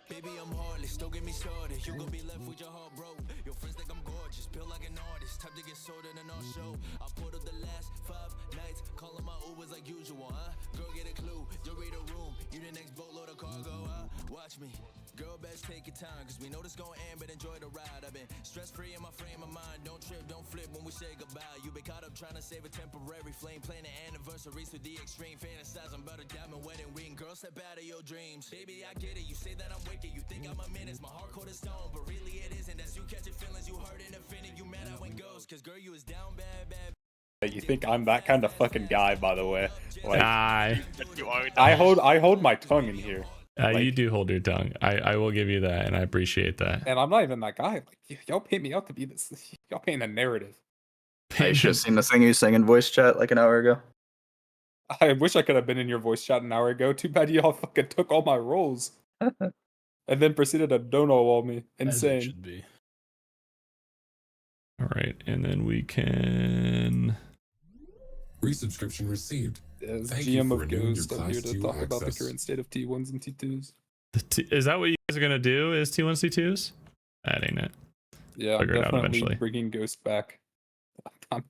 Baby, I'm heartless, don't get me started. You gon' be left with your heart broke. Your friends think I'm gorgeous, built like an artist. Time to get sold in an art show. I pulled up the last 5 nights, calling my Ubers like usual, huh? Girl, get a clue, you'll read a room. You the next boatload of cargo, huh? Watch me. Girl, best take your time, cause we know this gon' end, but enjoy the ride. I've been stress-free in my frame of mind. Don't trip, don't flip when we say goodbye. You been caught up trying to save a temporary flame, planning anniversaries to the extreme. Fantasizing about a diamond wedding ring. Girl, step out of your dreams. Baby, I get it, you say that I'm wicked. You think I'm a menace, my heart cold as stone, but really it isn't. That's you catching feelings, you hurt and offended. You mad I went ghost, cause girl, you was down bad. You think I'm that kind of fucking guy, by the way? Like, I hold my tongue in here. you do hold your tongue. I will give you that, and I appreciate that. And I'm not even that guy. Like, y'all paint me out to be this. Y'all paint a narrative. I should have seen the thing you sang in voice chat like an hour ago. I wish I could have been in your voice chat an hour ago. Too bad y'all fucking took all my roles. And then proceeded to dono wall me. Insane. As it should be. All right, and then we can... Resubscription received. As Thank you GM for of renewing Ghost, your I'm here Class to 2 talk about the access. current state of T1s and T2s. Is that what you guys are going to do, is T1s, T2s? That ain't it. Yeah, I'm Figure it out definitely eventually. bringing Ghost back. I'm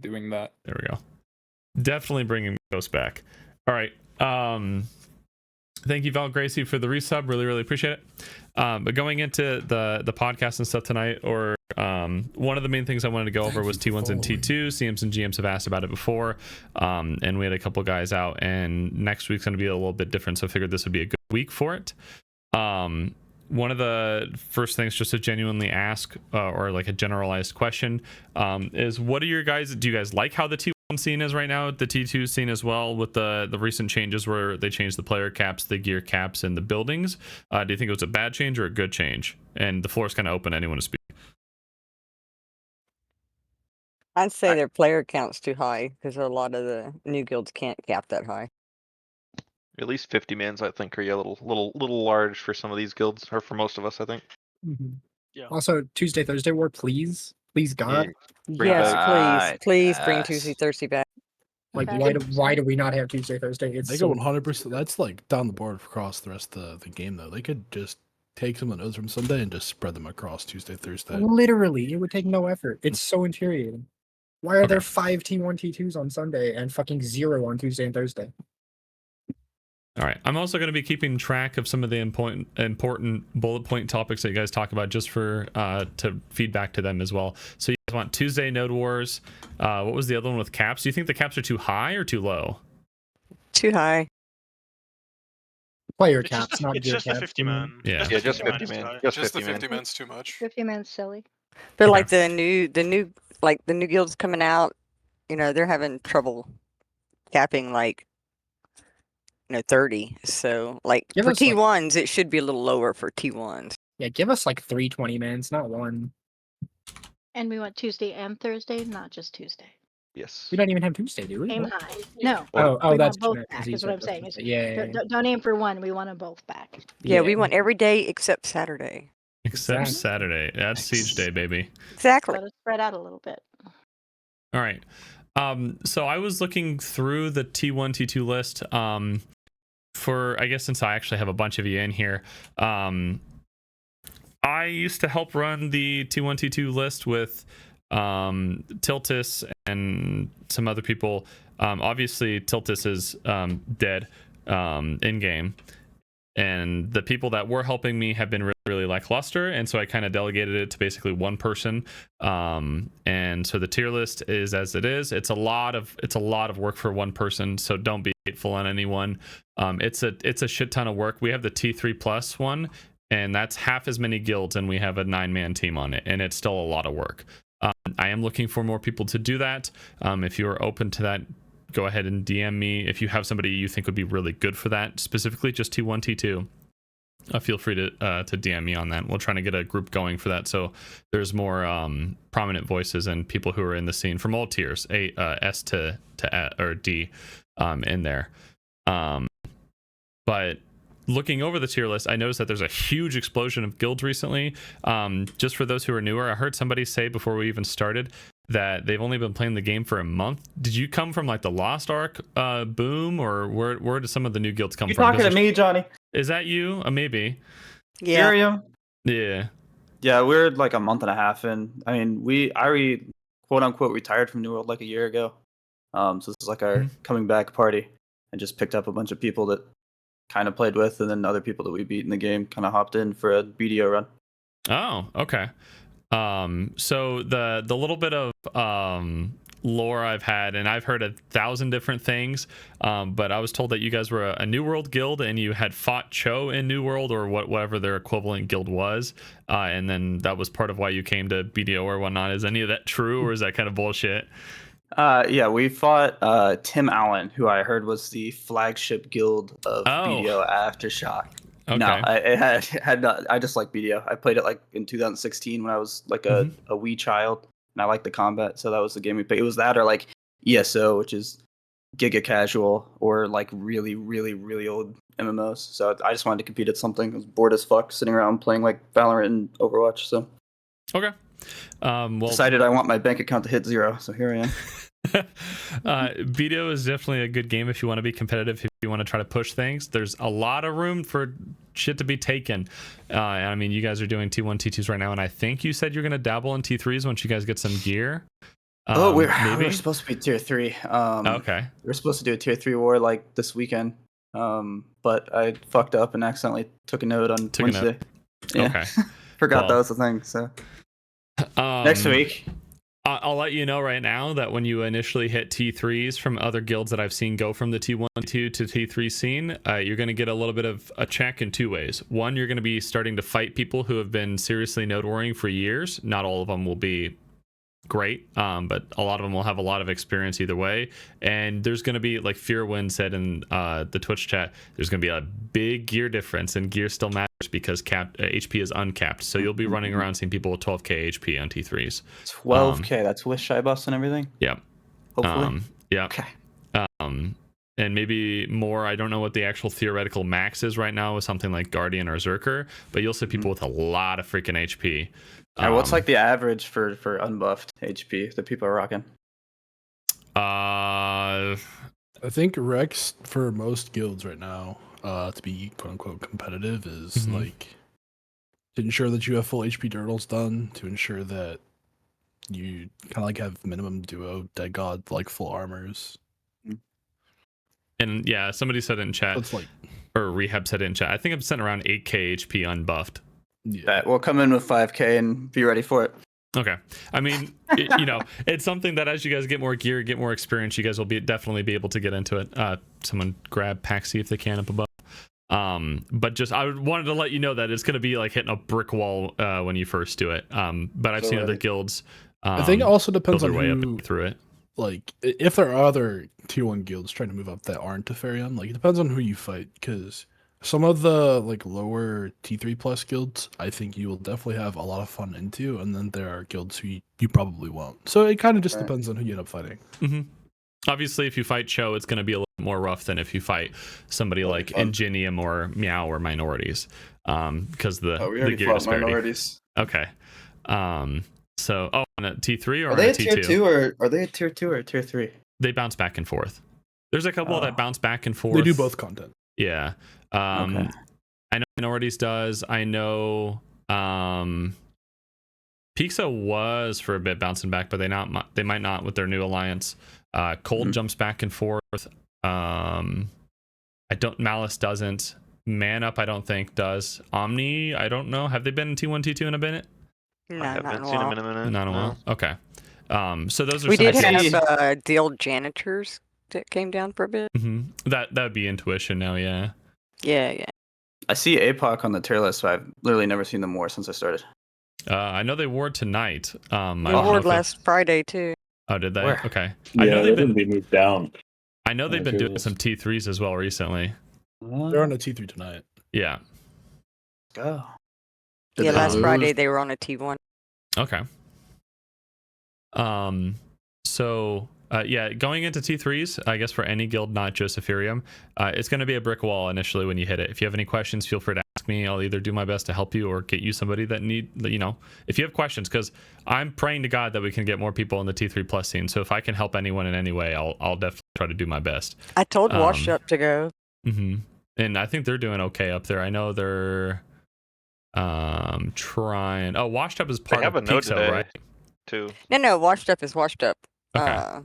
doing that. There we go. Definitely bringing Ghost back. All right. Thank you, Val Gracie, for the resub. Really appreciate it. But going into the podcast and stuff tonight, or one of the main things I wanted to go over was T1s and T2s. CMs and GMs have asked about it before, and we had a couple guys out, and next week's going to be a little bit different, so I figured this would be a good week for it. One of the first things just to genuinely ask, or like a generalized question, is what are your guys, do you guys like how the T1 scene is right now, the T2 scene as well, with the recent changes where they changed the player caps, the gear caps, and the buildings? Do you think it was a bad change or a good change? And the floor is kind of open, anyone to speak. I'd say their player count's too high because a lot of the new guilds can't cap that high. At least 50 mans, I think, are a little large for some of these guilds, or for most of us, I think. Yeah. Also, Tuesday, Thursday war, please, God. Bring it Yes, back. please bring Tuesday, Thursday back. Like, Okay. why do we not have Tuesday, Thursday? It's They so go 100%. That's like down the board across the rest of the game, though. They could just take some of those from Sunday and just spread them across Tuesday, Thursday. literally, it would take no effort. It's so infuriating. Why are there 5 T1, T2s on Sunday and fucking 0 on Tuesday and Thursday? All right. I'm also going to be keeping track of some of the important bullet point topics that you guys talk about, just for to feed back to them as well. So you guys want Tuesday Node Wars. What was the other one with caps? Do you think the caps are too high or too low? Too high. Player It's caps, just, not it's gear just the caps. 50 man. Yeah. Yeah, just 50 is man. high. Just the 50 man. 50 man's too much. 50 man's silly. But Okay. like the new guilds coming out, they're having trouble capping 30. So Give for us, like- T1s, it should be a little lower for T1s. Yeah, give us like 3 20 mans, not 1. And we want Tuesday and Thursday, not just Tuesday. Yes. We don't even have Tuesday, do we? Aim What? high. No. Oh, we that's want both what you meant, 'cause back, you is what said I'm saying. Thursday. Yeah. Don't aim for one. We want them both back. Yeah, we want every day except Saturday. Except Exactly. Saturday. That's Siege Day, baby. Exactly. Let us spread out a little bit. All right. So I was looking through the T1, T2 list. For, I guess, since I actually have a bunch of you in here, I used to help run the T1, T2 list with Tiltis and some other people. Obviously, Tiltis is dead in game, and the people that were helping me have been really lackluster, and so I kind of delegated it to basically one person. And so the tier list is as it is. It's a lot of work for one person, so don't be hateful on anyone. It's a shit ton of work. We have the T3 plus one, and that's half as many guilds, and we have a 9-man team on it, and it's still a lot of work. I am looking for more people to do that. If you are open to that, go ahead and DM me. If you have somebody you think would be really good for that, specifically just T1, T2, feel free to DM me on that. We're trying to get a group going for that, so there's more prominent voices and people who are in the scene from all tiers, S to or D, in there. But looking over the tier list, I noticed that there's a huge explosion of guilds recently. Just for those who are newer, I heard somebody say before we even started that they've only been playing the game for a month. Did you come from like the Lost Ark boom, or where did some of the new guilds come You from? talking to me, Johnny? Is that you? Maybe. Yeah. Miriam? Yeah. Yeah, we're like a month and a half in. I mean, I quote unquote retired from New World like a year ago. So this is like our coming back party, and just picked up a bunch of people that kind of played with, and then other people that we beat in the game kind of hopped in for a BDO run. Oh, okay. So the little bit of lore I've had, and I've heard 1,000 different things, but I was told that you guys were a New World guild and you had fought Cho in New World, or whatever their equivalent guild was, and then that was part of why you came to BDO or whatnot. Is any of that true, or is that kind of bullshit? Yeah, we fought Tim Allen, who I heard was the flagship guild of BDO Aftershock. Okay. No, I had not. I just like BDO. I played it like in 2016 when I was like a wee child, and I liked the combat, so that was the game we played. It was that or like ESO, which is Giga Casual, or like really, really, really old MMOs. So I just wanted to compete at something. I was bored as fuck sitting around playing like Valorant and Overwatch. So okay. Well, decided I want my bank account to hit 0, so here I am. BDO is definitely a good game if you want to be competitive, if you want to try to push things. There's a lot of room for shit to be taken. I mean, you guys are doing T1, T2s right now, and I think you said you're going to dabble in T3s once you guys get some gear. We're supposed to be tier 3. Okay. We're supposed to do a tier 3 war like this weekend, but I fucked up and accidentally took a node on Wednesday. Yeah. Okay. Forgot that was the thing. So next week. I'll let you know right now that when you initially hit T3s from other guilds that I've seen go from the T1, T2 to T3 scene, you're going to get a little bit of a check in 2 ways. One, you're going to be starting to fight people who have been seriously node warring for years. Not all of them will be great, but a lot of them will have a lot of experience either way. And there's going to be, like Fearwind said in the Twitch chat, there's going to be a big gear difference, and gear still matters because HP is uncapped. So you'll be running around seeing people with 12k HP on T3s. 12k, that's with shy buffs and everything? Yeah. Hopefully. Yeah. Okay. And maybe more. I don't know what the actual theoretical max is right now with something like Guardian or Zerker, but you'll see people with a lot of freaking HP. What's like the average for unbuffed HP that people are rocking? I think Rex for most guilds right now, to be quote unquote competitive, is like to ensure that you have full HP dirtles done, to ensure that you kind of like have minimum duo dead god like full armors. And yeah, somebody said it in chat, It's like, or Rehab said it in chat, I think I'm sitting around 8k HP unbuffed. Yeah, we'll come in with 5k and be ready for it. Okay. I mean, it's something that as you guys get more gear, get more experience, you guys will definitely be able to get into it. Someone grab Paxi if they can up above. But just I wanted to let you know that it's going to be like hitting a brick wall when you first do it. But I've seen other guilds. I think it also depends on way who, up through it. Like, if there are other T1 guilds trying to move up that aren't Teferion, like, it depends on who you fight, because some of the, like, lower T3 plus guilds, I think you will definitely have a lot of fun into, and then there are guilds who you probably won't. So it kind of just depends on who you end up fighting. Obviously, if you fight Cho, it's going to be a little more rough than if you fight somebody like Ingenium or Meow or Minorities, because the gear disparity. Minorities. Okay. So, on a T3 or are they a T2? Tier 2 or are they a Tier 2 or a Tier 3? They bounce back and forth. There's a couple that bounce back and forth. They do both content. Yeah. I know Minorities does. I know Pixo was for a bit bouncing back, but they might not with their new alliance. Cold jumps back and forth. Malice doesn't. Man Up I don't think does. Omni, I don't know. Have they been in T1, T2 in a minute? No, I not haven't in a seen while. him in a minute. Not in a while. Okay. So those are We did some have the old janitors that came down for a bit. that would be Intuition now, yeah. Yeah. I see APOC on the tier list, but I've literally never seen them war since I started. I know they ward tonight. They ward last Friday too. Oh, did they? Where? Okay. Yeah, I know they didn't be moved down. I know they've been doing some T3s as well recently. They're on a T3 tonight. Yeah. Go. Yeah, last Friday they were on a T1. Okay. So Yeah, going into T3s, I guess for any guild, not just Ethereum, it's going to be a brick wall initially when you hit it. If you have any questions, feel free to ask me. I'll either do my best to help you or get you somebody that if you have questions, because I'm praying to God that we can get more people in the T3 plus scene. So if I can help anyone in any way, I'll definitely try to do my best. I told Washed Up to go. And I think they're doing okay up there. I know they're trying. Oh, Washed Up is part of Pixel, right? Too. No, Washed Up is Washed Up. Okay.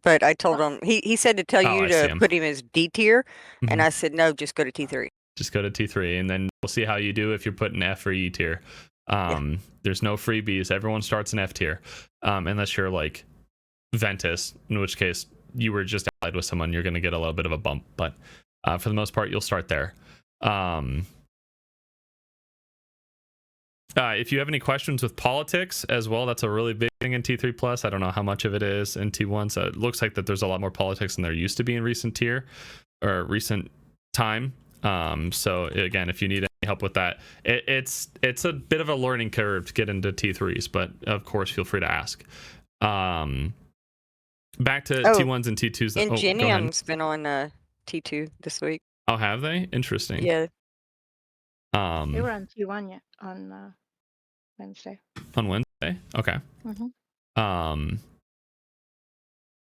But I told him he said to tell you to put him as D tier, and I said no, just go to T3. Just go to T3, and then we'll see how you do if you're putting F or E tier. There's no freebies. Everyone starts in F tier, unless you're like Ventus, in which case you were just allied with someone, you're going to get a little bit of a bump. But for the most part, you'll start there. If you have any questions with politics as well, that's a really big thing in T3 plus. I don't know how much of it is in T1, so it looks like that there's a lot more politics than there used to be in recent time. So again, if you need any help with that, it's a bit of a learning curve to get into T3s, but of course feel free to ask. Back to T1s and T2s. Ingenium's been on T2 this week. Oh, have they? Interesting. Yeah. They were on T1 yet on Wednesday. On Wednesday? Okay.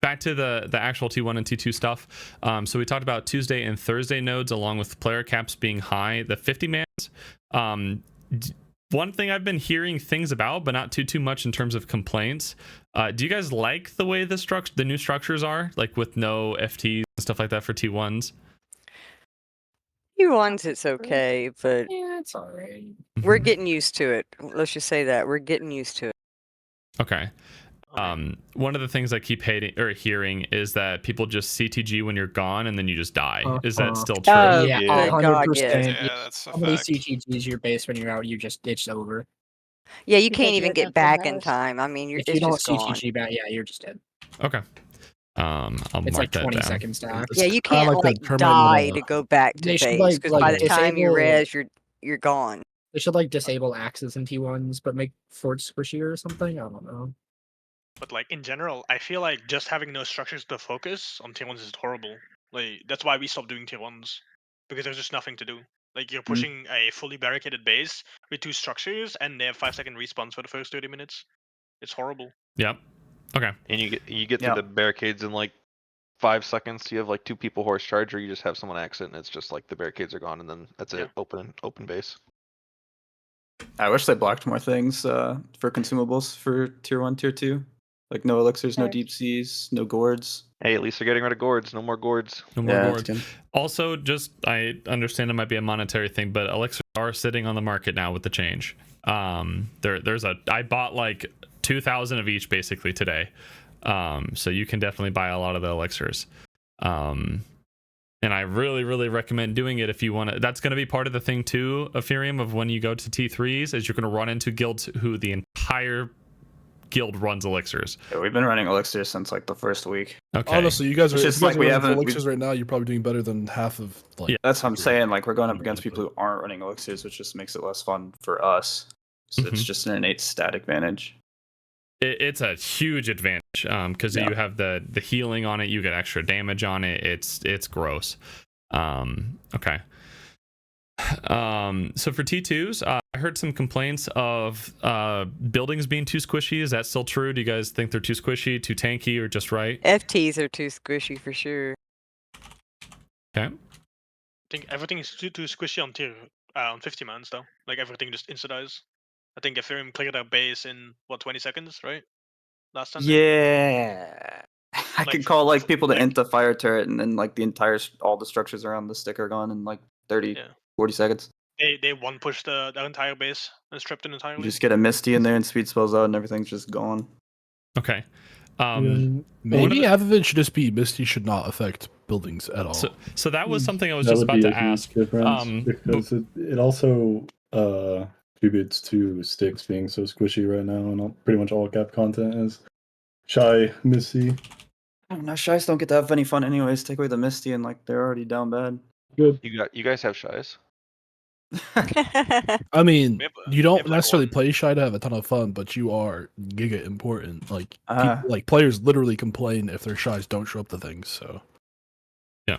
Back to the actual T1 and T2 stuff. So we talked about Tuesday and Thursday nodes along with player caps being high. The 50-mans. One thing I've been hearing things about, but not too much in terms of complaints. Do you guys like the way the new structures are? Like with no FTs and stuff like that for T1s? T1s, it's okay, but yeah, it's alright. We're getting used to it. Let's just say that we're getting used to it. Okay. One of the things I keep hearing is that people just CTG when you're gone and then you just die. Is that still true? Yeah, good 100%. God, yes. Yeah, that's a Somebody fact. CTGs your base when you're out, it's over. Yeah, you Because can't even you're get just back in embarrassed. time. I mean, If it's you don't just gone. CTG back, yeah, you're just dead. Okay. I'll It's mark like that 20 down. seconds to act. Yeah, you kinda can't like that like terminal, die to go back to They should, base because by the time you disable- res, you're gone. They should disable axes in T1s, but make forts squishier or something. I don't know. But in general, I feel like just having no structures to focus on T1s is horrible. That's why we stopped doing T1s, because there's just nothing to do. You're pushing a fully barricaded base with 2 structures, and they have 5-second respawns for the first 30 minutes. It's horrible. Yep. Okay. And you get through the barricades in 5 seconds. You have 2 people horse charge, or you just have someone exit, and it's just the barricades are gone, and then that's it. Open base. I wish they blocked more things for consumables for tier 1, tier 2. No elixirs, no deep seas, no gourds. Hey, at least they're getting rid of gourds. No more gourds. No more gourds. Also, I understand it might be a monetary thing, but elixirs are sitting on the market now with the change. I bought 2,000 of each basically today. So you can definitely buy a lot of the elixirs. And I really, really recommend doing it if you want to. That's going to be part of the thing too, Ethereum, of when you go to T3s, is you're going to run into guilds who the entire guild runs elixirs. Yeah, we've been running elixirs since the first week. Okay. Honestly, you guys are just we haven't elixirs right now. You're probably doing better than half of That's what I'm saying. We're going up against people who aren't running elixirs, which just makes it less fun for us. So it's just an innate stat advantage. It's a huge advantage because you have the healing on it. You get extra damage on it. It's gross. Okay. So for T2s, I heard some complaints of buildings being too squishy. Is that still true? Do you guys think they're too squishy, too tanky, or just right? FTs are too squishy for sure. Okay. I think everything is too squishy on 50 mans though. Everything just insta-dies. I think Ethereum cleared their base in 20 seconds, right? Last time. Yeah. I can call people to int a fire turret, and then all the structures around the stick are gone in 30, 40 seconds. They one push their entire base and stripped it entirely. You just get a Misty in there and speed spells out, and everything's just gone. Okay. Maybe half of it should just be Misty should not affect buildings at all. So that was something I was just about to ask. Because it also contributes to sticks being so squishy right now, and pretty much all cap content is shy, Misty. I don't know. Shies don't get to have any fun anyways. Take away the Misty, and they're already down bad. Good. You guys have shies. I mean, Yep, you don't yep, like necessarily one. play shy to have a ton of fun, but you are giga important. Like, Uh-huh. like players literally complain if their shies don't show up to things. So Yeah.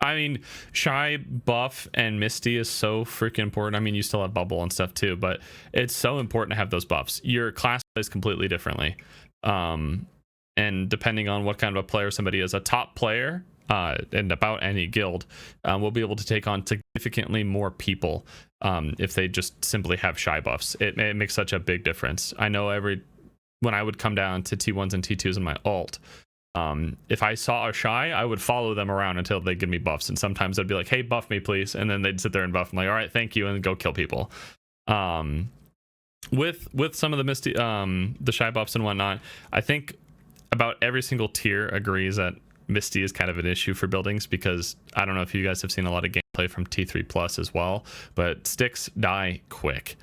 I mean, Shy, Buff, and Misty is so freaking important. I mean, you still have Bubble and stuff too, but it's so important to have those buffs. Your class plays completely differently. And depending on what kind of a player somebody is, a top player and about any guild will be able to take on significantly more people if they just simply have Shy buffs. It makes such a big difference. I know when I would come down to T1s and T2s in my ult, if I saw a Shy, I would follow them around until they give me buffs, and sometimes I'd be like, hey, buff me please, and then they'd sit there and buff. I'm like, all right, thank you, and go kill people. With some of the Misty the Shy buffs and whatnot, I think about every single tier agrees that Misty is kind of an issue for buildings, because I don't know if you guys have seen a lot of gameplay from T3 Plus as well, but sticks die quick.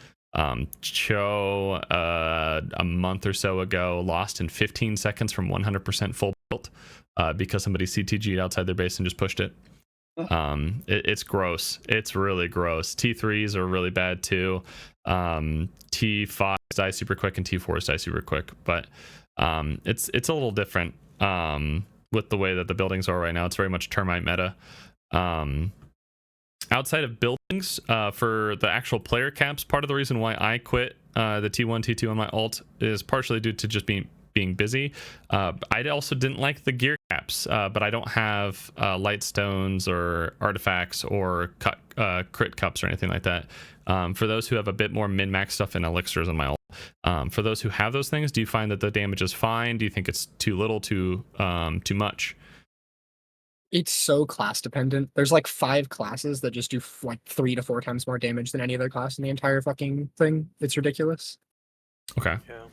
Cho a month or so ago lost in 15 seconds from 100% full build because somebody CTG'd outside their base and just pushed it. It's gross. It's really gross. T3s are really bad too. T5s die super quick and T4s die super quick, but it's a little different with the way that the buildings are right now. It's very much termite meta. Outside of buildings, for the actual player caps, part of the reason why I quit the T1, T2 on my ult is partially due to just being busy. I also didn't like the gear caps, but I don't have light stones or artifacts or crit cups or anything like that. For those who have a bit more min-max stuff and elixirs on my ult, for those who have those things, do you find that the damage is fine? Do you think it's too little, too much? It's so class dependent. There's like 5 classes that just do like 3 to 4 times more damage than any other class in the entire fucking thing. It's ridiculous. Okay. Yeah.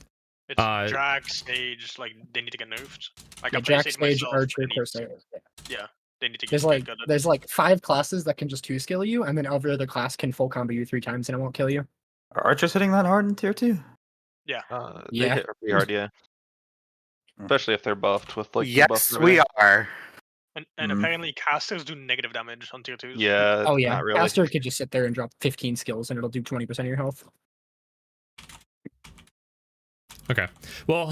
It's drag, stage, like they need to get nerfed. Like Yeah, I play Jack, stage Stage, myself. Archer, They need, Corsair. yeah, they need to get There's like 5 classes that can just 2-skill you, and then every other class can full combo you 3 times and it won't kill you. Are archers hitting that hard in tier 2? Yeah. They Yeah. hit pretty hard, yeah. Especially if they're buffed with like Yes, we are. And apparently casters do negative damage on tier 2s. Yeah. Oh yeah, Not really. Caster could just sit there and drop 15 skills and it'll do 20% of your health. Okay. Well,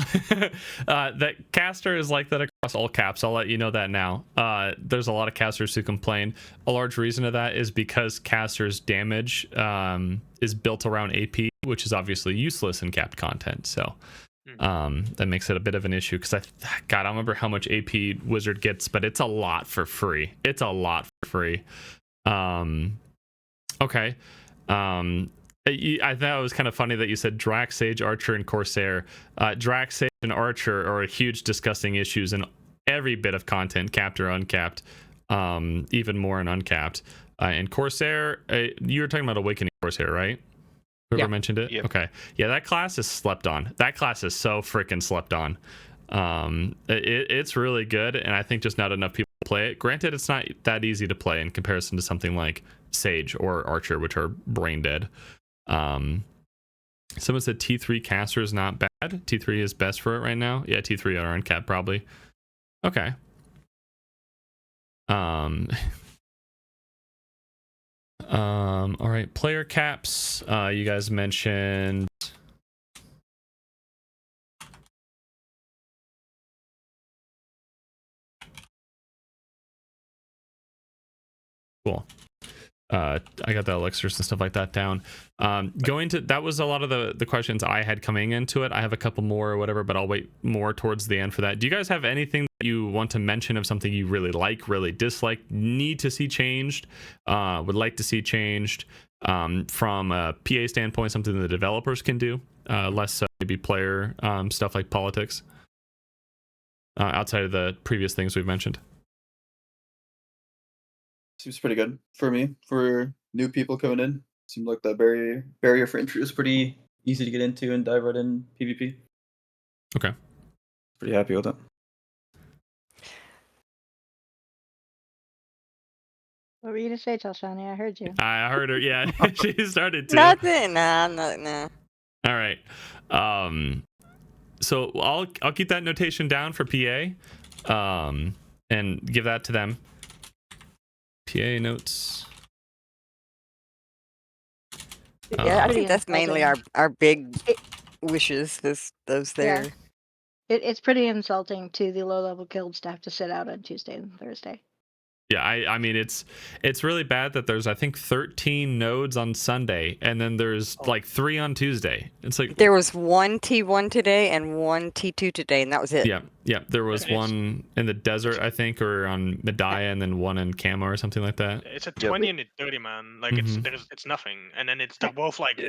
that caster is like that across all caps. I'll let you know that now. There's a lot of casters who complain. A large reason of that is because casters' damage is built around AP, which is obviously useless in capped content. So that makes it a bit of an issue, because I don't remember how much AP Wizard gets, but it's a lot for free. It's a lot for free. Okay. I thought it was kind of funny that you said Drax, Sage, Archer, and Corsair. Drax, Sage, and Archer are huge, disgusting issues in every bit of content, capped or uncapped, even more in uncapped. And Corsair, you were talking about Awakening Corsair, right? Whoever mentioned it? Yep. Okay. Yeah, that class is slept on. That class is so freaking slept on. It's really good, and I think just not enough people play it. Granted, it's not that easy to play in comparison to something like Sage or Archer, which are brain dead. Someone said T3 caster is not bad. T3 is best for it right now. Yeah, T3 are uncapped probably. Okay. All right, player caps. You guys mentioned. Cool. I got the elixirs and stuff like that down. Going to that was a lot of the questions I had coming into it. I have a couple more or whatever, but I'll wait more towards the end for that. Do you guys have anything that you want to mention of something you really like, really dislike, need to see changed, would like to see changed from a PA standpoint, something the developers can do, less so maybe player stuff like politics, outside of the previous things we've mentioned? Seems pretty good for me. For new people coming in, seemed like the barrier for entry was pretty easy to get into and dive right in PvP. Okay. Pretty happy with it. What were you gonna say, Telshani? I heard you. I heard her. Yeah, she started to. Nothing. Nah, no. All right. So I'll keep that notation down for PA, and give that to them. PA notes. Yeah, I pretty think that's mainly insulting. our big wishes. Those there. Yeah. It's pretty insulting to the low-level guilds to have to sit out on Tuesday and Thursday. Yeah, I mean it's really bad that there's I think 13 nodes on Sunday and then there's like 3 on Tuesday. It's like There was one T1 today and one T2 today, and that was it. yeah. There was one in the desert I think, or on Medaya, and then one in Camo or something like that. It's a 20 and a 30, man. Like it's nothing, and then they're both like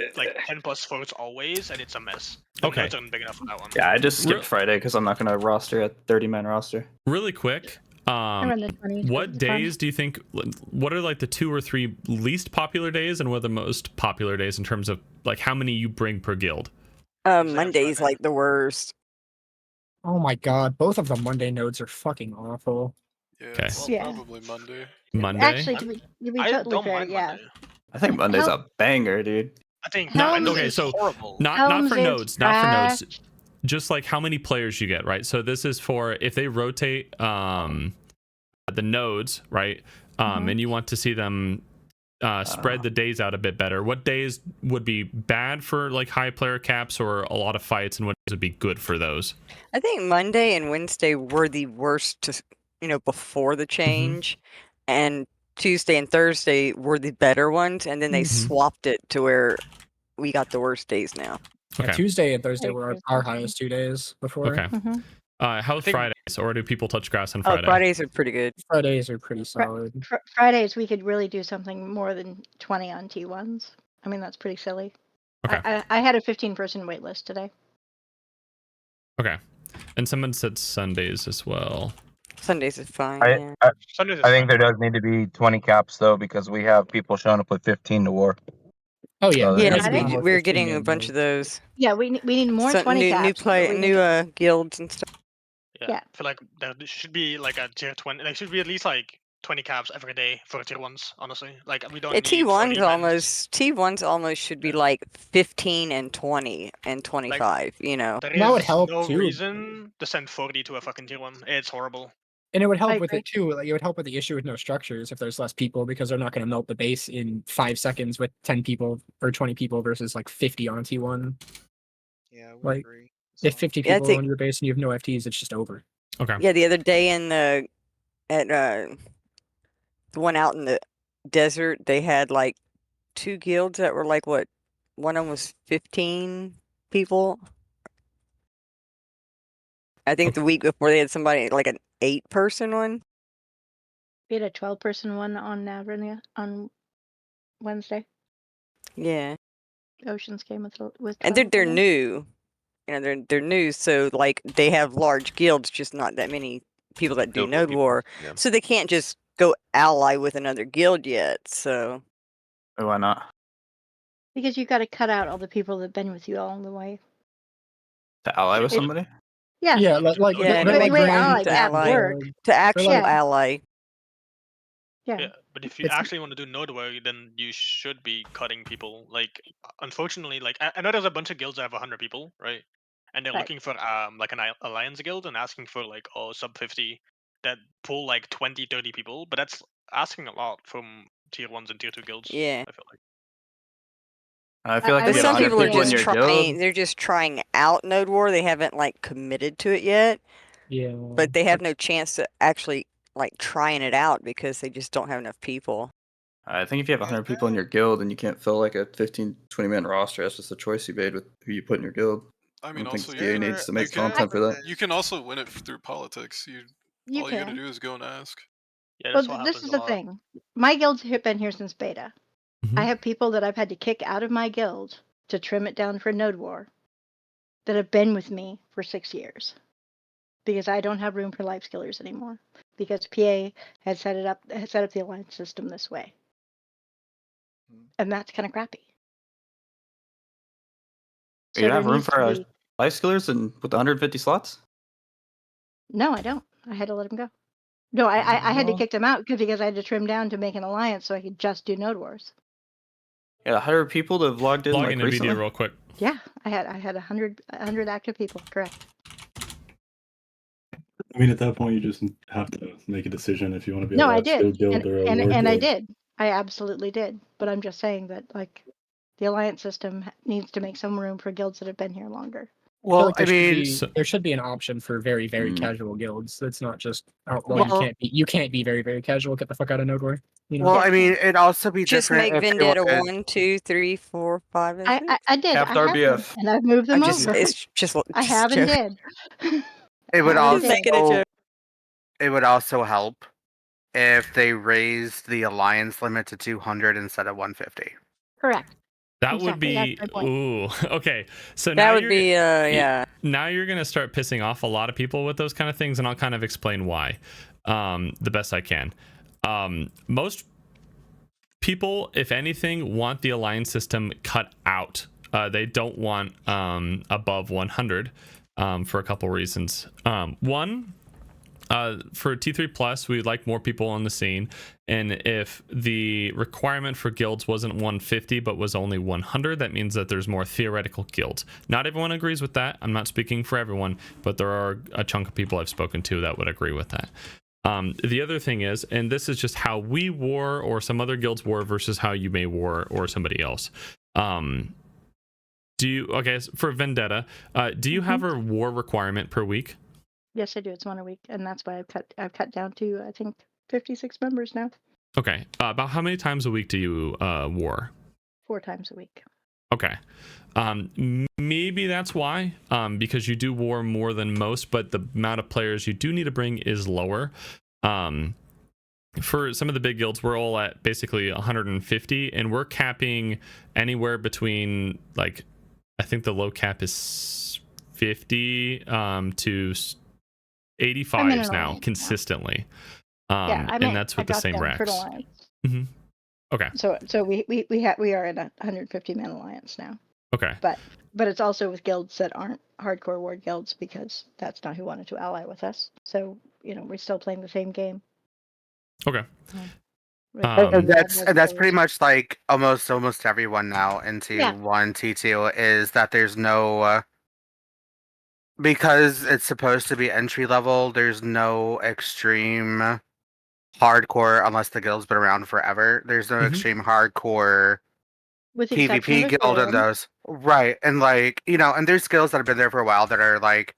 10 plus votes always, and it's a mess. The Okay. nodes aren't big enough for that one. Yeah, I just skipped Friday because I'm not gonna roster a 30-man roster. Really quick, I run the 20s. what it's fun. days do you think? What are like the 2 or 3 least popular days, and what are the most popular days in terms of like how many you bring per guild? Monday's like the worst. Oh my god, both of the Monday nodes are fucking awful. Yeah, Okay. it's Yeah. probably Monday. Monday. Actually, to be I totally don't fair, mind yeah. Monday. I think Monday's a banger, dude. I think No, Helms okay, is so horrible. not Helms for is nodes, not for nodes. trash. Just like how many players you get, right? So this is for if they rotate the nodes, right? And you want to see them spread the days out a bit better. What days would be bad for like high player caps or a lot of fights, and what days would be good for those? I think Monday and Wednesday were the worst to before the change, and Tuesday and Thursday were the better ones, and then they swapped it to where we got the worst days now. Yeah, Okay. Tuesday and Thursday I were agree. our highest 2 days before. Okay. How's Fridays, or do people touch grass on Oh, Friday? Fridays are pretty good. Fridays are pretty solid. Fridays, we could really do something more than 20 on T1s. I mean, that's pretty silly. Okay. I had a 15-person wait list today. Okay. And someone said Sundays as well. Sundays is fine. I, yeah. I, Sundays is I think fine. there does need to be 20 caps though, because we have people showing up with 15 to war. Oh yeah, So there Yeah, needs to be more we're 15 getting a man bunch of nodes. those. Yeah, we need more So 20 caps. new guilds and stuff. Yeah. I feel like there should be like a tier 20. There should be at least like 20 caps every day for tier 1s. Honestly, like we don't Yeah, need 40 T1s almost should be like 15 and 20 and 25. There That would is help, no too. reason to send 40 to a fucking tier 1. It's horrible. And it would help I with agree. it too. Like, it would help with the issue with no structures if there's less people, because they're not going to melt the base in 5 seconds with 10 people or 20 people versus like 50 on T1. Yeah, I would Like, agree. if 50 Yeah, I people think- on your base and you have no FTs, it's just over. Okay. Yeah, the other day at the one out in the desert, they had like 2 guilds that were like what? One of them was 15 people. I think the week before they had somebody like an 8-person one. We had a 12-person one on Navarnia on Wednesday. Yeah, Oceans came with and 12, they're I think. new. They're new, so like they have large guilds, just not that many people that do Node War. Yeah. So they can't just go ally with another guild yet. So Why not? Because you got to cut out all the people that've been with you all the way. To ally with somebody? Yeah. Yeah, like yeah, they're wait, like ally to at ally. work. To actually Yeah. ally. Yeah. Yeah, but if you It's- actually want to do node work, then you should be cutting people. Like, unfortunately, like I know there's a bunch of guilds that have 100 people, right? And they're Right. looking for like an alliance guild and asking for like sub 50 that pull like 20, 30 people, but that's asking a lot from tier 1s and tier 2 guilds. Yeah. I feel like. I feel like I if But you would have some 100 people are people in just your trying. guild, They're just trying out Node War. They haven't like committed to it yet. Yeah. But they have no chance to actually like trying it out because they just don't have enough people. I think if you have 100 people in your guild and you can't fill like a 15, 20-man roster, that's just a choice you made with who you put in your guild. I I mean, don't think also, DA needs to make you can- content for that. You can also win it through politics. You all you gotta can. do is go and ask. Yeah, Well, that's what this happens is a the lot. thing. My guild's been here since beta. Mhm. I have people that I've had to kick out of my guild to trim it down for Node War that have been with me for 6 years because I don't have room for life skillers anymore because PA has set up the alliance system this way, and that's kind of crappy. You don't there have room needs for to be- life skillers and with the 150 slots? No, I don't. I had to let him go. No, I had to Well- kick them out because I had to trim down to make an alliance so I could just do Node Wars. Yeah, 100 people that have logged in Log like into recently. video real quick. Yeah, I had 100 active people. Correct. I mean, at that point, you just have to make a decision if you want to be No, a I live skill did, guild or a war and I guild. did. I absolutely did. But I'm just saying that, like, The alliance system needs to make some room for guilds that have been here longer. Well, there should be an option for very, very casual guilds. That's not just you can't be very, very casual. Get the fuck out of Nodewar. You know? Well, I mean, it'd also be Just different make if it Vendetta was- 1, 2, 3, 4, 5, and 6. I did. Half I have them, RBF. and I've moved them over. It's just I have and did. It would I also did. it would also help if they raised the alliance limit to 200 instead of 150. Correct. That would Exactly, be that's my point. ooh. Okay, so That now would you're, be, yeah. Now you're gonna start pissing off a lot of people with those kind of things, and I'll kind of explain why, the best I can. Most people, if anything, want the alliance system cut out. They don't want above 100 for a couple reasons. One, for T3 plus, we'd like more people on the scene, and if the requirement for guilds wasn't 150 but was only 100, that means that there's more theoretical guilds. Not everyone agrees with that. I'm not speaking for everyone, but there are a chunk of people I've spoken to that would agree with that. The other thing is, and this is just how we war or some other guilds war versus how you may war or somebody else. For Vendetta, do you have a war requirement per week? Yes, I do. It's 1 a week, and that's why I've cut down to I think 56 members now. Okay. About how many times a week do you war? 4 times a week. Okay. Maybe that's why, because you do war more than most, but the amount of players you do need to bring is lower. For some of the big guilds, we're all at basically 150, and we're capping anywhere between, like, I think the low cap is 50 to 85s now consistently. And that's with the same racks. Mm-hmm. Okay. So we are in a 150 man alliance now. Okay. But it's also with guilds that aren't hardcore ward guilds because that's not who wanted to ally with us. So we're still playing the same game. Okay. And that's pretty much like almost everyone now in T1, T2 is that there's no because it's supposed to be entry level. There's no extreme hardcore unless the guild's been around forever. There's no extreme hardcore with PvP guild in those, right? And and there's guilds that have been there for a while that are like,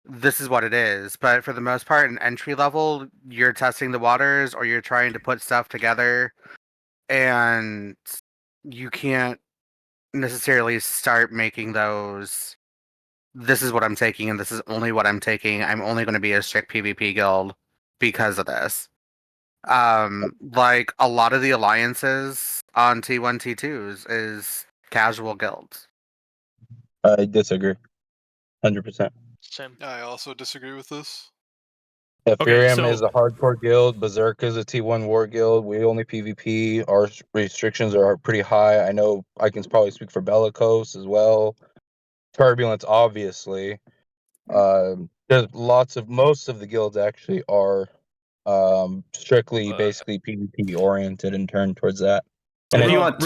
this is what it is. But for the most part, in entry level, you're testing the waters or you're trying to put stuff together, and you can't necessarily start making those. This is what I'm taking, and this is only what I'm taking. I'm only going to be a strict PvP guild because of this. Like a lot of the alliances on T1, T2s is casual guilds. I disagree. 100%. Same. I also disagree with this. Ethereum is a hardcore guild. Berserk is a T1 war guild. We only PvP. Our restrictions are pretty high. I know I can probably speak for Bellicose as well. Turbulence, obviously. There's most of the guilds actually are strictly basically PvP oriented and turned towards that. And And if you want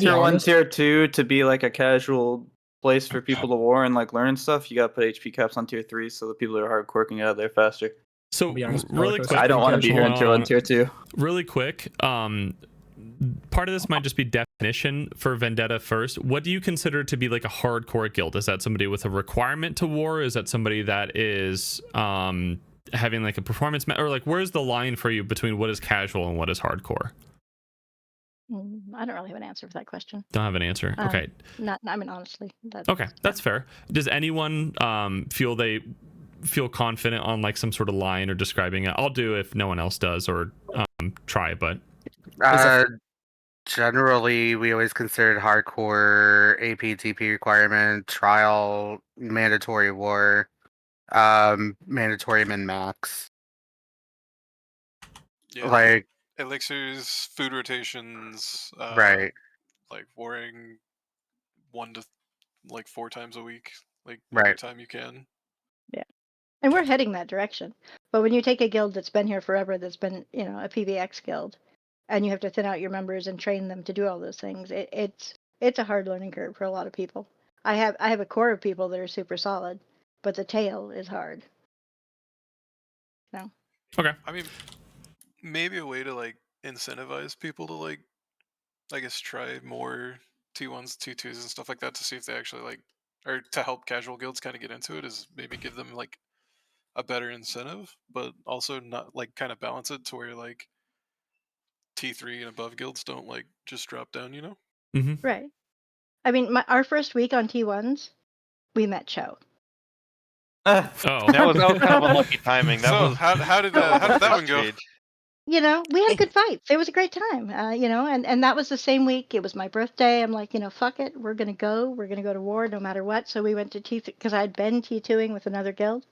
tier 1, honest, tier 2 to be like a casual place for people to war and like learn stuff, you gotta put HP caps on tier 3 so the people that are hardcore can get out there faster. So really quick, I don't want to be here in tier 1, tier 2. Really quick, part of this might just be definition for Vendetta first. What do you consider to be like a hardcore guild? Is that somebody with a requirement to war? Is that somebody that is having like a performance or like where's the line for you between what is casual and what is hardcore? I don't really have an answer for that question. Don't have an answer. Okay. I mean, honestly. That's fair. Does anyone feel confident on like some sort of line or describing it? I'll do if no one else does or try, but generally we always considered hardcore APTP requirement, trial, mandatory war, mandatory min max. Yeah, like elixirs, food rotations, right. Like warring 1 to 4 times a week, like right. every time you can. Yeah. And we're heading that direction. But when you take a guild that's been here forever, that's been, a PVX guild, and you have to thin out your members and train them to do all those things, it's a hard learning curve for a lot of people. I have a core of people that are super solid, but the tail is hard. No. Okay. I mean, maybe a way to like incentivize people to like, I guess, try more T1s, T2s, and stuff like that to see if they actually like, or to help casual guilds kind of get into it, is maybe give them like a better incentive, but also not like kind of balance it to where like T3 and above guilds don't like just drop down, you know? Mm-hmm. Right. I mean, our first week on T1s, we met Cho. Oh, that was kind of unlucky timing. That So was how did that one go? You know, we had good fights. It was a great time. You know, and that was the same week. It was my birthday. I'm like, you know, fuck it. We're gonna go. We're gonna go to war no matter what. So we went to T3 because I'd been T2ing with another guild,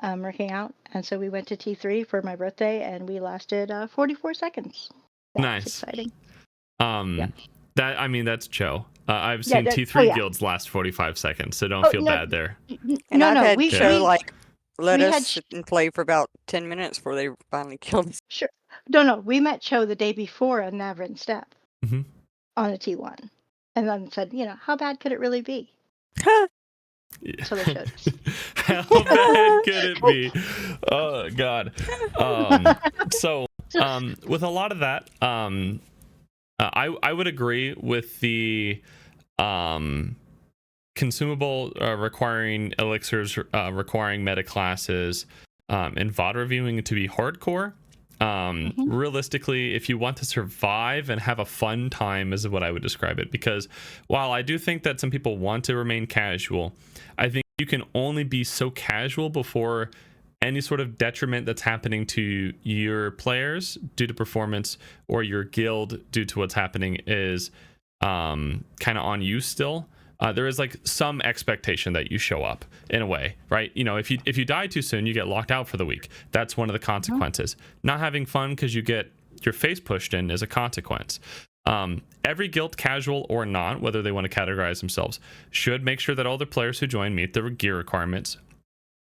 working out, and so we went to T3 for my birthday, and we lasted 44 seconds. That nice. was exciting. That I mean that's Cho. I've Yeah, seen T3 guilds last 45 seconds, so don't feel bad there. And I've had we Cho like let we us had sit and play for about 10 minutes before they finally killed us. Sure. No, we met Cho the day before on Navrin Step Mm-hmm. on a T1, and then said, you know, how bad could it really be? So they showed us. How bad could it be? Oh God. So with a lot of that, I would agree with the consumable requiring elixirs, requiring meta classes, and VOD reviewing to be hardcore. Realistically, if you want to survive and have a fun time is what I would describe it, because while I do think that some people want to remain casual, I think you can only be so casual before any sort of detriment that's happening to your players due to performance or your guild due to what's happening is kind of on you still. There is like some expectation that you show up in a way, right? You know, if you die too soon, you get locked out for the week. That's one of the consequences. Not having fun because you get your face pushed in is a consequence. Every guild, casual or not, whether they want to categorize themselves, should make sure that all their players who join meet the gear requirements.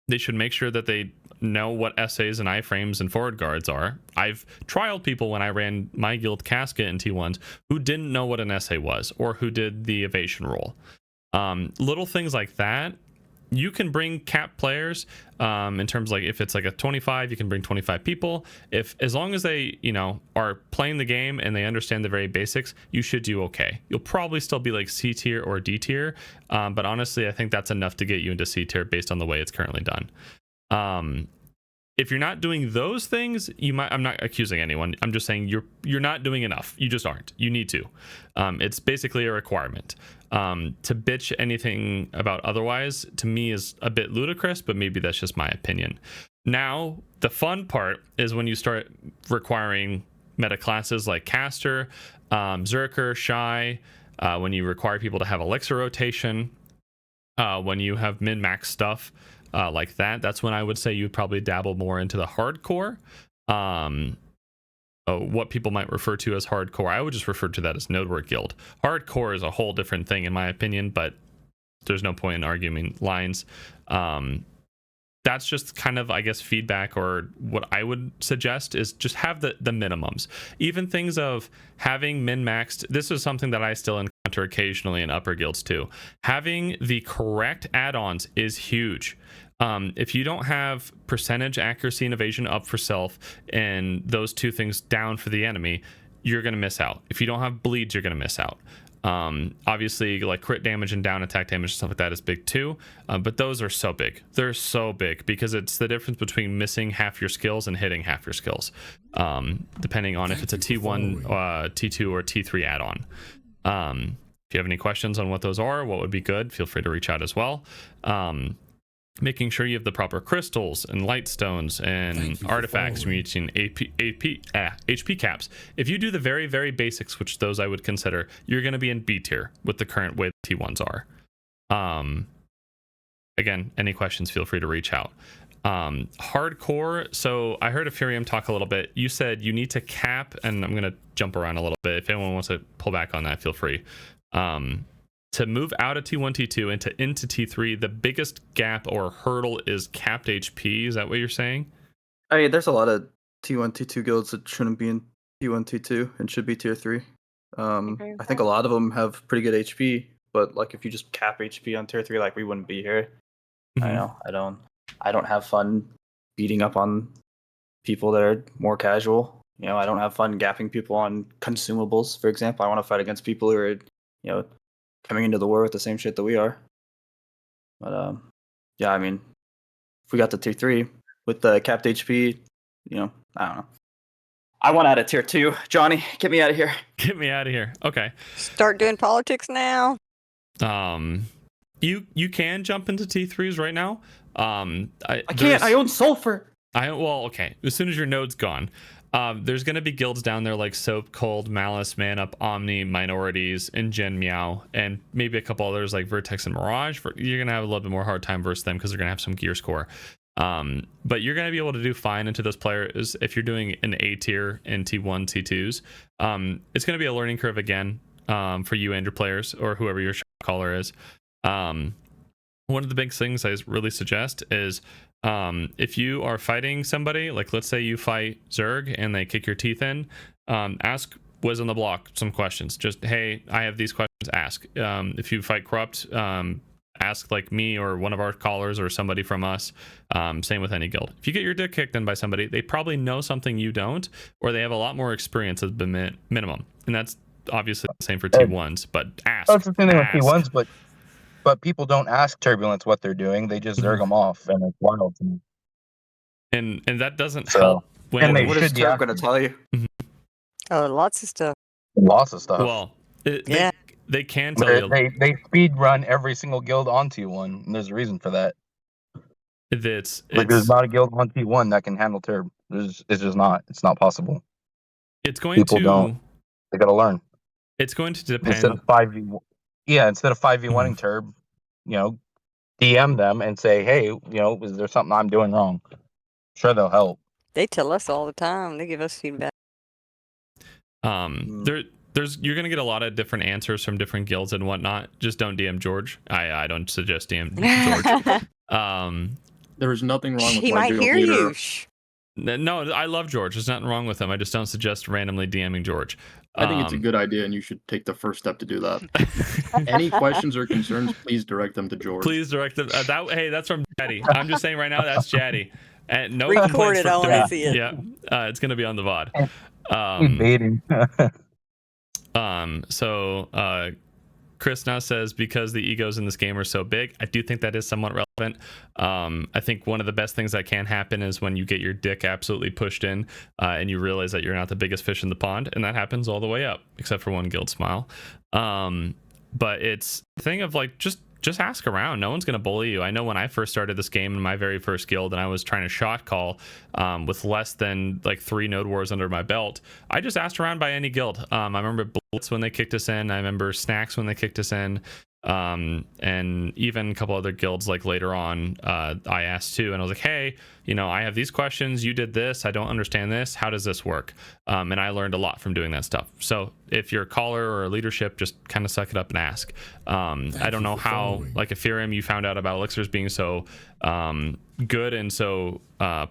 They should make sure that they know what essays and iframes and forward guards are. I've trialed people when I ran my guild Casket in T1s who didn't know what an essay was or who did the evasion roll. Little things like that. You can bring cap players in terms like if it's like a 25, you can bring 25 people. As long as they, you know, are playing the game and they understand the very basics, you should do okay. You'll probably still be like C tier or D tier, but honestly, I think that's enough to get you into C tier based on the way it's currently done. If you're not doing those things, you might. I'm not accusing anyone. I'm just saying you're not doing enough. You just aren't. You need to. It's basically a requirement. To bitch anything about otherwise to me is a bit ludicrous, but maybe that's just my opinion. Now, the fun part is when you start requiring meta classes like Caster, Zerker, Shy, when you require people to have elixir rotation, when you have min-max stuff like that's when I would say you'd probably dabble more into the hardcore. What people might refer to as hardcore, I would just refer to that as Nodewar Guild. Hardcore is a whole different thing in my opinion, but there's no point in arguing lines. That's just kind of, I guess, feedback, or what I would suggest is just have the minimums. Even things of having min-maxed, this is something that I still encounter occasionally in upper guilds too. Having the correct add-ons is huge. If you don't have percentage accuracy and evasion up for self and those two things down for the enemy, you're going to miss out. If you don't have bleeds, you're going to miss out. Obviously, like crit damage and down attack damage and stuff like that is big too, but those are so big. They're so big because it's the difference between missing half your skills and hitting half your skills, depending on if it's a T1, T2, or T3 add-on. If you have any questions on what those are, what would be good, feel free to reach out as well. Making sure you have the proper crystals and light stones and artifacts reaching HP caps. If you do the very, very basics, which those I would consider, you're going to be in B tier with the current way the T1s are. Again, any questions, feel free to reach out. Hardcore. So I heard Ethereum talk a little bit. You said you need to cap, and I'm going to jump around a little bit. If anyone wants to pull back on that, feel free. To move out of T1, T2 into T3, the biggest gap or hurdle is capped HP. Is that what you're saying? I mean, there's a lot of T1, T2 guilds that shouldn't be in T1, T2 and should be Tier 3. I think a lot of them have pretty good HP, but like if you just cap HP on Tier 3, like we wouldn't be here. I know. I don't have fun beating up on people that are more casual. You know, I don't have fun gapping people on consumables, for example. I want to fight against people who are coming into the war with the same shit that we are. But yeah, I mean, if we got to tier 3 with the capped HP, I don't know. I want out of tier 2. Johnny, get me out of here. Get me out of here. Okay. Start doing politics now. You can jump into T3s right now. I can't. I own sulfur. Okay. As soon as your node's gone, there's gonna be guilds down there like Soap, Cold, Malice, Man Up, Omni, Minorities, and Gen Meow, and maybe a couple others like Vertex and Mirage. You're gonna have a little bit more hard time versus them because they're gonna have some gear score. But you're gonna be able to do fine into those players if you're doing an A tier and T1, T2s. It's gonna be a learning curve again for you and your players or whoever your shot caller is. One of the big things I really suggest is if you are fighting somebody, like let's say you fight Zerg and they kick your teeth in, ask Wiz on the block some questions. Just, hey, I have these questions, ask. If you fight Corrupt, ask like me or one of our callers or somebody from us. Same with any guild. If you get your dick kicked in by somebody, they probably know something you don't, or they have a lot more experience at the minimum. And that's obviously the same for T1s, but ask. That's the thing with T1s, but people don't ask Turbulence what they're doing. They just zerg them off, and it's wild to me. And that doesn't help. What is Turb going to tell you? Oh, lots of stuff. Lots of stuff. Well, they can tell you. They speed run every single guild on T1, and there's a reason for that. There's not a guild on T1 that can handle Turb. It's just not. It's not possible. It's going People don't. They got to learn. It's going to depend. Instead of 5v1ing Turb, DM them and say, hey, is there something I'm doing wrong? Sure, they'll help. They tell us all the time. They give us feedback. You're gonna get a lot of different answers from different guilds and whatnot. Just don't DM George. I don't suggest DM George. There was nothing wrong with he might hear you. No, I love George. There's nothing wrong with him. I just don't suggest randomly DMing George. I think it's a good idea, and you should take the first step to do that. Any questions or concerns, please direct them to George. Please direct them. Hey, that's from Jaddy. I'm just saying right now, that's Jaddy. And no record it. I want to see it. Yeah, it's gonna be on the VOD. Baiting. So Chris now says, because the egos in this game are so big, I do think that is somewhat relevant. I think one of the best things that can happen is when you get your dick absolutely pushed in and you realize that you're not the biggest fish in the pond, and that happens all the way up, except for one guild smile. But it's a thing of like, just ask around. No one's going to bully you. I know when I first started this game in my very first guild and I was trying to shot call with less than like 3 node wars under my belt, I just asked around by any guild. I remember Blitz when they kicked us in. I remember Snacks when they kicked us in. And even a couple other guilds like later on, I asked too, and I was like, hey, I have these questions, you did this, I don't understand this, how does this work? And I learned a lot from doing that stuff. So if you're a caller or a leadership, just kind of suck it up and ask. I don't know how, like Ethereum, you found out about elixirs being so good and so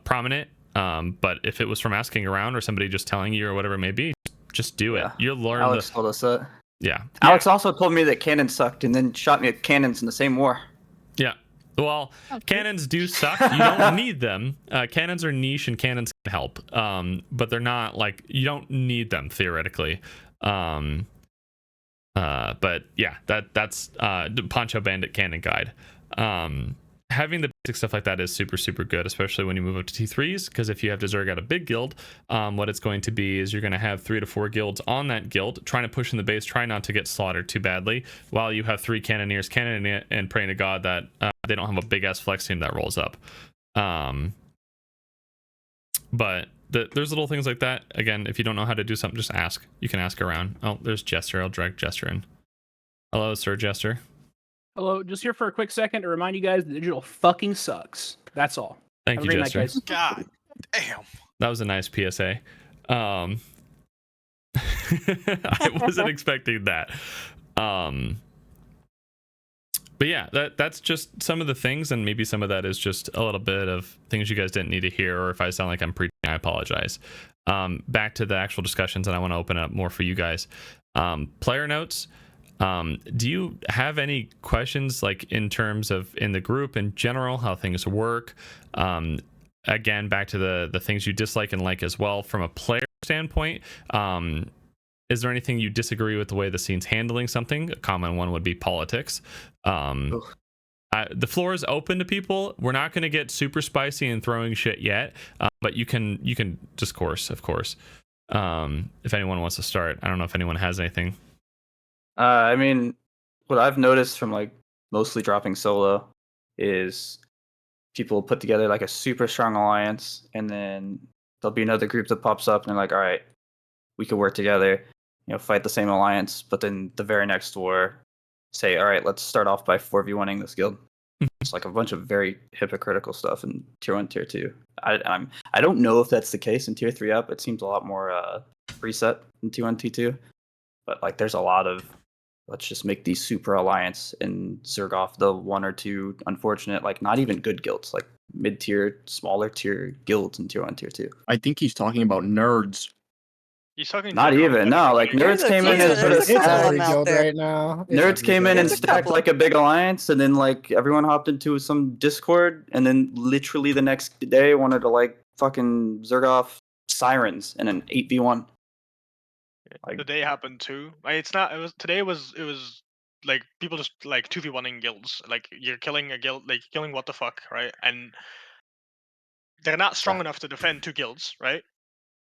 prominent, but if it was from asking around or somebody just telling you or whatever it may be, just do it. You'll learn. Alex told us that. Yeah. Alex also told me that cannons sucked and then shot me at cannons in the same war. Yeah. Well, cannons do suck. You don't need them. Cannons are niche and cannons can help. But they're not like, you don't need them theoretically. But yeah, that's Poncho Bandit Cannon Guide. Having the basic stuff like that is super, super good, especially when you move up to T3s, because if you have to zerg out a big guild, what it's going to be is you're going to have 3 to 4 guilds on that guild, trying to push in the base, try not to get slaughtered too badly, while you have 3 cannoneers cannoning it and praying to God that they don't have a big-ass flex team that rolls up. But there's little things like that. Again, if you don't know how to do something, just ask. You can ask around. Oh, there's Jester. I'll drag Jester in. Hello, Sir Jester. Hello, just here for a quick second to remind you guys that digital fucking sucks. That's all. Thank you, Jester. Night, God damn. That was a nice PSA. I wasn't expecting that. But yeah, that's just some of the things, and maybe some of that is just a little bit of things you guys didn't need to hear, or if I sound like I'm preaching, I apologize. Back to the actual discussions, and I want to open up more for you guys. Player notes. Do you have any questions, like in terms of in the group in general, how things work? Again, back to the things you dislike and like as well from a player standpoint. Is there anything you disagree with the way the scene's handling something? A common one would be politics. The floor is open to people. We're not going to get super spicy and throwing shit yet, but you can discourse, of course. If anyone wants to start, I don't know if anyone has anything. I mean, what I've noticed from like mostly dropping solo is people put together like a super strong alliance, and then there'll be another group that pops up, and they're like, all right, we could work together, fight the same alliance. But then the very next war, say, all right, let's start off by 4v1ing this guild. It's like a bunch of very hypocritical stuff in tier 1, tier 2. I don't know if that's the case in tier 3 up. It seems a lot more preset in T1, T2. But like, there's a lot of let's just make these super alliance and zerg off the 1 or 2 unfortunate, like not even good guilds, like mid-tier, smaller tier guilds in tier 1, tier 2. I think he's talking about nerds. He's talking not even no, like nerds came in and put a every guild right now. Nerds came in and stacked like a big alliance, and then like everyone hopped into some Discord, and then literally the next day wanted to like fucking zerg off sirens in an 8v1. Like, the day happened too. Like, it's not. It was today. It was like people just like 2v1ing guilds. Like you're killing a guild, like killing what the fuck, right? And they're not strong enough to defend 2 guilds, right?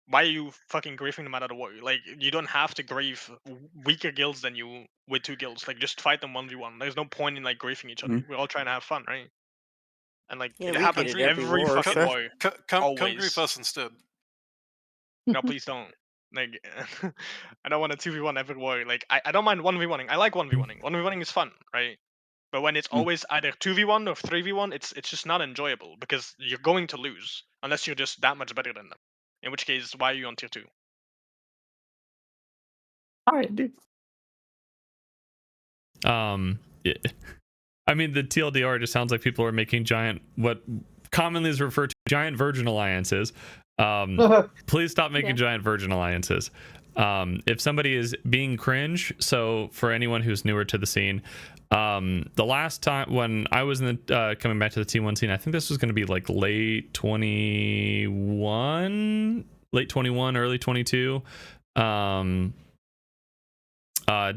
Why are you fucking griefing them out of the war? Like, you don't have to grief weaker guilds than you with 2 guilds. Like, just fight them 1v1. There's no point in like griefing each other. We're all trying to have fun, right? And like, it happens every fucking war. Come grief us instead. No, please don't. Like, I don't want a 2v1 every war. Like, I don't mind 1v1ing. I like 1v1ing. 1v1ing is fun, right? But when it's always either 2v1 or 3v1, it's just not enjoyable because you're going to lose unless you're just that much better than them. In which case, why are you on tier 2? Alright, dude. Yeah. I mean, the TLDR just sounds like people are making giant, what commonly is referred to giant virgin alliances. Please stop making giant virgin alliances. If somebody is being cringe, so for anyone who's newer to the scene, the last time when I was in the coming back to the T1 scene, I think this was going to be like late 21, early 22.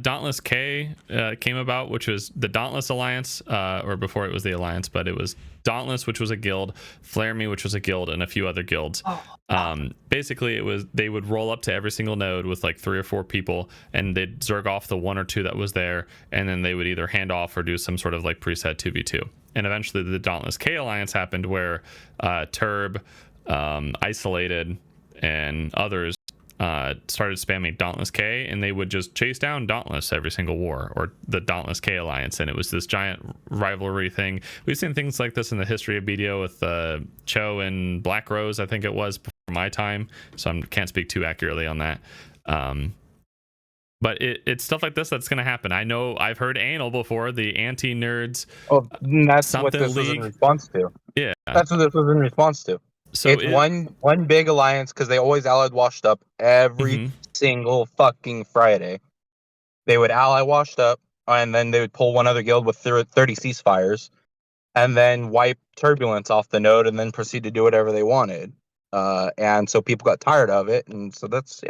Dauntless K came about, which was the Dauntless Alliance, or before it was the Alliance, but it was Dauntless, which was a guild, Flare Me, which was a guild, and a few other guilds. Basically, it was they would roll up to every single node with like 3 or 4 people, and they'd zerg off the 1 or 2 that was there, and then they would either hand off or do some sort of like preset 2v2. And eventually, the Dauntless K Alliance happened, where Turb, Isolated, and others started spamming Dauntless K, and they would just chase down Dauntless every single war, or the Dauntless K Alliance, and it was this giant rivalry thing. We've seen things like this in the history of BDO with Cho and Black Rose, I think it was, before my time, so I can't speak too accurately on that. But it's stuff like this that's going to happen. I know I've heard Anal before, the anti-nerds. Oh, that's what this was in response to. Yeah. That's what this was in response to. So it's one big alliance because they always allied washed up every single fucking Friday. They would ally washed up, and then they would pull one other guild with 30 ceasefires, and then wipe Turbulence off the node, and then proceed to do whatever they wanted. And so people got tired of it, and so that's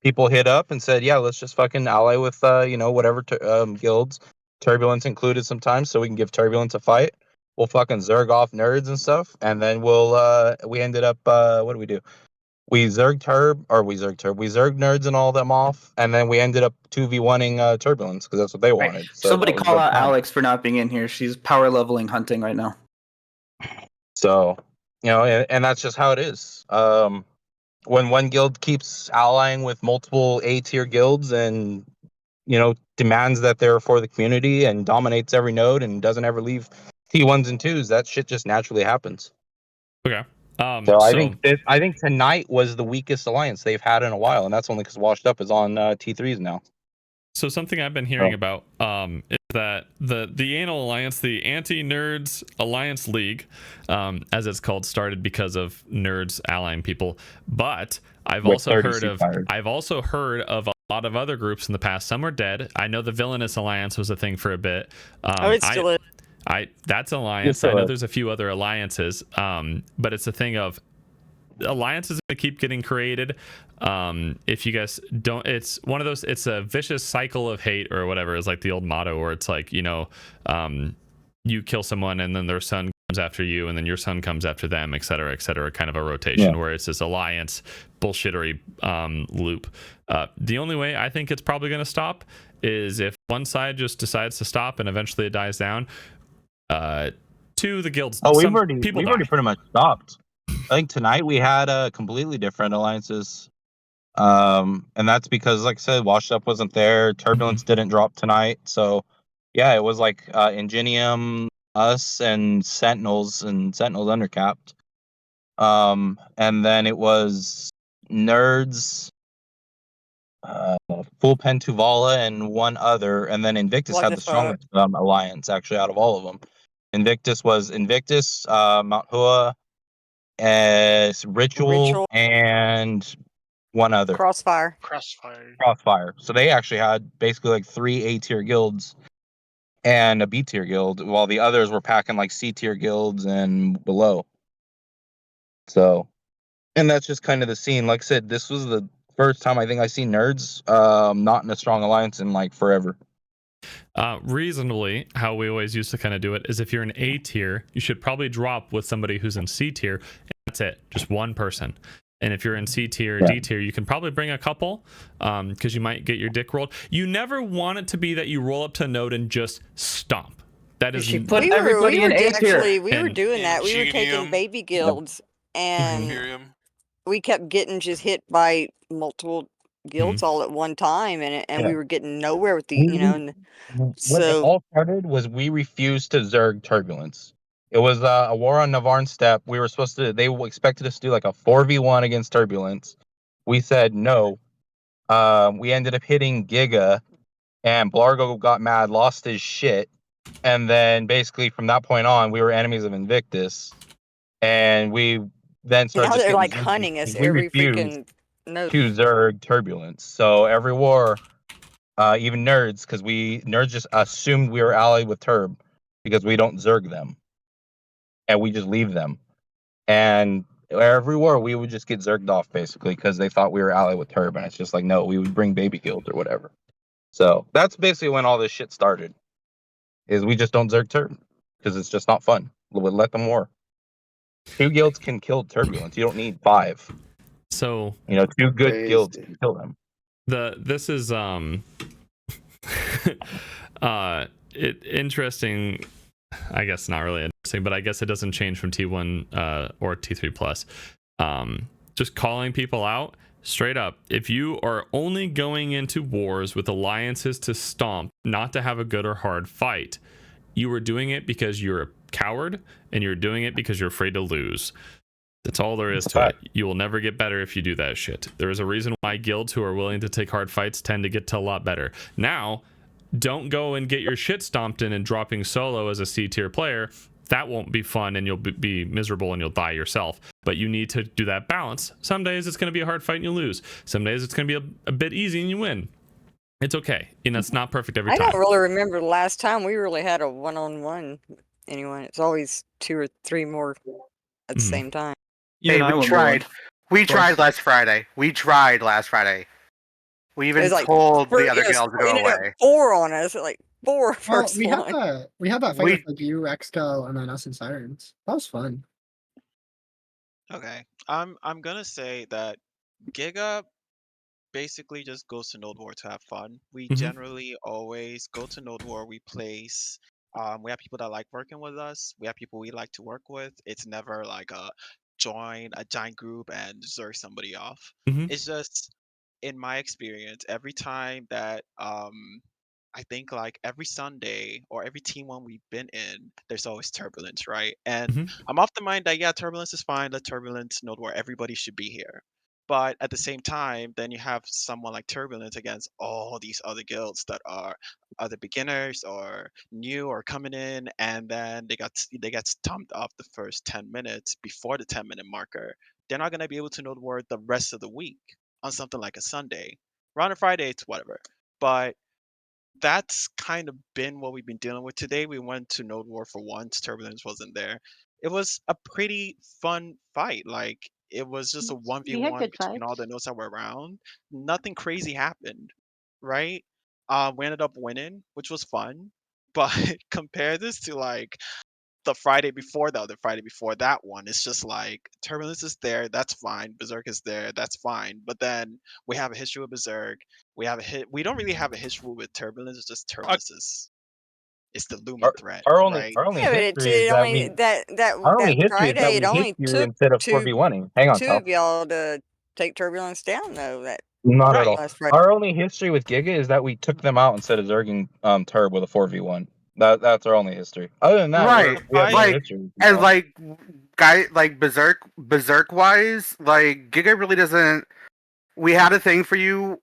people hit up and said, let's just fucking ally with whatever guilds, Turbulence included sometimes, so we can give Turbulence a fight. We'll fucking zerg off nerds and stuff, and then we ended up what do we do? We zerged nerds and all them off, and then we ended up 2v1ing Turbulence because that's what they wanted. So somebody call out Alex for not being in here. She's power leveling hunting right now. So and that's just how it is. When one guild keeps allying with multiple A-tier guilds and demands that they're for the community and dominates every node and doesn't ever leave T1s and 2s, that shit just naturally happens. Okay. So I think tonight was the weakest alliance they've had in a while, and that's only because Washed Up is on T3s now. So something I've been hearing about is that the Anal Alliance, the Anti-Nerds Alliance League, as it's called, started because of nerds allying people. But I've also heard of a lot of other groups in the past. Some are dead. I know the Villainous Alliance was a thing for a bit. It's still that's alliance. I know there's a few other alliances, but it's a thing of alliance is going to keep getting created. If you guys don't, it's one of those, it's a vicious cycle of hate or whatever is like the old motto, where it's like, you know, you kill someone and then their son comes after you and then your son comes after them, et cetera, kind of a rotation, where it's this alliance bullshittery loop. The only way I think it's probably going to stop is if one side just decides to stop and eventually it dies down. To the guilds. Oh, we've already pretty much stopped. I think tonight we had completely different alliances. And that's because, like I said, Washed Up wasn't there. Turbulence didn't drop tonight. So yeah, it was like Ingenium, us, and Sentinels undercapped. And then it was Nerds, Full Pentuvala, and one other, and then Invictus had the strongest alliance actually out of all of them. Invictus was Mount Hua, Ritual, and one other. Crossfire. So they actually had basically like 3 A-tier guilds and a B-tier guild, while the others were packing like C-tier guilds and below. So, and that's just kind of the scene. Like I said, this was the first time I think I seen Nerds not in a strong alliance in like forever. Reasonably, how we always used to kind of do it is if you're in A tier, you should probably drop with somebody who's in C tier, and that's it, just one person. And if you're in C tier, D tier, you can probably bring a couple, because you might get your dick rolled. You never want it to be that you roll up to a node and just stomp. That is Put everybody in A tier. We were doing that. We were taking baby guilds, and we kept getting just hit by multiple guilds all at one time, and we were getting nowhere with the, you know. And what it all started was we refused to Zerg Turbulence. It was a war on Navarne Steppe. We were supposed to. They expected us to do like a 4v1 against Turbulence. We said no. We ended up hitting Giga, and Blargo got mad, lost his shit, and then basically from that point on, we were enemies of Invictus, and we then started. Now just they're getting like Zerg. hunting us We every refused freaking node. to Zerg Turbulence. So every war, even Nerds, because Nerds just assumed we were allied with Turb because we don't Zerg them. And we just leave them. And every war, we would just get Zerged off, basically, because they thought we were allied with Turb. And it's just like, no, we would bring baby guilds or whatever. So that's basically when all this shit started, is we just don't Zerg Turb, because it's just not fun. We'll let them war. 2 guilds can kill Turbulence. You don't need 5. So, 2 good guilds can kill them. This is interesting. I guess not really interesting, but I guess it doesn't change from T1 or T3 plus. Just calling people out straight up. If you are only going into wars with alliances to stomp, not to have a good or hard fight, you are doing it because you're a coward, and you're doing it because you're afraid to lose. That's all there is to it. You will never get better if you do that shit. There is a reason why guilds who are willing to take hard fights tend to get to a lot better. Now, don't go and get your shit stomped in and dropping solo as a C tier player. That won't be fun, and you'll be miserable, and you'll die yourself. But you need to do that balance. Some days it's going to be a hard fight and you lose. Some days it's going to be a bit easy and you win. It's okay. It's not perfect every time. I don't really remember the last time we really had a one-on-one anyone. It's always 2 or 3 more at the same time. Hey, we tried. We tried last Friday. We even told the other guilds to go away. 4 on us, like 4 first we one. had that fight with like you, Exco, and then us and Sirens. That was fun. Okay, I'm gonna say that Giga basically just goes to Nodewar to have fun. We generally always go to Nodewar. We place. We have people that like working with us. We have people we like to work with. It's never like join a giant group and zerg somebody off. It's just, in my experience, every time that I think like every Sunday or every T1 we've been in, there's always turbulence, right? And I'm off the mind that turbulence is fine. Let turbulence know where everybody should be here. But at the same time, then you have someone like Turbulence against all these other guilds that are either beginners or new or coming in, and then they get stomped off the first 10 minutes before the 10-minute marker. They're not gonna be able to know the word the rest of the week on something like a Sunday. Around a Friday, it's whatever. But that's kind of been what we've been dealing with today. We went to Node War for once. Turbulence wasn't there. It was a pretty fun fight. Like, it was just a We had 1v1 good between all fights. the nodes that were around. Nothing crazy happened, right? We ended up winning, which was fun. But compare this to like the Friday before the other Friday before that one. It's just like Turbulence is there, that's fine. Berserk is there, that's fine. But then we have a history with Berserk. We don't really have a history with Turbulence. It's just Turbulence is it's the looming threat, Our only right? our only Yeah, but history is it that only we our only that history is that Friday, it we hit only you took instead of 4v1ing. Hang on, two Tal. of y'all to take Turbulence down, though. That Not at all. last Friday. Our only history with Giga is that we took them out instead of zerging Turb with a 4v1. That's our only history. Other than that, Right. we have no Like history. and like like Berserk wise, like Giga really doesn't. We had a thing for you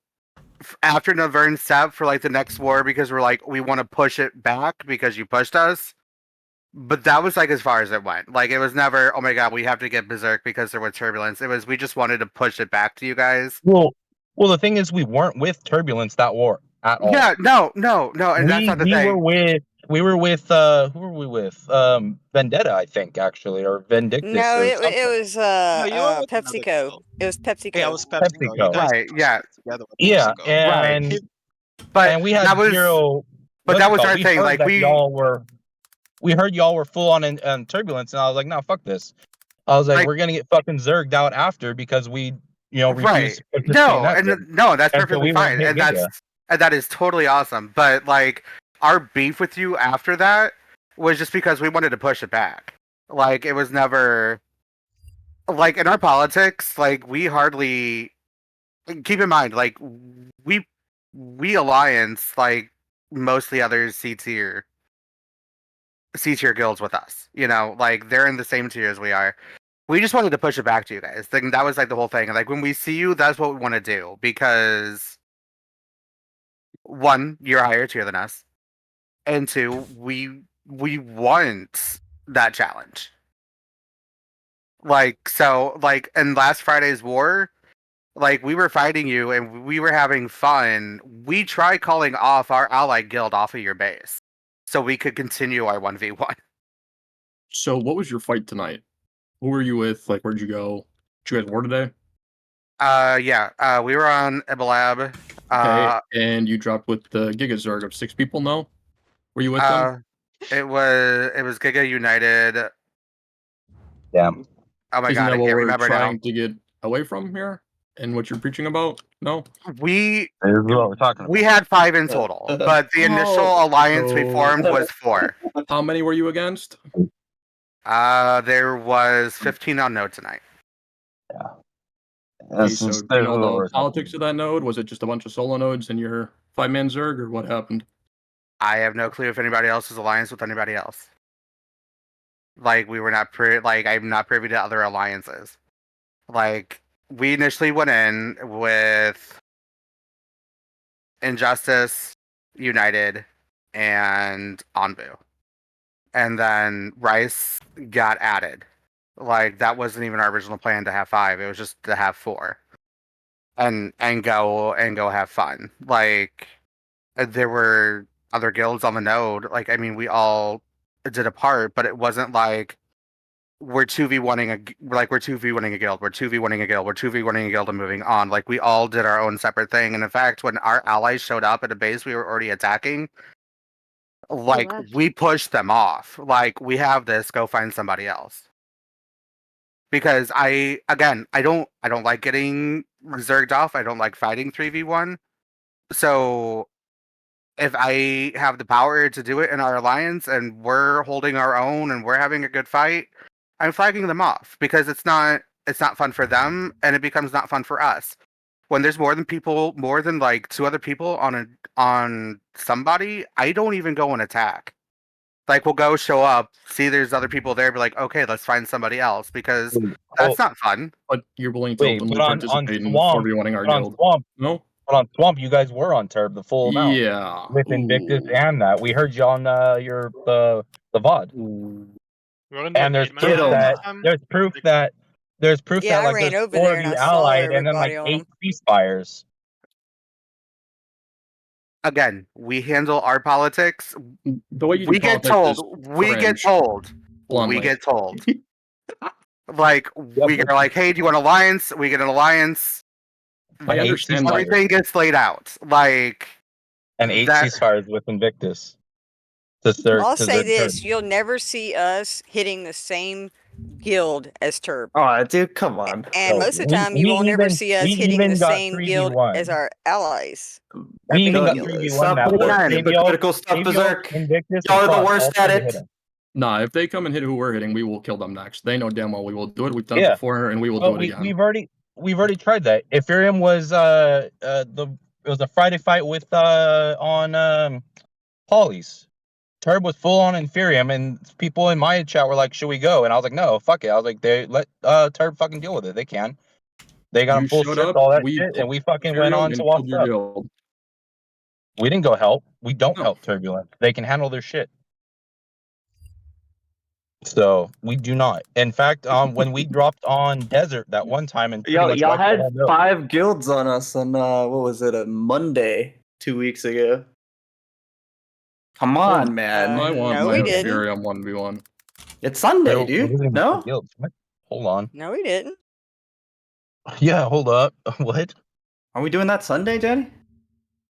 after Navern Step for like the next war because we're like we want to push it back because you pushed us. But that was like as far as it went. Like it was never, oh my god, we have to get Berserk because there was turbulence. It was we just wanted to push it back to you guys. Well, the thing is, we weren't with Turbulence that war at all. Yeah, no, and that's not the thing. We were with who were we with? Vendetta, I think, actually, or Vindictus. No, or it something. was No, you were with another PepsiCo. girl. It was PepsiCo. Yeah, it was PepsiCo. You guys Right, yeah. together with Yeah, PepsiCo. and But and we had that was, zero. but what's that it was called? our We thing. heard Like that we heard y'all were full on in Turbulence, and I was like, no, fuck this. I was like, we're gonna get fucking zerged out after because we, refused right. to participate in No, that and thing. no, that's And so perfectly we went fine, hit and Giga. that is totally awesome. But like our beef with you after that was just because we wanted to push it back. Like it was never like in our politics. Like we hardly keep in mind. Like we alliance like most of the other C tier guilds with us. You know, like they're in the same tier as we are. We just wanted to push it back to you guys. That was like the whole thing. And like when we see you, that's what we want to do because one, you're higher tier than us, and two, we want that challenge. Like so, like in last Friday's war, like we were fighting you and we were having fun. We tried calling off our allied guild off of your base so we could continue our 1v1. So what was your fight tonight? Who were you with? Like where'd you go? Did you guys war today? Yeah. We were on Ibalab. Okay, and you dropped with the Giga Zerg of 6 people, no? Were you with them? It was Giga United. Damn. Oh my Isn't god, that I what can't we're remember trying now. to get away from here? And what you're preaching about? No? We This is what we're talking about. we had 5 in total, but the initial alliance we formed was 4. How many were you against? There was 15 on node tonight. Okay, so do you know the politics of that node? Was it just a bunch of solo nodes and your 5-man Zerg, or what happened? I have no clue if anybody else is alliance with anybody else. Like we were not I'm not privy to other alliances. Like we initially went in with Injustice, United, and Anbu. And then Rice got added. Like that wasn't even our original plan to have 5. It was just to have 4. And go have fun. Like there were other guilds on the node. Like I mean we all did a part, but it wasn't like we're 2v1ing a guild, we're 2v1ing a guild, we're 2v1ing a guild and moving on. Like we all did our own separate thing. And in fact, when our allies showed up at a base we were already attacking, like we pushed them off. Like we have this, go find somebody else. Because I don't like getting zerged off. I don't like fighting 3v1. So if I have the power to do it in our alliance and we're holding our own and we're having a good fight, I'm flagging them off because it's not fun for them and it becomes not fun for us. When there's more than like 2 other people on somebody, I don't even go and attack. Like we'll go show up, see there's other people there, be like, okay, let's find somebody else because that's not fun. But you're willing to openly but on participate in Swamp, 4v1ing our but on guild? Swamp, No? but on Swamp, you guys were on Turb the full amount. Yeah. With Invictus and that. We heard you on your the VOD. And there's proof that there's proof Yeah, that I like ran there's over 4 there of and you I saw allied and then like everybody on 8 ceasefires. Again, we handle our politics. The way you do we get politics is told. We get cringe. told. We Bluntly. get told. Like we are like, hey, do you want alliance? We get an alliance. I understand Everything gets laid out. Like and 8 that. ceasefires with Invictus. I'll say this: you'll never see us hitting the same guild as Turb. Oh, dude, come on. And most of the time, you won't ever see us hitting the same guild 3v1. as our allies. We even got Guild. 3v1 Stop that putting worked. on hypocritical stuff, Berserk. Invictus, Y'all are the and worst Frost at all hit it. 'em. Nah, if they come and hit who we're hitting, we will kill them next. They know damn well we will do it. We've done it Yeah. before, and we will Well, do it again. we've already tried that. Ethereum was it was a Friday fight with on Polly's. Turb was full on Inferium, and people in my chat were like, "Should we go?" And I was like, "No, fuck it." I was like, "They let Turb fucking deal with it. They can." They got You full showed stripped up, all that we shit, and we fucking Inferium went on and to walk killed your up. guild. We didn't go help. We don't help Turbulent. They can handle their shit. So we do not. In fact, when we dropped on Desert that one time and pretty much Y'all wiped the had whole build. 5 guilds on us on what was it, a Monday 2 weeks ago. Come on, man. I want No, my we didn't. Inferium 1v1. It's Sunday, It wasn't dude. even No? guilds. What? Hold on. No, we didn't. Yeah, hold up. What? Are we doing that Sunday, Jenny?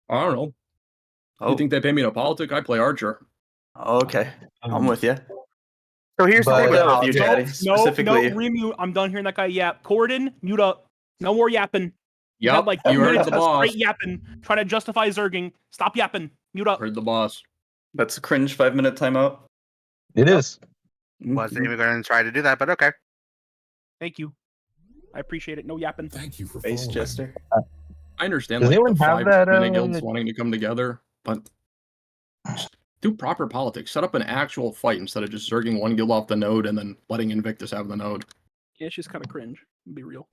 I don't know. Oh. You think they pay me to politic? I play Archer. Okay, I'm with you. So here's the thing with with you, Daddy, No, specifically. remute. I'm done hearing that guy yap. Corden, mute up. No more yapping. You Yep, had like you 2 heard minutes the of boss. straight yapping, trying to justify zerging. Stop yapping. Mute up. Heard the boss. That's a cringe 5-minute timeout. It is. Wasn't even going to try to do that, but okay. Thank you. I appreciate it. No yapping. Thank you for Face following. Chester. I understand Does like anyone the have 5 that, mini guilds wanting to come together, but just do proper politics. Set up an actual fight instead of just zerging one guild off the node and then letting Invictus have the node. Yeah, it's just kind of cringe. Be real.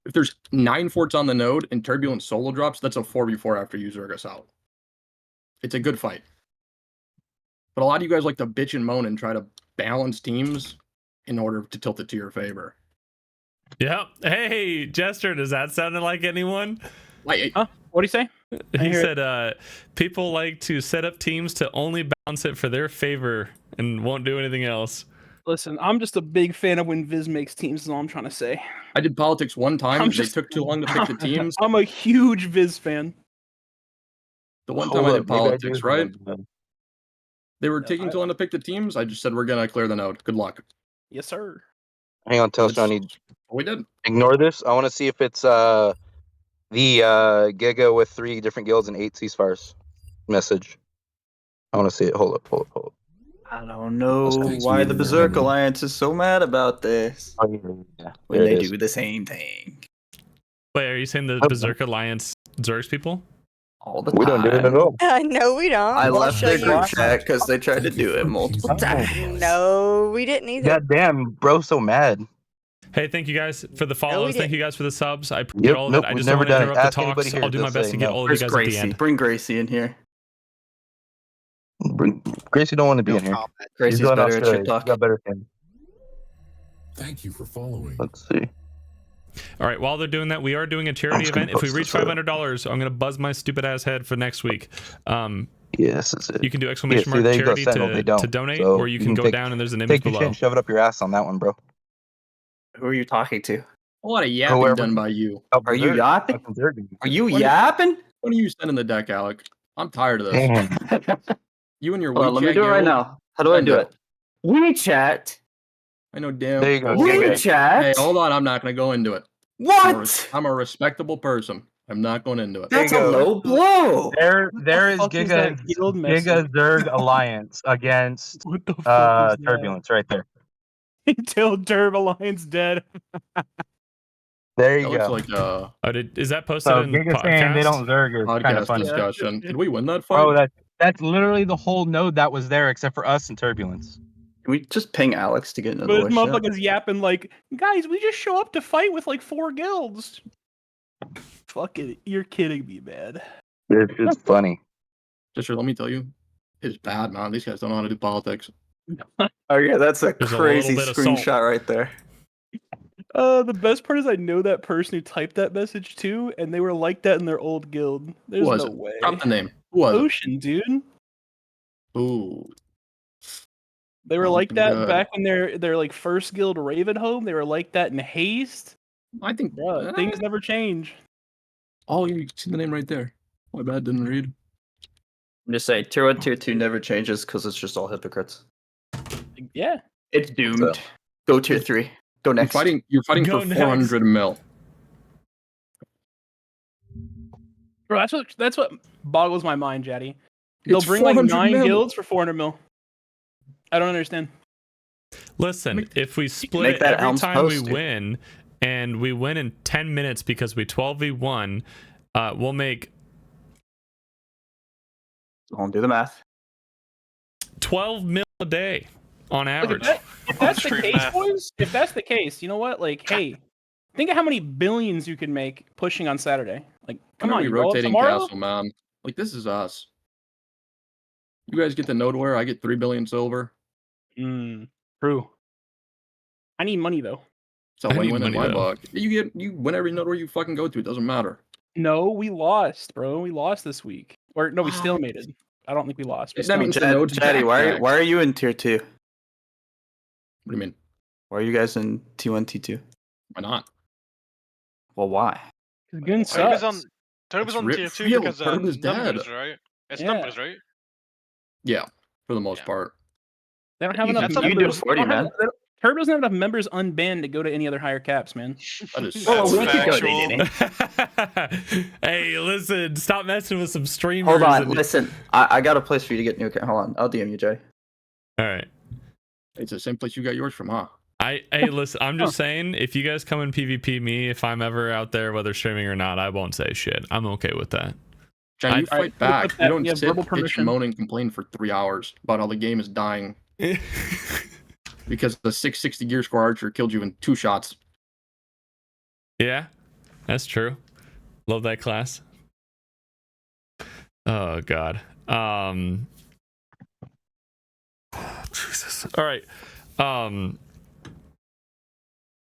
If there's 9 forts on the node and Turbulent solo drops, that's a 4v4 after you zerg us out. It's a good fight. But a lot of you guys like to bitch and moan and try to balance teams in order to tilt it to your favor. Yep. Hey, Jester, does that sound like anyone? Like, Huh? What do you say? He said people like to set up teams to only balance it for their favor and won't do anything else. Listen, I'm just a big fan of when Viz makes teams, is all I'm trying to say. I did politics one time. I'm They took too long to pick the teams. I'm a huge Viz fan. The one time Hold I up, did maybe I politics, do right? remember. They were taking too long to pick the teams. I just said, we're going to clear the node. Good luck. Yes, sir. Hang on, Telstra. I need. We did. Ignore this. I want to see if it's the Giga with 3 different guilds and 8 ceasefires message. I want to see it. Hold up. I don't know Thanks why for the your Berserk comment. Alliance is so mad about this Oh, yeah. when There they it is. do the same thing Wait, are you saying the Berserk Alliance Zergs people? all the We don't do it at all. No, we don't. I I'll left show their you. group chat because they tried to do it multiple times. No, we didn't either. God damn, bro, so mad. Hey, thank you guys for the follows. Thank you guys for the subs. I appreciate Yep, all of nope, it. I we've just don't never want to done it. interrupt the Ask anybody talks. here, I'll do my they'll best say to get no. all of you Where's guys at the Gracie? end. Bring Gracie in here. Gracie don't want to be in here. Gracie's He's going better at Australia. shit talk. He's got better things. Thank you for following. Let's see. All right, while they're doing that, we are doing a charity just gonna event. If we post reach this up. $500, I'm going to buzz my stupid ass head for next week. Yes, that's it. You can do Yeah, exclamation see, mark there you go, charity Sentinel. They to don't. donate, So or you can go take, down and there's an image take your shit below. and shove it up your ass on that one, bro. Who are you talking to? A lot of yapping Whoever- done by you. Are you yapping? Are you When- yapping? When are you sending the deck, Alec? I'm tired of this. Damn. You and your Hold on, let me WeChat do it right guild, now. How do I send do it. it? WeChat. I know damn. There you go. WeChat. Hey, hold on. I'm not going to go into it. What? I'm a respectable person. I'm not going into it. That's a There you go. low blow. There is fuck is that guild message? Giga Zerg Alliance against What the fuck is that? Turbulence right there. Until Derb Alliance dead. There That you looks go. like Is that posted So in Giga saying they podcast? don't Zerg is kind of podcast funny. discussion. Did we win that fight? Oh, that's literally the whole node that was there except for us and Turbulence. Can we just ping Alex to get into the But this voice chat? motherfucker's yapping like, guys, we just show up to fight with like 4 guilds. Fuck it. You're kidding me, man. It's just funny. Just let me tell you, it's bad, man. These guys don't know how to do politics. Oh yeah, that's a There's a crazy little bit of salt. screenshot right there. The best part is I know that person who typed that message too, and they were like that in their old guild. There's Who was no it? way. Drop the name. Who was it? Ocean, dude. Ooh. They were like Something that good. back when their like first guild Ravenholm. They were like that in Haste. I think Bro, things never change. Oh, you can see the name right there. My bad, didn't read. I'm just saying, tier 1, tier 2 never changes because it's just all hypocrites. Yeah. It's doomed. Go tier 3. Go next. You're fighting Go for next. 400 mil. Bro, that's what boggles my mind, Jaddy. They'll It's bring like 400 9 mil. guilds for 400 mil. I don't understand. Listen, if we split Make it that every Elm's time post, we dude. win, and we win in 10 minutes because we 12v1, we'll make Don't do the math. 12 mil a day on average. If that's the case, boys, if that's the case, you know what? Like, hey, think of how many billions you could make pushing on Saturday. Like, come on, we you roll up rotating tomorrow? castle, man. Like this is us. You guys get the Nodewar, I get 3 billion silver. True. I need money though. It's a win-win in my book. You win every Nodewar you fucking go to. It doesn't matter. No, we lost, bro. We lost this week. Or no, we still made it. I don't think we lost. We That still means made the it. node's Jaddy, back. why are you in tier 2? What do you mean? Why are you guys in T1, T2? Why not? Well, why? Goon Turb is sucks. on Rip tier 2 field, because Turb is numbers, dead. right? It's Yeah. numbers, right? Yeah, for the most part. They don't have You- enough you do members. 40, man. Turb doesn't have enough members unbanned to go to any other higher caps, man. That is Oh, so we could go, they didn't. Hey, listen, stop messing with some streamers. Hold on, and- listen. I got a place for you to get new account. Hold on, I'll DM you, Jay. All right. It's the same place you got yours from, huh? Hey, listen, I'm just saying, if you guys come and PvP me, if I'm ever out there, whether streaming or not, I won't say shit. I'm okay with that. John, you I- fight back. You don't you have sit, verbal bitch, permission. and moan and complain for 3 hours about how the game is dying because the 660 gear score archer killed you in 2 shots. Yeah, that's true. Love that class. Oh god. Jesus. All right.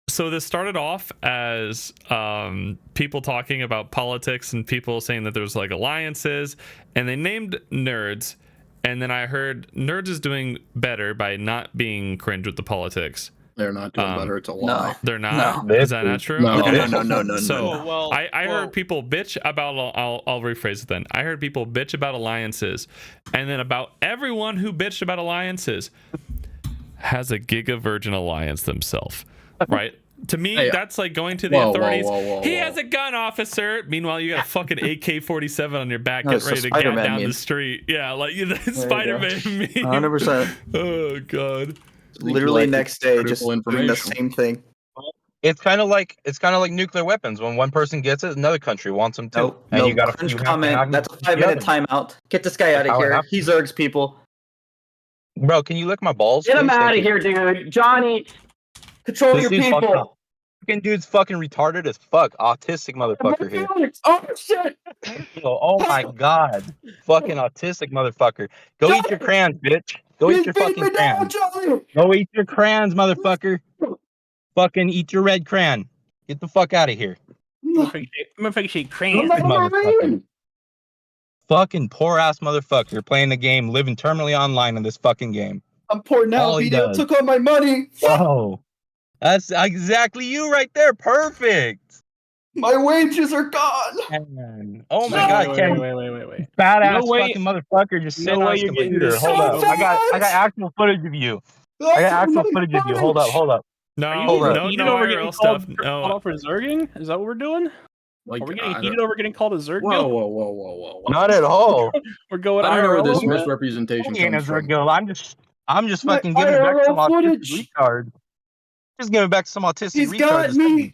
So this started off as people talking about politics and people saying that there's like alliances, and they named nerds, and then I heard nerds is doing better by not being cringe with the politics. They're not doing better. It's a lie. They're not. No. Is that not true? No. Okay. No. So Well, I heard people bitch about. I'll rephrase it then. I heard people bitch about alliances, and then about everyone who bitched about alliances has a Giga Virgin alliance themselves, right? To me, Hey, that's like going to the whoa, authorities. whoa, He whoa. has a gun, officer. Meanwhile, you got a fucking AK-47 on your back, No, getting it's the ready to get Spider-Man down meme. the street. Yeah, like you Spider-Man meme. 100%. Oh god. Literally next day, just critical doing the information. same thing. It's kind of like nuclear weapons. When one person gets it, another country wants them too. Nope. And No you gotta cringe you have to comment. have That's a them 5-minute together. timeout. Get this guy out That's of how it here. happens. He zergs people. Bro, can you lick my balls? Get him please? out Thank of you. here, dude. Johnny, control This your dude's fucking people. Fucking dude's fucking retarded as fuck. Autistic motherfucker here. Oh shit! Oh my god. Fucking autistic motherfucker. Go eat your crayons, bitch. Go eat your fucking crayons. Go eat your crayons, motherfucker. Fucking eat your red crayon. Get the fuck out of here. Motherfucker shake crayons. Motherfucker. Fucking poor ass motherfucker playing the game, living terminally online in this fucking game. I'm poor now. All he Video does. took all my money. Whoa. That's exactly you right there. Perfect. My wages are gone. Man. Oh my Wait, god, wait, Ken. wait. Badass No way- fucking motherfucker just no sitting on way his you're getting computer. this Hold up. so I got actual footage of you. I got actual footage of you. Hold up. No, Are you Hold getting up. heated no over IRL getting stuff. called No. out for zerging? Is that what we're doing? Like, Are we getting I heated don't- over getting called a zerg? Whoa, guild? whoa. Not at all. We're going I don't know where IRL this over it? misrepresentation He ain't a comes from. Zergil. I'm just My fucking giving back IRL some autistic footage. retard. Just giving back some autistic He's retard. got that's me. fucking-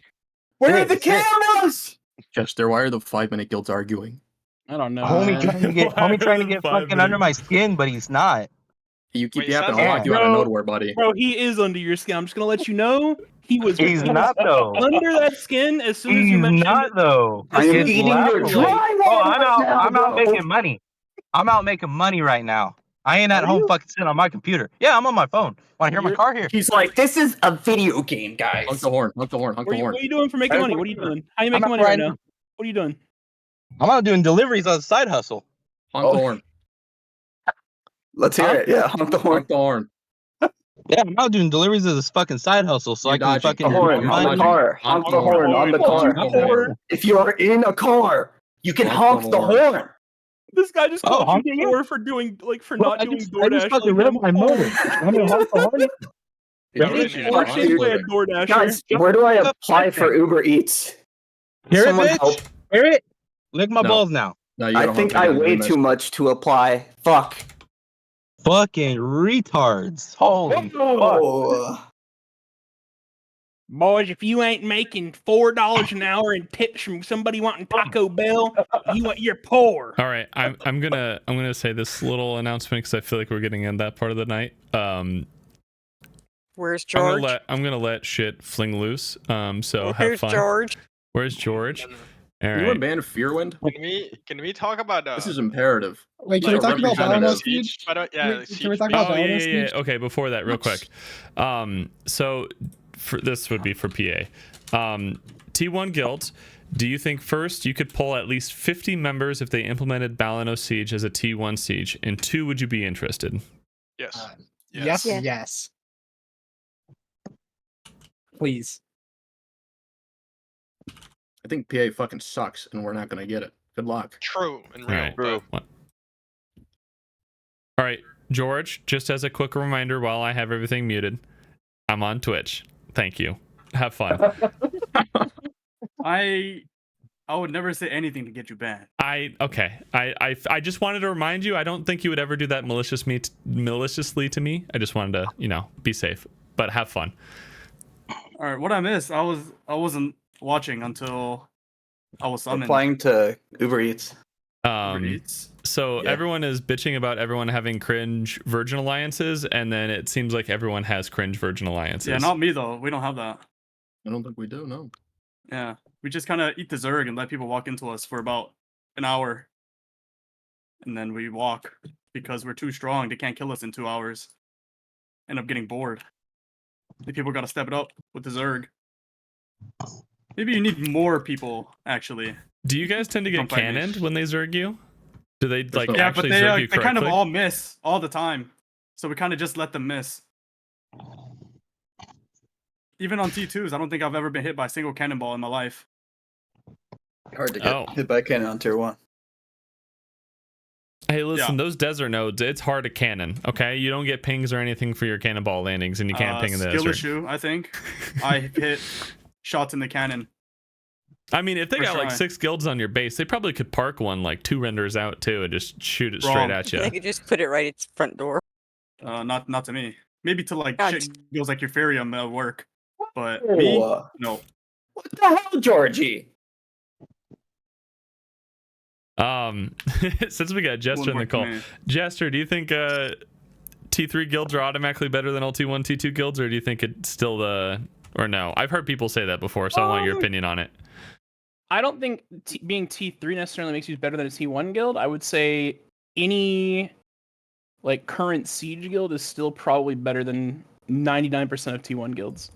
Where are Sit, the sit. cameras? Chester, why are the 5-minute guilds arguing? I don't know. Homie man. trying to get Why trying to are get the fucking 5 under my minutes? skin, but he's not. You keep Wait, yapping, sounds I'll like- lock you out of Bro, nowhere, buddy. Bro, he is under your skin. I'm just gonna let you know he was. He's he was not though. under that skin as soon as you He's mentioned. not though. I am It's eating your laughable. drywall Oh, I'm right out. now, I'm out bro. making money. I'm out making money right now. I ain't at Are home you? fucking sitting on my computer. Yeah, I'm on my phone. Want to hear my You're- car here? He's like, this is a video game, Honk guys. the horn, honk the horn, honk What the are, you, horn. what are you doing for making Hey, money? What are you doing? How are you I'm making out money right right now? now. What are you doing? I'm out doing deliveries as a side hustle. Honk the horn. Let's hear it. Yeah, honk the horn. Honk the horn. Yeah, I'm out doing deliveries as a fucking side hustle, so I can fucking. The horn on the car. Honk the horn on the car. If you are in a car, you can honk the horn. This guy just Oh, called you honk poor for doing for Bro, not I doing just DoorDash. fucking read my motor. I'm gonna honk the horn. Fuck, Shit dude. play a DoorDasher. Guys, where do I apply for Uber Eats? Hear it, Someone bitch? help. Hear it? Lick my balls now. I think I weigh too much to apply. Fuck. Fucking retards. Holy fuck. Boys, if you ain't making $4 an hour in tips from somebody wanting Taco Bell, you're poor. All right, I'm gonna say this little announcement because I feel like we're getting in that part of the night. Where's George? I'm gonna let shit fling loose. So have Where's fun. George? Where's George? All You right. ban Fearwind? Can we talk about This is imperative. Wait, can we talk about Valorant speed? Can we talk about Oh Valorant yeah. speed? Okay, before that, real quick. So this would be for PA. T1 Guild. Do you think first you could pull at least 50 members if they implemented Balano Siege as a T1 siege? And 2, would you be interested? Yes. Yes. Please. I think PA fucking sucks, and we're not gonna get it. Good luck. True and All real. right. But All right, George, just as a quick reminder while I have everything muted, I'm on Twitch. Thank you. Have fun. I would never say anything to get you banned. I just wanted to remind you, I don't think you would ever do that maliciously to me. I just wanted to, be safe. But have fun. All right, what I missed, I wasn't watching until I was summoned. Applying to Uber Eats. So everyone is bitching about everyone having cringe virgin alliances, and then it seems like everyone has cringe virgin alliances. Yeah, not me though. We don't have that. I don't think we do. No. Yeah, we just kind of eat the Zerg and let people walk into us for about an hour, and then we walk because we're too strong. They can't kill us in 2 hours. End up getting bored. The people got to step it up with the Zerg. Maybe you need more people actually. Do you guys tend to get cannoned when they Zerg you? Do they Yeah, but actually they Zerg you they kind of correctly? all miss all the time, so we kind of just let them miss. Even on T2s, I don't think I've ever been hit by a single cannonball in my life. Hard to get hit by a cannon on tier 1. Hey, listen, those desert nodes, it's hard to cannon, okay? You don't get pings or anything for your cannonball landings, and you can't ping in the skill desert. issue, I think. I hit shots in the cannon. I mean, if they For got like sure. 6 guilds on your base, they probably could park one like 2 renders out too and just shoot it straight Wrong. at you. They could just put it right at its front door. Not to me. Maybe to like God. shit skills like Euphorium that'll work. But me, no. What the hell, Georgie? Since we got Jester in the Wouldn't work for call, me. Jester, do you think T3 guilds are automatically better than all T1, T2 guilds, or do you think it's still or no? I've heard people say that before, so I want your opinion on it. I don't think being T3 necessarily makes you better than a T1 guild. I would say any like current siege guild is still probably better than 99% of T1 guilds.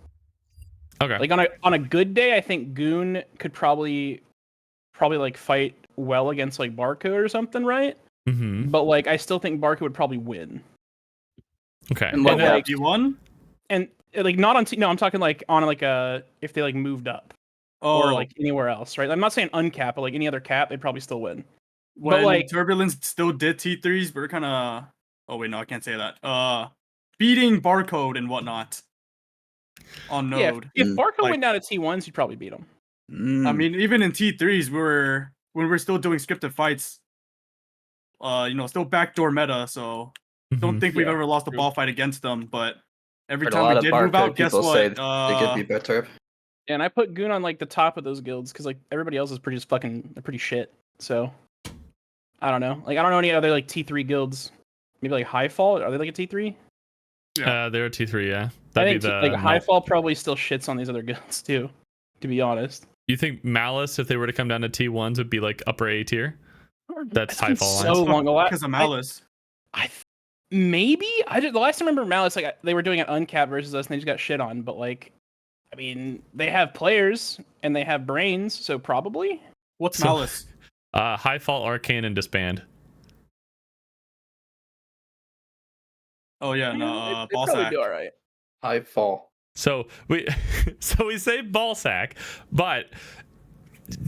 Okay. Like on a good day, I think Goon could probably like fight well against like Barco or something, right? Mm-hmm. But like I still think Barco would probably win. Okay. And what, like, T1? And like not on no, I'm talking like on like a if they like moved up. Or Oh. like anywhere else, right? I'm not saying uncap, but like any other cap, they'd probably still win. When But like Turbulence still did T3s, we're kind of... Oh, wait, no, I can't say that. Beating Barcode and whatnot on yeah, Node. if Barco Like, went down to T1s, you'd probably beat him. I mean, even in T3s, when we're still doing scripted fights, still backdoor meta, so don't think we've Yeah, ever lost a ball fight against them, but every Heard a time lot we of did move Barcode out, guess people what? say they could be better. And I put Goon on like the top of those guilds because like everybody else is pretty they're pretty shit. So I don't know. Like I don't know any other like T3 guilds. Maybe like Highfall. Are they like a T3? They're a T3, yeah. I That'd think be the like Highfall probably still shits on these other guilds too. To be honest. You think Malice, if they were to come down to T1s, would be like upper A tier? That's high fall So long ago. Because of Malice. Maybe the last time I remember Malice, like they were doing an uncap versus us, and they just got shit on. But like, I mean, they have players and they have brains, so probably. What's Malice? High fall, Arcane, and Disband. Oh yeah, They no, they ball probably sack. do all right. I fall. So we say ball sack, but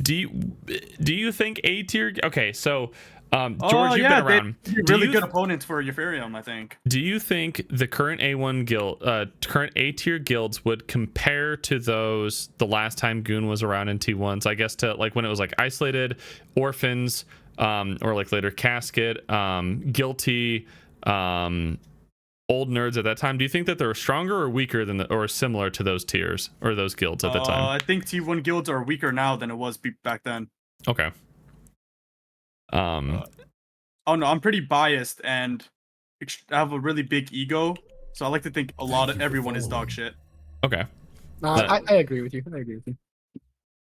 do you think A tier? Okay, so George, you've been around. Really good opponents for Euphorium, I think. Do you think the current A1 guild, current A tier guilds would compare to those the last time Goon was around in T1s? I guess to like when it was like Isolated, Orphans, or like later Casket, Guilty, Old Nerds at that time. Do you think that they were stronger or weaker than or similar to those tiers or those guilds at the time? I think T1 guilds are weaker now than it was back then. Okay. Oh no, I'm pretty biased and I have a really big ego, so I like to think everyone is dog shit. Okay. I agree with you.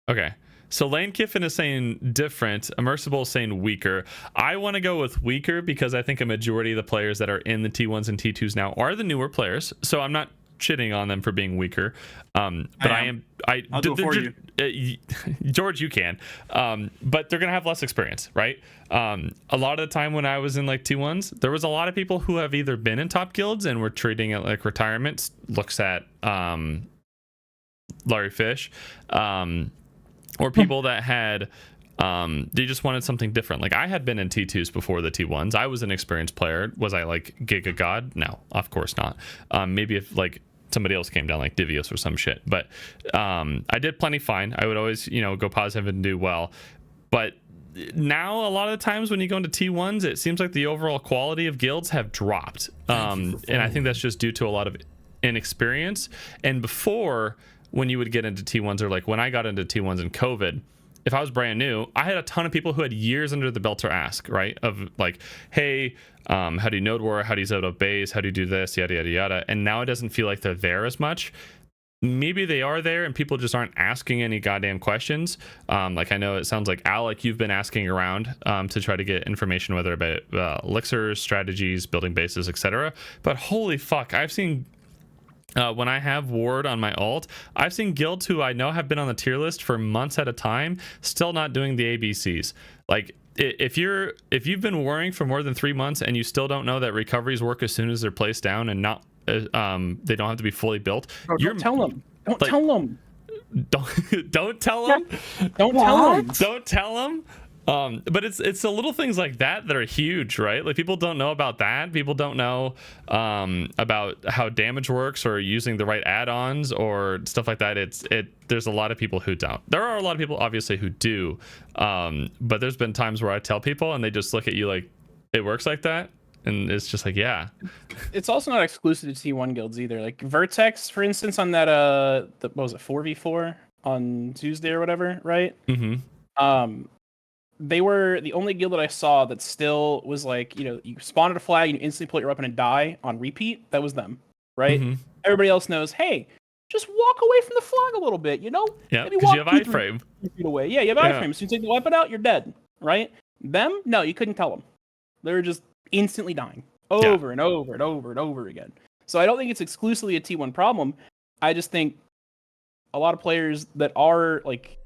Okay. So Lane Kiffin is saying different. Immersible is saying weaker. I want to go with weaker because I think a majority of the players that are in the T1s and T2s now are the newer players. So I'm not shitting on them for being weaker. But I'll do it for you. George, you can. But they're gonna have less experience, right? A lot of the time when I was in like T1s, there was a lot of people who have either been in top guilds and were treating it like retirement. Looks at Larry Fish, or people that had they just wanted something different. Like I had been in T2s before the T1s. I was an experienced player. Was I like Giga God? No, of course not. Maybe if like somebody else came down like Divios or some shit, but I did plenty fine. I would always go positive and do well. But now a lot of the times when you go into T1s, it seems like the overall quality of guilds have dropped, and I think that's just due to a lot of inexperience. And before, when you would get into T1s, or like when I got into T1s in COVID, if I was brand new, I had a ton of people who had years under the belt to ask, right? Of like, hey, how do you Nodewar? How do you set up base? How do you do this? Yada, yada, yada. And now it doesn't feel like they're there as much. Maybe they are there and people just aren't asking any goddamn questions. Like I know it sounds like Alec, you've been asking around to try to get information, whether about elixirs, strategies, building bases, etc. But holy fuck, I've seen... when I have ward on my alt, I've seen guilds who I know have been on the tier list for months at a time, still not doing the ABCs. Like if you've been warring for more than 3 months and you still don't know that recoveries work as soon as they're placed down and not they don't have to be fully built. Bro, don't tell them. Don't tell them. Don't tell them. Don't tell them. Don't tell them. But it's the little things like that are huge, right? Like people don't know about that. People don't know about how damage works or using the right add-ons or stuff like that. There's a lot of people who don't. There are a lot of people obviously who do, but there's been times where I tell people and they just look at you like it works like that, and it's just like, yeah. It's also not exclusive to T1 guilds either. Like Vertex, for instance, on that what was it, 4v4 on Tuesday or whatever, right? Mm-hmm. They were the only guild that I saw that still was like, you spawn at a flag and you instantly pull your weapon and die on repeat. That was them, right? Mm-hmm. Everybody else knows, hey, just walk away from the flag a little bit, Yeah, Maybe because you walk have 2-3 iframe. feet away. Yeah, you have iframe. As soon as you take the weapon out, you're dead, right? Them, no, you couldn't tell them. They were just instantly dying over and over and over and over again. So I don't think it's exclusively a T1 problem. I just think a lot of players that are like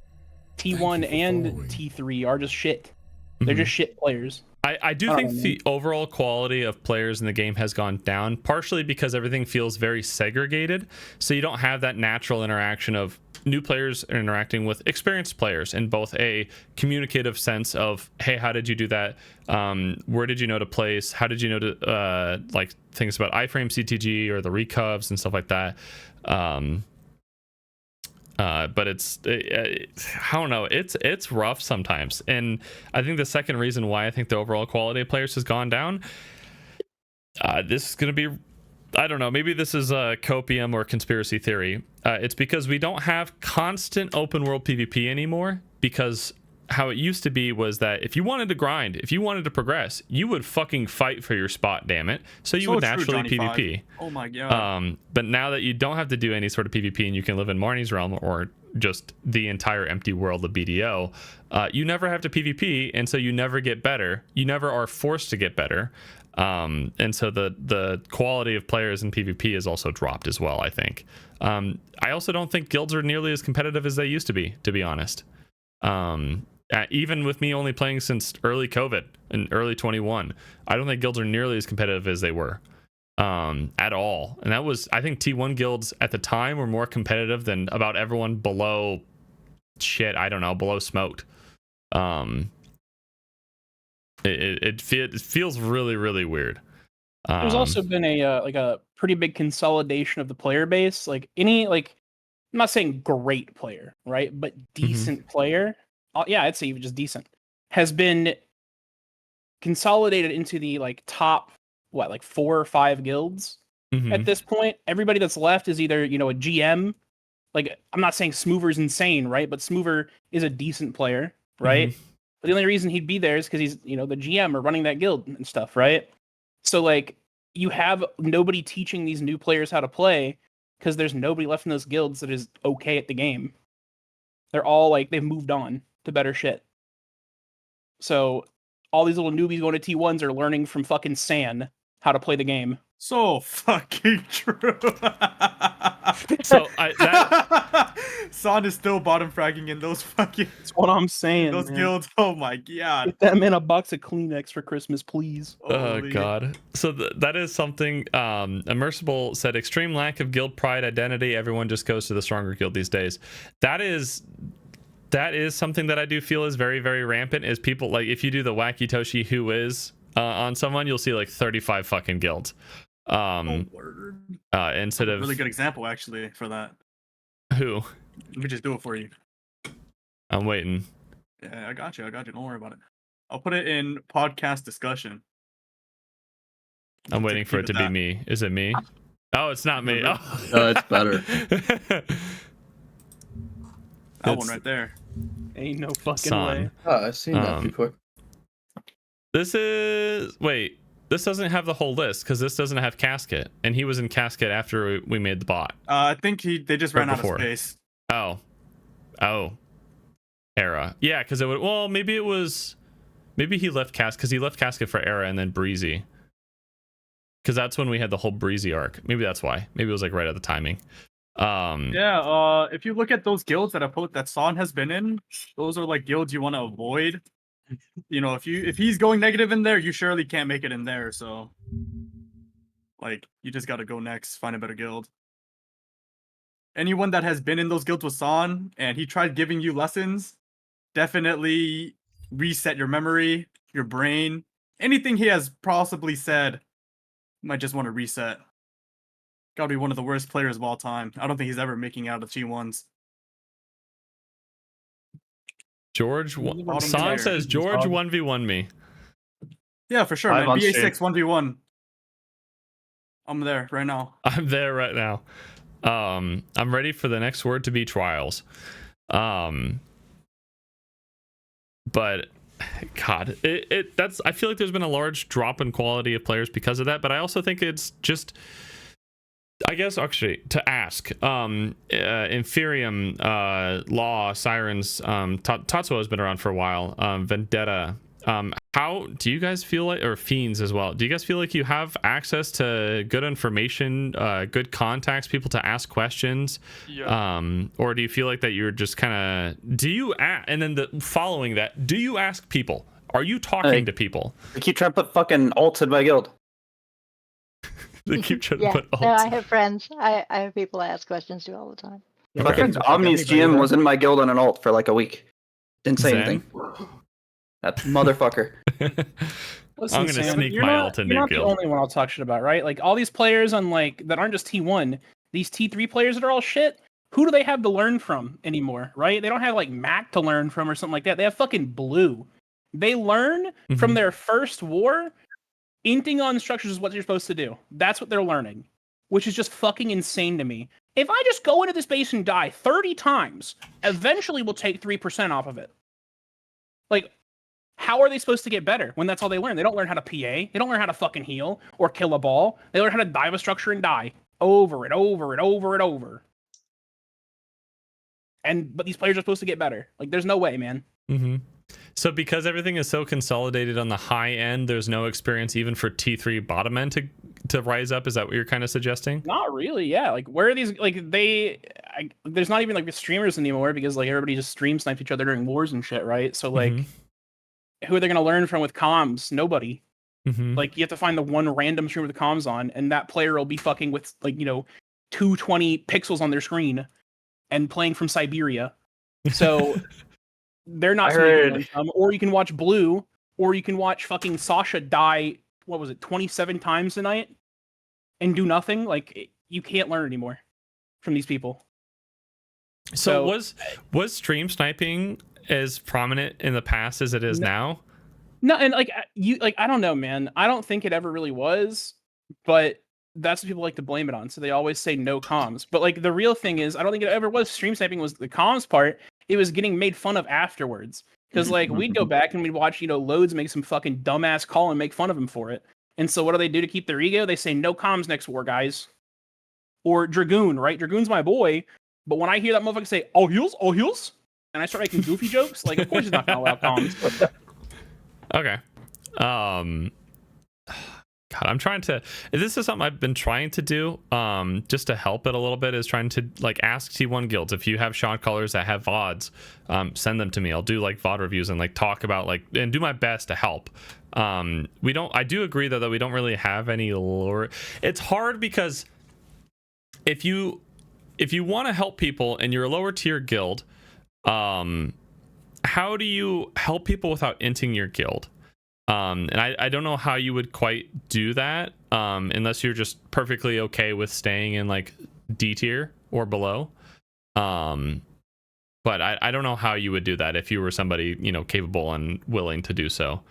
T1 and T3 are just shit. They're just shit players. I do think the overall quality of players in the game has gone down, partially because everything feels very segregated. So you don't have that natural interaction of new players interacting with experienced players in both a communicative sense of, hey, how did you do that? Where did you know to place? How did you know to like things about iframe CTG or the recovs and stuff like that? But I don't know, it's rough sometimes. And I think the second reason why I think the overall quality of players has gone down, this is going to be, I don't know, maybe this is a copium or conspiracy theory. It's because we don't have constant open world PvP anymore, because how it used to be was that if you wanted to grind, if you wanted to progress, you would fucking fight for your spot, damn it. So you would naturally PvP. Oh my god. But now that you don't have to do any sort of PvP and you can live in Marnie's realm or just the entire empty world of BDO, you never have to PvP, and so you never get better. You never are forced to get better. And so the quality of players in PvP has also dropped as well, I think. I also don't think guilds are nearly as competitive as they used to be honest. Even with me only playing since early COVID and early 21, I don't think guilds are nearly as competitive as they were. at all. And that was, I think T1 guilds at the time were more competitive than about everyone below below smoked. It feels really, really weird. There's also been a pretty big consolidation of the player base. Like I'm not saying great player, right? But decent player. Yeah, I'd say even just decent has been consolidated into the top 4 or 5 guilds at this point. Everybody that's left is either a GM. Like, I'm not saying Smoover's insane, right? But Smoover is a decent player, right? But the only reason he'd be there is because he's the GM or running that guild and stuff, right? So you have nobody teaching these new players how to play because there's nobody left in those guilds that is okay at the game. They're all they've moved on to better shit. So all these little newbies going to T1s are learning from fucking San how to play the game. So fucking true. So San is still bottom fragging in those fucking. That's what I'm saying. Those man. guilds. Oh my god. Get that man a box of Kleenex for Christmas, please. Oh god. So that is something. Immersible said, extreme lack of guild pride identity. Everyone just goes to the stronger guild these days. That is something that I do feel is very, very rampant. Is people if you do the wacky Toshi who is on someone, you'll see 35 fucking guilds. Instead of really good example actually for that. Who? Let me just do it for you. I'm waiting. Yeah, I got you. Don't worry about it. I'll put it in podcast discussion. I'm waiting for it to be me. Is it me? Oh, it's not me. Oh. No, it's better. That one right there. Ain't no fucking San. way. Oh, I've seen that before. This doesn't have the whole list because this doesn't have Casket, and he was in Casket after we made the bot. I think they just ran out of space. Oh, Era. Yeah, because it would. Well, maybe he left Casket because he left Casket for Era and then Breezy. Because that's when we had the whole Breezy arc. Maybe that's why. Maybe it was right at the timing. If you look at those guilds that San has been in, those are guilds you want to avoid. If he's going negative in there, you surely can't make it in there. So, you just got to go next, find a better guild. Anyone that has been in those guilds with San and he tried giving you lessons, definitely reset your memory, your brain. Anything he has possibly said, you might just want to reset. Gotta be one of the worst players of all time. I don't think he's ever making out of T1s. San says George 1v1 me. Yeah, for sure, man. BA6 1v1. I'm there right now. I'm there right now. I'm ready for the next word to be trials. But God, I feel like there's been a large drop in quality of players because of that. But I also think it's just, I guess, actually, to ask, Inferium, Law, Sirens, Tatsuo has been around for a while, Vendetta. How do you guys feel or Fiends as well? Do you guys feel like you have access to good information, good contacts, people to ask questions? Yeah. Or do you feel like that you're just kind of, and then following that, do you ask people? Are you talking to people? I keep trying to put fucking alts in my guild. They keep trying Yeah, to put no, I have friends. I have people I ask questions to all the time. Fucking Omni's GM was in my guild on an alt for a week. Didn't say Zen? anything. That motherfucker. Listen, I'm gonna Sam, sneak you're my not, alt into you're your not the guild. only one I'll talk shit about, right? All these players on that aren't just T1, these T3 players that are all shit. Who do they have to learn from anymore, right? They don't have Mac to learn from or something like that. They have fucking Blue. They learn from their first war. Inting on structures is what you're supposed to do. That's what they're learning, which is just fucking insane to me. If I just go into this base and die 30 times, eventually we'll take 3% off of it. How are they supposed to get better when that's all they learn? They don't learn how to PA. They don't learn how to fucking heal or kill a ball. They learn how to dive a structure and die over and over and over and over. But these players are supposed to get better. There's no way, man. So because everything is so consolidated on the high end, there's no experience even for T3 bottom end to rise up. Is that what you're kind of suggesting? Not really. Yeah. Where are these? There's not even streamers anymore because everybody just stream snipes each other during wars and shit, right? So who are they going to learn from with comms? Nobody. Like you have to find the one random streamer with the comms on, and that player will be fucking with 220 pixels on their screen and playing from Siberia. So they're not income. Or you can watch Blue, or you can watch fucking Sasha die, 27 times tonight and do nothing. Like you can't learn anymore from these people. So was stream sniping as prominent in the past as it is now? No, and I don't know, man. I don't think it ever really was, but that's what people like to blame it on. So they always say no comms. But like the real thing is, I don't think it ever was. Stream sniping was the comms part. It was getting made fun of afterwards. Because like we'd go back and we'd watch, Loads make some fucking dumbass call and make fun of him for it. And so what do they do to keep their ego? They say no comms next war, guys. Or Dragoon, right? Dragoon's my boy. But when I hear that motherfucker say, all heals, and I start making goofy jokes, like of course he's not gonna allow comms. Okay. God, I'm trying to. This is something I've been trying to do, just to help it a little bit. Is trying to like ask T1 guilds if you have shot callers that have VODs, send them to me. I'll do like VOD reviews and like talk about and do my best to help. I do agree though that we don't really have any lore. It's hard because if you want to help people and you're a lower tier guild, how do you help people without inting your guild? And I don't know how you would quite do that, unless you're just perfectly okay with staying in like D tier or below. But I don't know how you would do that if you were somebody, capable and willing to do so.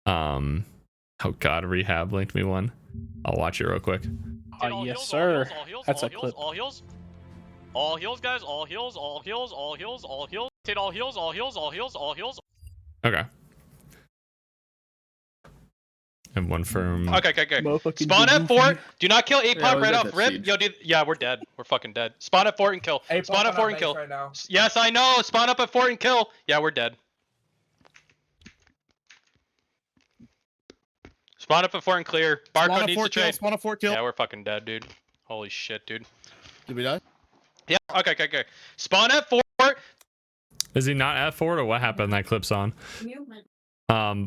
Oh God, Rehab linked me one. I'll watch it real quick. Yes, sir. That's a clip. All heals, guys. All heals. Take all heals. Okay. And one from. Okay. Spawn at fort. Do not kill A-Pop right off rip. Yo, dude. Yeah, we're dead. We're fucking dead. Spawn at fort and kill. Spawn at fort and kill. Right now. Yes, I know. Spawn up at fort and kill. Yeah, we're dead. Spawn up at fort and clear. Barcode needs to trade. Spawn at fort kill. Yeah, we're fucking dead, dude. Holy shit, dude. Did we die? Yeah. Okay. Spawn at fort. Is he not at fort or what happened? That clip's on.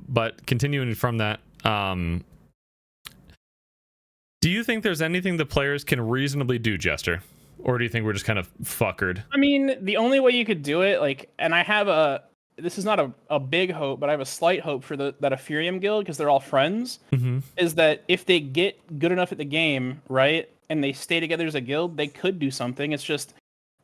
But continuing from that. Do you think there's anything the players can reasonably do, Jester? Or do you think we're just kind of fuckered? I mean, the only way you could do it, and I have this is not a big hope, but I have a slight hope for that Ethereum guild, because they're all friends, is that if they get good enough at the game, right, and they stay together as a guild, they could do something. It's just,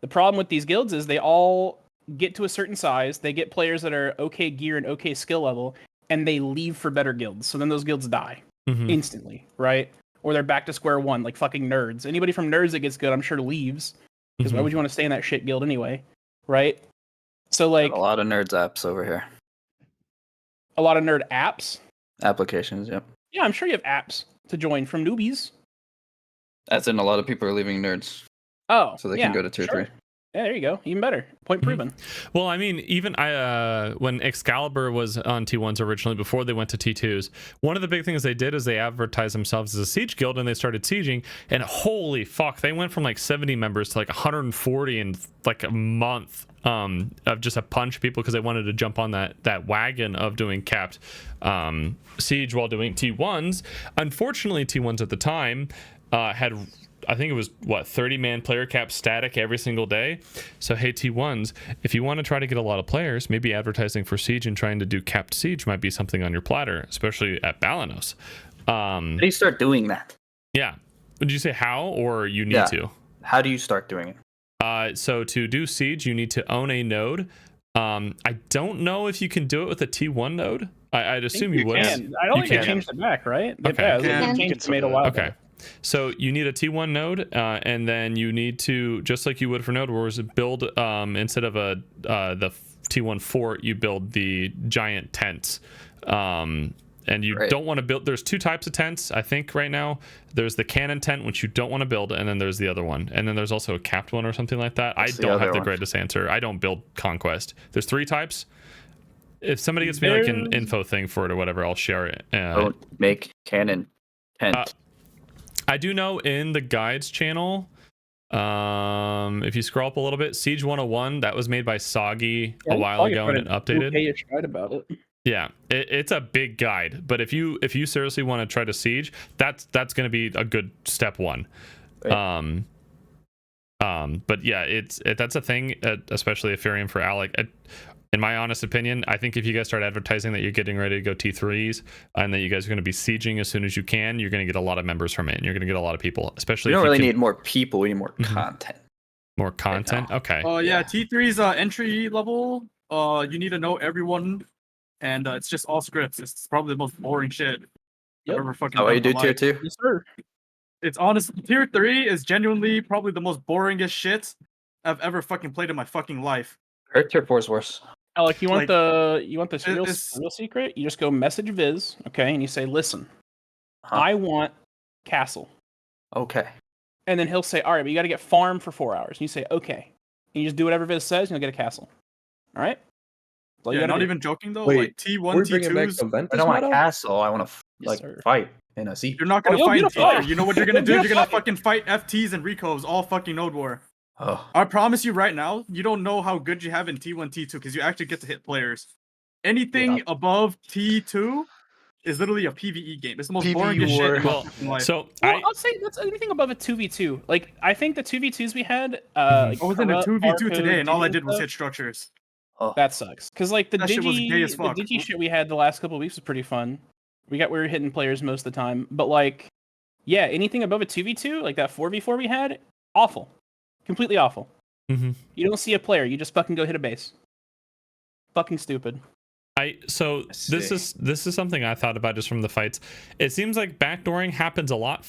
the problem with these guilds is they all get to a certain size, they get players that are okay gear and okay skill level, and they leave for better guilds. So then those guilds die instantly, right? Or they're back to square one, like fucking nerds. Anybody from nerds that gets good, I'm sure leaves. Because why would you want to stay in that shit guild anyway, right? So like a lot of nerds apps over here. A lot of nerd apps? Applications, yep. Yeah, I'm sure you have apps to join from newbies. As in a lot of people are leaving nerds. Oh, so they can go to tier 3. Yeah, there you go. Even better. Point proven. Well, I mean, even when Excalibur was on T1s originally, before they went to T2s, one of the big things they did is they advertised themselves as a siege guild, and they started sieging, and holy fuck, they went from like 70 members to like 140 in like a month of just a bunch of people because they wanted to jump on that wagon of doing capped siege while doing T1s. Unfortunately, T1s at the time had, I think it was 30-man player cap static every single day. So hey, T1s, if you want to try to get a lot of players, maybe advertising for siege and trying to do capped siege might be something on your platter, especially at Balanos. How do you start doing that? Yeah. Did you say how, or you need to? How do you start doing it? So to do siege, you need to own a node. I don't know if you can do it with a T1 node. I'd assume you would. I don't think they changed it back, right? Okay. They changed it made a while ago. Okay. So you need a T1 node, and then you need to, just like you would for Node Wars, build instead of the T1 fort, you build the giant tents. And you don't want to build. There's two types of tents, I think, right now. There's the cannon tent, which you don't want to build, and then there's the other one, and then there's also a capped one or something like that. I don't have the greatest answer. I don't build Conquest. There's 3 types. If somebody gets me like an info thing for it or whatever, I'll share it. Don't make cannon tent. I do know in the guides channel, if you scroll up a little bit, Siege 101, that was made by Soggy a while ago and it updated. Okay, you tried about it. Yeah, it's a big guide, but if you seriously want to try to siege, that's going to be a good step one. Right. But yeah, that's a thing, especially Ethereum for Alec. In my honest opinion, I think if you guys start advertising that you're getting ready to go T3s and that you guys are going to be sieging as soon as you can, you're going to get a lot of members from it, and you're going to get a lot of people. Especially We don't if you really need more people. We need more content. more content. Okay. Oh yeah, T3's entry level. You need to know everyone, and it's just all scripts. It's probably the most boring shit I've ever fucking Oh, done you in do my tier life. 2? Yes, sir. It's honest. Tier 3 is genuinely probably the most boringest shit I've ever fucking played in my fucking life. Or tier 4 is worse. Alec, you want Like, this real secret? You just go message Viz, okay, and you say, "Listen, I want castle." Okay. And then he'll say, "All right, but you got to get farm for 4 hours." And you say, "Okay." And you just do whatever Viz says, and you'll get a castle. All right. That's all you Yeah, gotta not do. even joking though. Wait, like T1, T2s. I don't want a castle. I want to fight in a siege. You're not gonna you'll fight get in a fight. T3. You know what you're gonna You'll do? get a You're gonna fight. fucking fight FTs and Recos all fucking Node War. Oh. I promise you right now, you don't know how good you have in T1, T2 because you actually get to hit players. Anything above T2 is literally a PvE game. It's the most boringest shit in my fucking life. So I'll say that's anything above a 2v2. Like I think the 2v2s we had. I was in a Corrupt, 2v2 Barcode, today, and all I Digi did was stuff, hit structures. That sucks. Because like the That shit was gay as fuck. Digi shit we had the last couple of weeks was pretty fun. We were hitting players most of the time, but like, yeah, anything above a 2v2, like that 4v4 we had, awful, completely awful. Mm-hmm. You don't see a player, you just fucking go hit a base. Fucking stupid. This is something I thought about just from the fights. It seems like backdooring happens a lot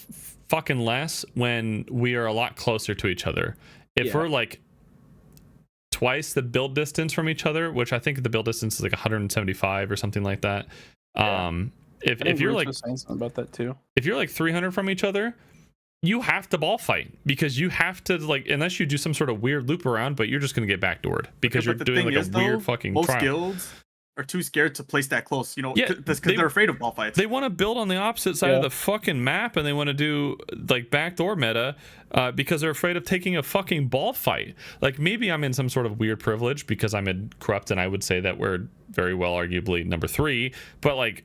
fucking less when we are a lot closer to each other. If we're like twice the build distance from each other, which I think the build distance is like 175 or something like that. If you're like saying something about that too. If you're like 300 from each other, you have to ball fight because you have to, like, unless you do some sort of weird loop around, but you're just gonna get backdoored because you're doing like a weird fucking most trial. guilds are too scared to place that close, you know, because they're afraid of ball fights. They want to build on the opposite side of the fucking map, and they want to do like backdoor meta because they're afraid of taking a fucking ball fight. Like maybe I'm in some sort of weird privilege because I'm in corrupt, and I would say that we're very well arguably number 3, but like,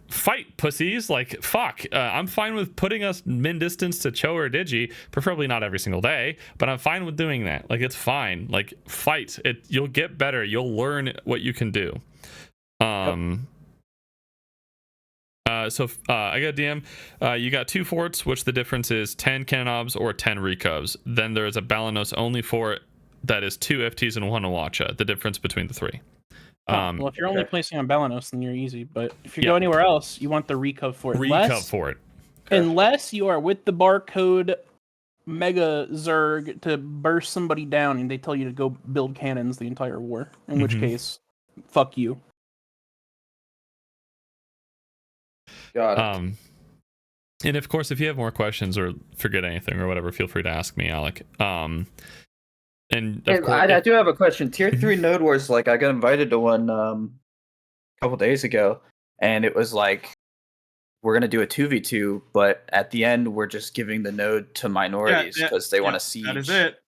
fight pussies, like fuck. I'm fine with putting us min distance to Cho or Digi, preferably not every single day, but I'm fine with doing that. Like it's fine. Like fight it, you'll get better, you'll learn what you can do. So I got DM. You got 2 forts, which the difference is 10 Cannonobs or 10 Recovs. Then there is a Balanos only fort that is 2 FTs and 1 Awacha. The difference between the 3. Well, if you're only placing on Balanos, then you're easy. But if you go anywhere else, you want the Recov for it. Unless you are with the barcode Mega Zerg to burst somebody down and they tell you to go build cannons the entire war. In which case, fuck you. Got it. And of course, if you have more questions or forget anything or whatever, feel free to ask me, Alec. And of course, I do have a question. Tier 3 Node Wars, like I got invited to one a couple days ago, and it was like we're gonna do a 2v2, but at the end we're just giving the node to minorities because they want to siege. That is it.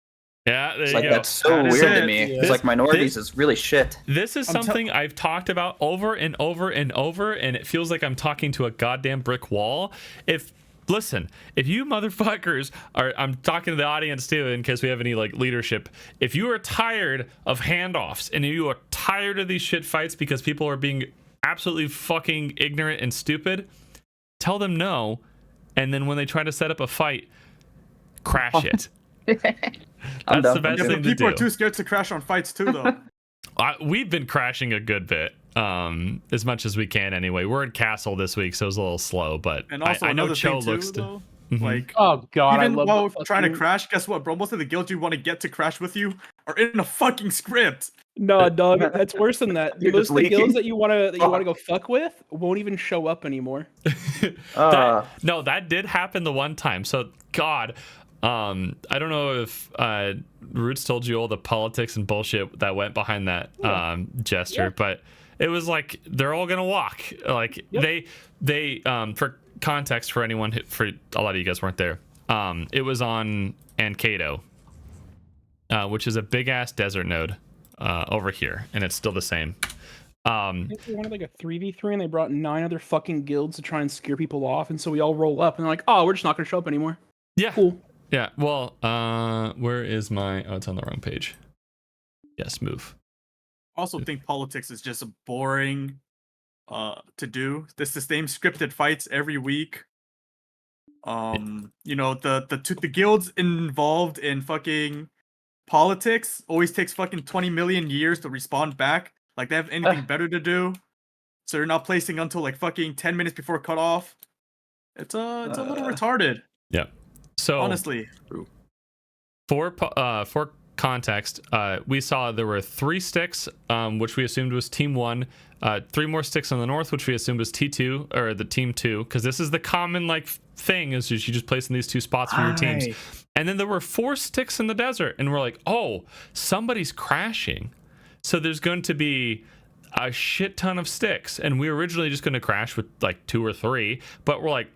Yeah, it's like that's so weird to me. It's like minorities is really shit. This is something I've talked about over and over and over, and it feels like I'm talking to a goddamn brick wall. Listen, if you motherfuckers are, I'm talking to the audience too, in case we have any like leadership. If you are tired of handoffs and you are tired of these shit fights because people are being absolutely fucking ignorant and stupid, tell them no. And then when they try to set up a fight, crash it. That's the best thing to do. People are too scared to crash on fights too, though. We've been crashing a good bit, as much as we can anyway. We're in Castle this week, so it's a little slow, but and also I know another Cho thing too, looks though, to. like, oh god, even I love while the trying to fucking- crash, guess what, bro? Most of the guilds you want to get to crash with you are in a fucking script. No, dog, that's worse than that. You're Most just of the guilds leaking? that you wanna go fuck with won't even show up anymore. No, that did happen the one time. So God, I don't know if Roots told you all the politics and bullshit that went behind that gesture, but it was like they're all gonna walk. Like they for context for anyone for a lot of you guys weren't there. It was on Ankado, which is a big ass desert node over here, and it's still the same. They wanted like a 3v3 and they brought 9 other fucking guilds to try and scare people off, and so we all roll up and they're like, oh, we're just not gonna show up anymore. Yeah. Cool. Yeah. Well, where is my? Oh, it's on the wrong page. Yes, move. I also think politics is just boring to do. It's the same scripted fights every week. You know, the guilds involved in fucking politics always takes fucking 20 million years to respond back. Like they have anything better to do. So they're not placing until like fucking 10 minutes before cutoff. It's a little retarded. Yeah. So honestly, for context, we saw there were 3 sticks, which we assumed was Team 1, 3 more sticks on the north, which we assumed was T2 or the Team 2, because this is the common like thing is you just place in these 2 spots for your teams. And then there were 4 sticks in the desert, and we're like, oh, somebody's crashing, so there's going to be a shit ton of sticks, and we were originally just going to crash with like 2 or 3, but we're like,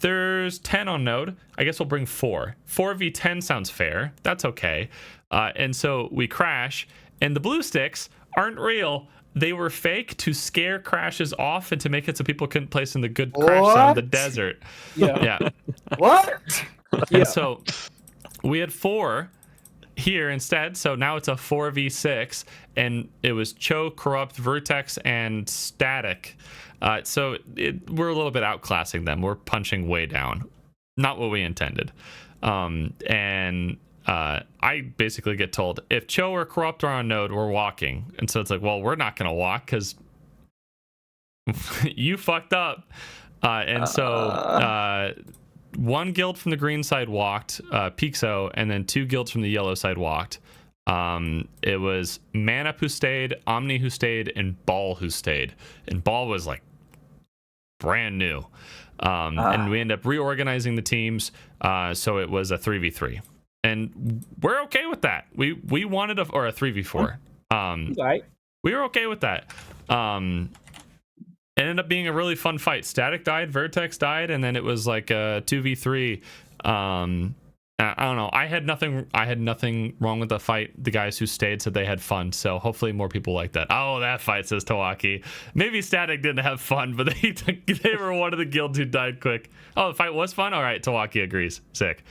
there's 10 on node. I guess we'll bring 4. 4v10 sounds fair. That's okay. And so we crash, and the blue sticks aren't real. They were fake to scare crashes off and to make it so people couldn't place in the good crash zone of the desert. Yeah. What? And so we had 4 here instead. So now it's a 4v6, and it was Cho, Corrupt, Vertex, and Static. So we're a little bit outclassing them. We're punching way down. Not what we intended. I basically get told, if Cho or Corrupt are on node, we're walking. And so it's like, well, we're not going to walk because you fucked up. So 1 guild from the green side walked, Pixo, and then 2 guilds from the yellow side walked. It was Manap who stayed, Omni who stayed, and Ball who stayed. And Ball was like brand new. And we ended up reorganizing the teams, so it was a 3v3. And we're okay with that. We wanted a 3v4. We were okay with that. It ended up being a really fun fight. Static died, Vertex died, and then it was like a 2v3. I don't know. I had nothing wrong with the fight. The guys who stayed said they had fun, so hopefully more people like that. Oh, that fight, says Tawaki. Maybe Static didn't have fun, but they were one of the guilds who died quick. Oh, the fight was fun? All right, Tawaki agrees. Sick.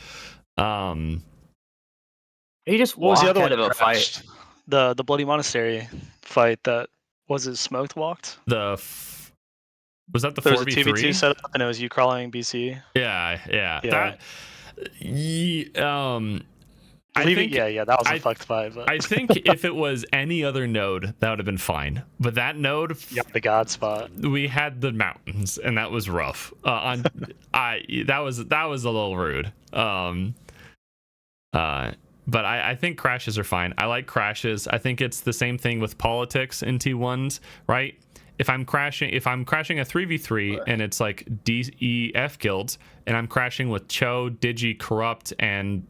He just what was the other one of a crashed? fight. The Bloody Monastery fight that was it smoked walked? Was that the 4v3? There was a 2v2 setup and it was you crawling BC. Yeah. Yeah. I think that was a fucked fight. But. I think if it was any other node, that would have been fine. But that node, the god spot, we had the mountains, and that was rough. That was a little rude. But I think crashes are fine. I like crashes. I think it's the same thing with politics in T1s, right? If I'm crashing a 3v3 and it's like D, E, F guilds, and I'm crashing with Cho, Digi, Corrupt, and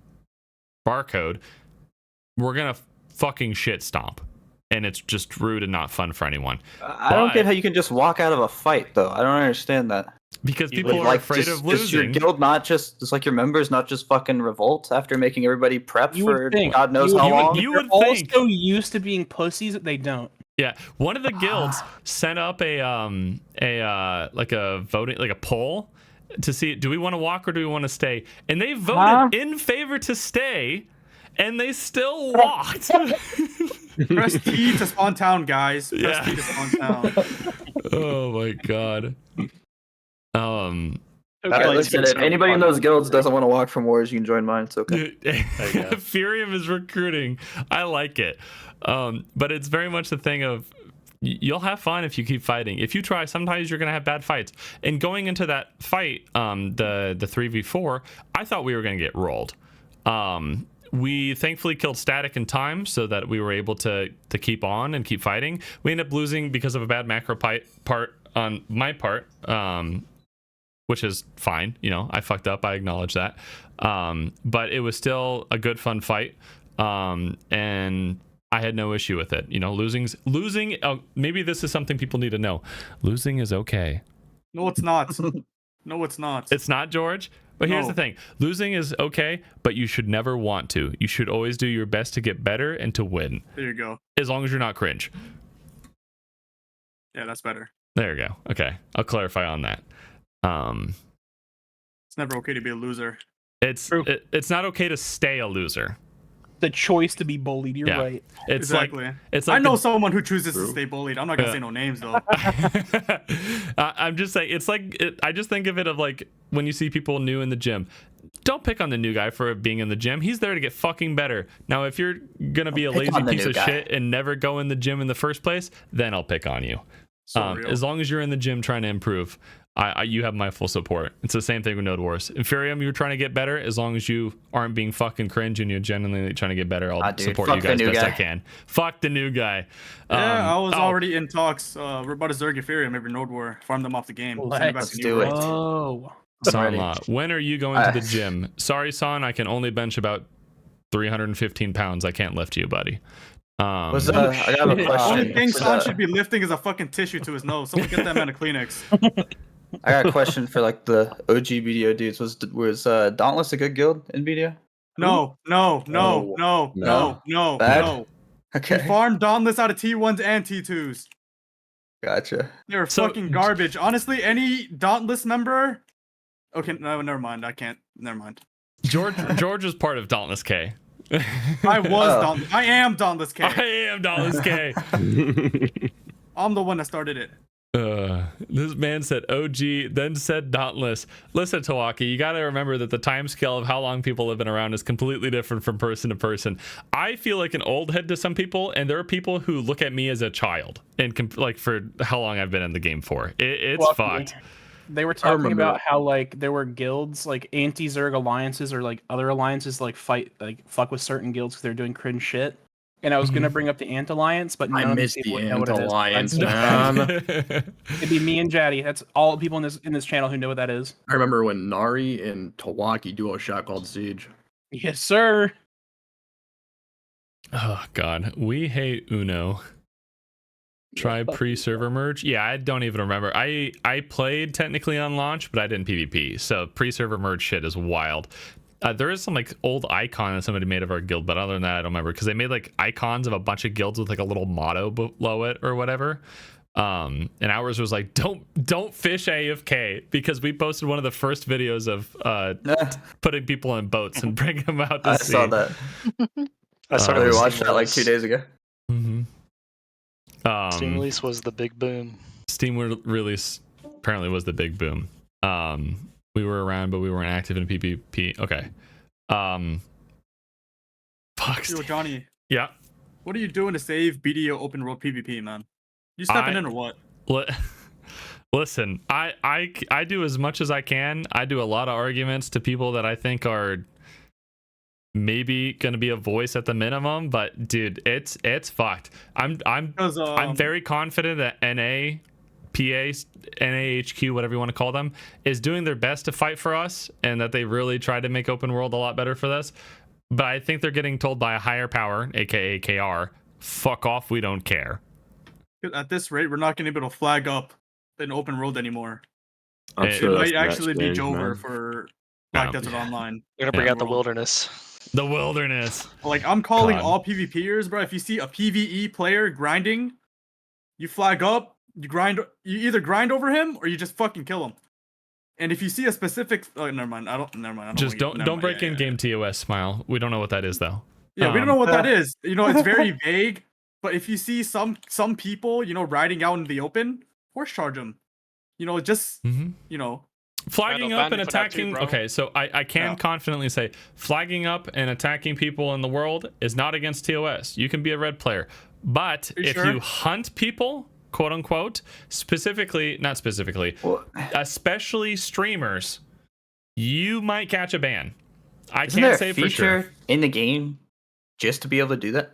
Barcode, we're gonna fucking shit stomp, and it's just rude and not fun for anyone. I don't get how you can just walk out of a fight, though. I don't understand that. Because people are afraid of losing. Does your guild not just like your members not just fucking revolt after making everybody prep for God knows how long? You would think. They're so used to being pussies that they don't. Yeah, one of the guilds sent up a voting, like a poll to see, do we want to walk or do we want to stay? And they voted in favor to stay, and they still walked. Press T to spawn town, guys. Press T to spawn town. Oh my god. Okay, listen, if anybody in those guilds doesn't want to walk from wars, you can join mine. It's okay. Furium is recruiting. I like it. But it's very much the thing of you'll have fun if you keep fighting. If you try, sometimes you're going to have bad fights. And going into that fight, the 3v4, I thought we were going to get rolled. We thankfully killed Static in time so that we were able to keep on and keep fighting. We ended up losing because of a bad macro part on my part, which is fine. You know, I fucked up. I acknowledge that. But it was still a good, fun fight. And I had no issue with it. You know, losing. Maybe this is something people need to know. Losing is okay. No, it's not. No, it's not. It's not, George. But here's the thing. Losing is okay, but you should never want to. You should always do your best to get better and to win. There you go. As long as you're not cringe. Yeah, that's better. There you go. Okay, I'll clarify on that. It's never okay to be a loser. It's not okay to stay a loser. The choice to be bullied. You're right. It's exactly. It's I like know someone who chooses to stay bullied. I'm not gonna say no names though. I'm just saying, it's like I just think of it of like when you see people new in the gym. Don't pick on the new guy for being in the gym. He's there to get fucking better. Now, if you're gonna be a lazy piece of shit and never go in the gym in the first place, then I'll pick on you. As long as you're in the gym trying to improve, you have my full support. It's the same thing with Node Wars. Inferium, you're trying to get better. As long as you aren't being fucking cringe and you're genuinely trying to get better, I'll support you guys best I can. Fuck the new guy. Yeah, I was already in talks. We're about to Zerg Inferium every Node War. Farm them off the game. Let's do it. Oh. Son-in-law, when are you going to the gym? Sorry, son, I can only bench about 315 pounds. I can't lift you, buddy. I have a question. The only thing Son should be lifting is a fucking tissue to his nose. Someone get that man a Kleenex. I got a question for like the OG BDO dudes. Was Dauntless a good guild in BDO? No. Bad? Okay. We farmed Dauntless out of T1s and T2s. Gotcha. They were fucking garbage. Honestly, any Dauntless member. Okay, no, never mind. I can't. Never mind. George was part of Dauntless K. I was Dauntless. I am Dauntless K. I am Dauntless K. I'm the one that started it. This man said OG, then said Dauntless. Listen, Tawaki, you got to remember that the time scale of how long people have been around is completely different from person to person. I feel like an old head to some people, and there are people who look at me as a child, and like for how long I've been in the game for. It's fucked. They were talking about how like there were guilds like anti-Zerg alliances or like other alliances like fuck with certain guilds because they're doing cringe shit. And I was gonna bring up the Ant Alliance, but I missed the Ant Alliance, man. It'd be me and Jaddy. That's all people in this channel who know what that is. I remember when Nari and Tawaki duo shot called Siege. Yes, sir. Oh God, we hate Uno. Try pre-server merge. Yeah, I don't even remember. I played technically on launch, but I didn't PvP. So pre-server merge shit is wild. There is some like old icon that somebody made of our guild, but other than that, I don't remember because they made like icons of a bunch of guilds with like a little motto below it or whatever. And ours was like, don't fish AFK, because we posted one of the first videos of putting people in boats and bringing them out to sea. I saw that. I started watching that like 2 days ago. Steam release was the big boom. Steam release apparently was the big boom. We were around, but we weren't active in PvP. Okay. Fuck. Yo, Johnny. Yeah. What are you doing to save BDO open world PvP, man? You stepping in or what? Listen, I do as much as I can. I do a lot of arguments to people that I think are maybe gonna be a voice at the minimum, but dude, it's fucked. I'm very confident that NA, PA, NAHQ, whatever you want to call them, is doing their best to fight for us, and that they really try to make open world a lot better for this. But I think they're getting told by a higher power, aka KR, fuck off, we don't care. At this rate, we're not gonna be able to flag up an open world anymore. It might actually be Jover for Black Desert Online. You're gonna bring out the wilderness. The wilderness. Like, I'm calling all PvPers, bro. If you see a PvE player grinding, you flag up, you either grind over him or you just fucking kill him. And if you see a specific, never mind. I don't. Just don't break in game TOS, Smile. We don't know what that is though. Yeah, we don't know what that is. You know, it's very vague. But if you see some people, you know, riding out in the open, horse charge them. You know, just you know. Flagging up and attacking. Okay, so I can confidently say flagging up and attacking people in the world is not against TOS. You can be a red player, but if you hunt people, quote unquote, especially streamers, you might catch a ban. I can't say for sure. In the game, just to be able to do that.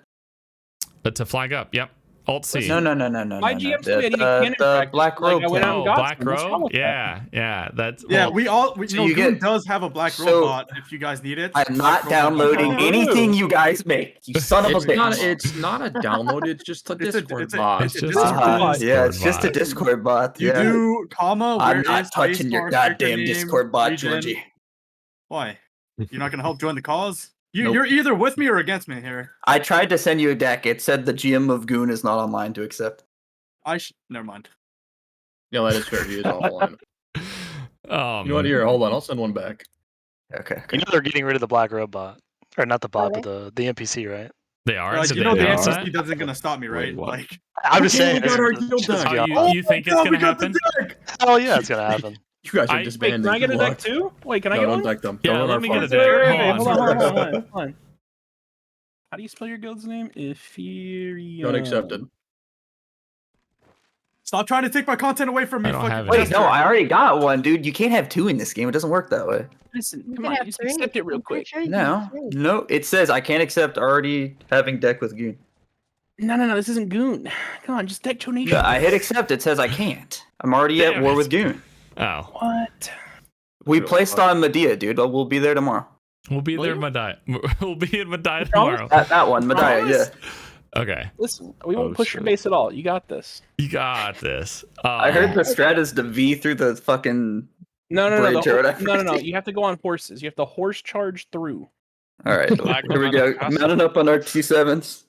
But to flag up, yep. Alt C. No. My GM said the Black Robe. Black Robe. Yeah. That's we Goon does have a Black Robe bot if you guys need it. I'm not downloading anything you guys make. You son of a bitch. It's not a download. It's just a Discord bot. It's just a Discord bot. You do comma. I'm not touching your goddamn Discord bot, Georgie. Why? You're not gonna help join the cause? You're either with me or against me here. I tried to send you a deck. It said the GM of Goon is not online to accept. Never mind. Yeah, that is fair. He is offline. You know what? Here, hold on. I'll send one back. Okay. You know they're getting rid of the black robot, or not the bot, Are but the NPC, right? They are. You know the NPC doesn't gonna stop me, right? Like I'm just saying. we got our it's guild just deck. gone. You think it's gonna happen? Hell yeah, it's gonna happen. You guys are Wait, disbanding. can I get a Good deck luck. too? Wait, can I No, get don't one? deck them. Yeah, Don't let run me our get a farm. deck. Wait, Hold on. hold on. How do you spell your guild's name? Ethereum. Not accepted. Stop trying to take my content away from me. I don't have Wait, no, I already got one, dude. You can't have 2 in this game. It doesn't work that way. Listen, You come can on, have just 3. accept it real I'm pretty quick. sure you can have No, 3. no. It says I can't accept already having deck with Goon. No, this isn't Goon. Come on, just deck donation. Yeah, I hit accept. It says I can't. I'm already at war with Goon. Oh. What? We placed on Medea, dude. We'll be there tomorrow. We'll be there, Medea. We'll be in Medea tomorrow. That one, Medea, yeah. Okay. Listen, we won't push your base at all. You got this. You got this. I heard the strat is to V through the fucking No. bridge or whatever. No. You have to go on horses. You have to horse charge through. All right, here we go. Mounting up on our T7s.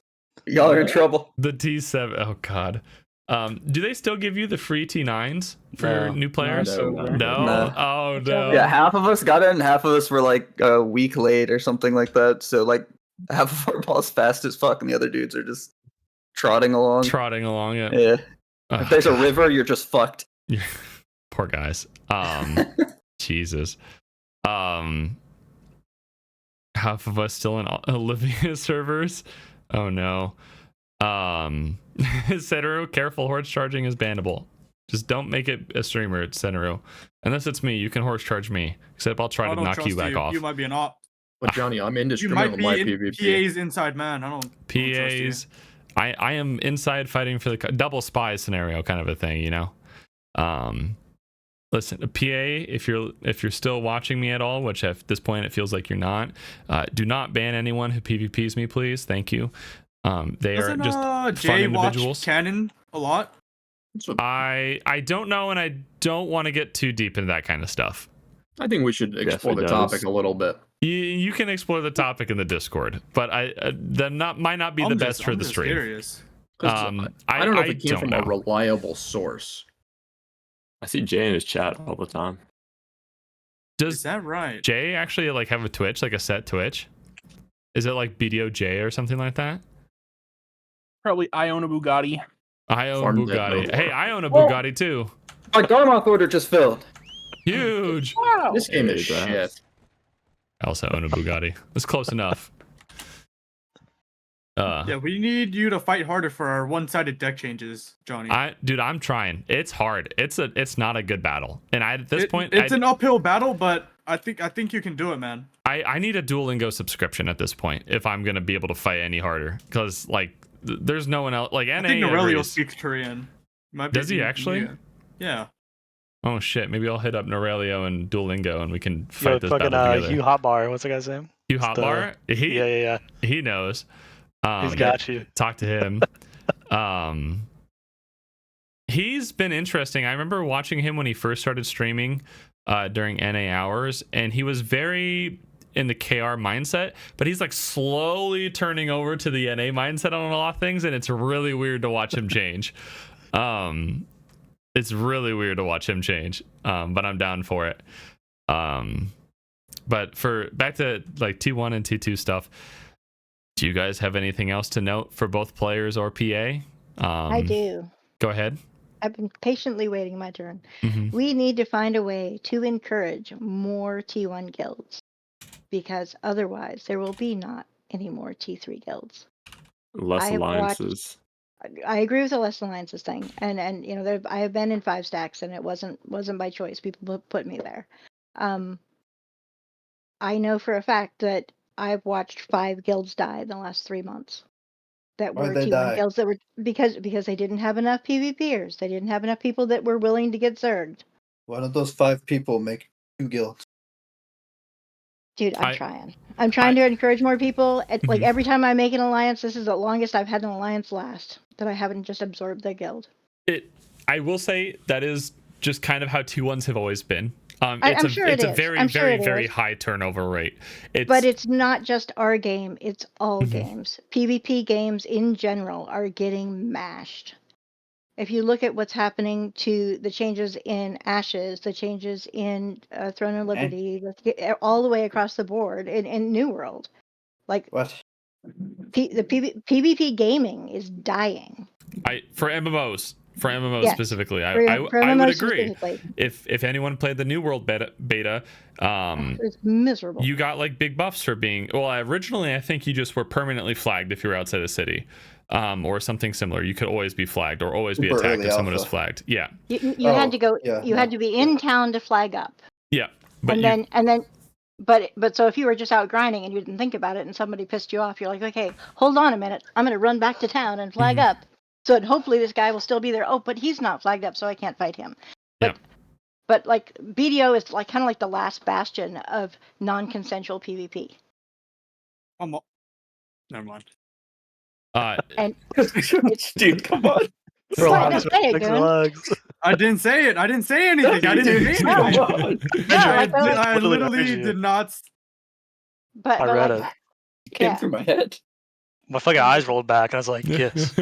Y'all are in trouble. The T7. Oh God. Do they still give you the free T9s for new players? No. Oh no. Yeah, half of us got it, and half of us were like a week late or something like that. So like half of our ball's fast as fuck, and the other dudes are just trotting along. Yeah. Yeah. If there's a river, you're just fucked. Poor guys. Jesus. Half of us still in Olivia servers. Oh no. Senaru, careful, horse charging is bannable. Just don't make it a streamer, Senaru. Unless it's me, you can horse charge me. Except I'll try to knock you back off. You might be an op. But Johnny, I'm You indiscriminate might with my be PvP. PA's inside man. I don't PAs. I am inside fighting for the double spy scenario kind of a thing, you know. Listen, PA, if you're still watching me at all, which at this point it feels like you're not, do not ban anyone who PvPs me, please. Thank you. They are just fun Jay individuals. watch canon a lot? I don't know, and I don't want to get too deep into that kind of stuff. I think we should explore the topic a little bit. You can explore the topic in the Discord, but might not be the best for the stream. I don't know if it came from a reliable source. I see Jay in his chat all the time. Is that right? Jay actually like have a Twitch, like a set Twitch? Is it like BDOJ or something like that? Probably I own a Bugatti. I own a Bugatti. Hey, I own a Bugatti too. My Garmoth order just filled. Huge. Wow. This game is shit. I also own a Bugatti. It's close enough. Yeah, we need you to fight harder for our one-sided deck changes, Johnny. Dude, I'm trying. It's hard. It's not a good battle. And at this point, it's an uphill battle, but I think you can do it, man. I need a Duolingo subscription at this point if I'm gonna be able to fight any harder. Because like, there's no one else. Like, NA I think Norelio agrees. speaks Korean. Does he actually? Yeah. Oh shit! Maybe I'll hit up Norelio and Duolingo, and we can fight this battle together. Hugh Hotbar, what's the guy's name? Hugh Hotbar? Yeah. He knows. He's got you. Talk to him. He's been interesting. I remember watching him when he first started streaming during NA hours, and he was very in the KR mindset, but he's like slowly turning over to the NA mindset on a lot of things, and it's really weird to watch him change. It's really weird to watch him change, but I'm down for it. But for back to like T1 and T2 stuff, do you guys have anything else to note for both players or PA? I do. Go ahead. I've been patiently waiting my turn. Mhm. We need to find a way to encourage more T1 guilds, because otherwise there will be not any more T3 guilds. Less I have alliances. I agree with the less alliances thing, and you know I have been in 5 stacks, and it wasn't by choice. People put me there. I know for a fact that I've watched 5 guilds die in the last 3 months. That Why'd were they T1 die? guilds that were because they didn't have enough PvPers. They didn't have enough people that were willing to get zerged. Why don't those 5 people make 2 guilds? Dude, I'm trying. I'm trying to encourage more people. Like every time I make an alliance, this is the longest I've had an alliance last that I haven't just absorbed their guild. I will say that is just kind of how T1s have always been. I'm sure it's it a is. very, I'm sure very, it very is. high turnover rate. But it's not just our game, it's all games. PvP games in general are getting mashed. if you look at what's happening to the changes in Ashes, the changes in Throne of Liberty, all the way across the board in New World, like what? PvP gaming is dying. For MMOs. For MMOs Yes. specifically, For I would MMOs agree. specifically. If anyone played the New World beta, It's miserable. you got like big buffs for being. Well, originally I think you just were permanently flagged if you were outside the city, or something similar. You could always be flagged or always be Super attacked early if someone was alpha. flagged. Yeah, You had to go. You had to be in town to flag up, yeah. But and then. But so if you were just out grinding and you didn't think about it and somebody pissed you off, you're like, okay, hold on a minute, I'm going to run back to town and flag up. So that hopefully this guy will still be there. Oh, but he's not flagged up, so I can't fight him. But like BDO is like kind of like the last bastion of non-consensual PvP. Never mind. And dude, come on. Relax, relax. I didn't say it. I didn't say anything. I didn't say anything. I literally did not. But I read it. It came through my head. My fucking eyes rolled back, and I was like, yes.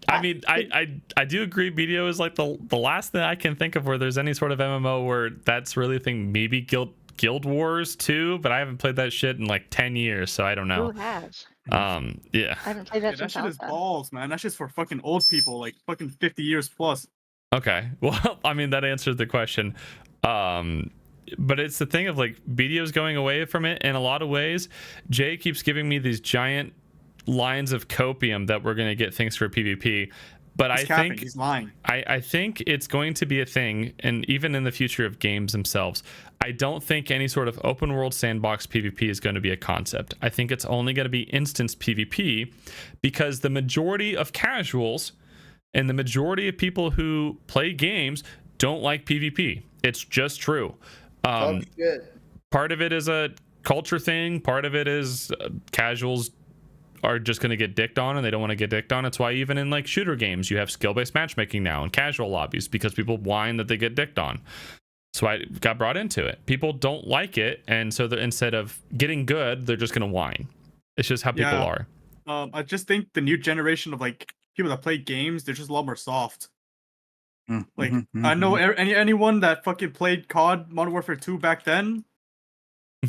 I mean, I do agree. BDO is like the last thing I can think of where there's any sort of MMO where that's really a thing. Maybe Guild Wars 2, but I haven't played that shit in like 10 years, so I don't know. Who has? Yeah. I haven't played that That since shit is Alpha. balls, man. That shit's for fucking old people, like fucking 50 years plus. Okay. Well, I mean, that answers the question. But it's the thing of like BDO's going away from it in a lot of ways. Jay keeps giving me these giant lines of copium that we're going to get things for PvP. But He's capping. He's lying. I think it's going to be a thing, and even in the future of games themselves, I don't think any sort of open world sandbox PvP is going to be a concept. I think it's only going to be instance PvP, because the majority of casuals and the majority of people who play games don't like PvP. It's just true. Part of it is a culture thing. Part of it is casuals are just going to get dicked on and they don't want to get dicked on. It's why even in like shooter games you have skill-based matchmaking now in casual lobbies, because people whine that they get dicked on. So I got brought into it. People don't like it, and so instead of getting good, they're just going to whine. It's just how people are. I just think the new generation of like people that play games, they're just a lot more soft. Like I know anyone that fucking played COD Modern Warfare 2 back then,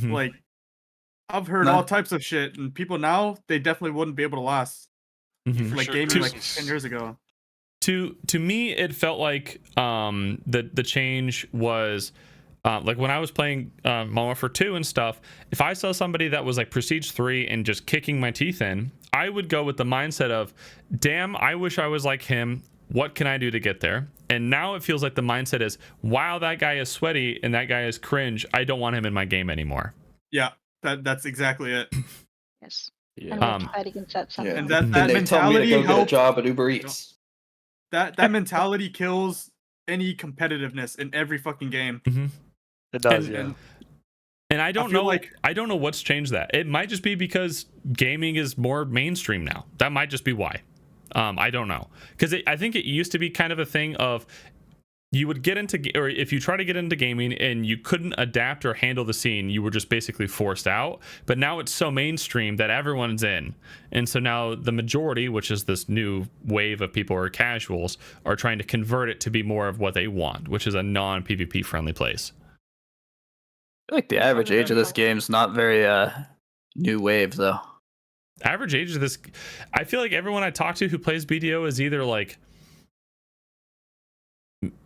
like I've heard all types of shit, and people now, they definitely wouldn't be able to last. Like gaming like 10 years ago. To me, it felt like the change was like when I was playing Modern Warfare 2 and stuff. If I saw somebody that was like Prestige 3 and just kicking my teeth in, I would go with the mindset of, damn, I wish I was like him. What can I do to get there? And now it feels like the mindset is, wow, that guy is sweaty and that guy is cringe. I don't want him in my game anymore. Yeah, that's exactly it. Yes. Yeah. And we have to fight against that somehow. And that Then they tell me to mentality go get a helps. job at Uber Eats. That mentality kills any competitiveness in every fucking game. It does, And I don't know, I don't know what's changed that. It might just be because gaming is more mainstream now. That might just be why. I don't know, because I think it used to be kind of a thing of you would get into, or if you try to get into gaming and you couldn't adapt or handle the scene, you were just basically forced out. But now it's so mainstream that everyone's in, and so now the majority, which is this new wave of people who are casuals, are trying to convert it to be more of what they want, which is a non-PvP friendly place. I feel like the average age of this game is not very new wave though. Average age of this, I feel like everyone I talk to who plays BDO is either like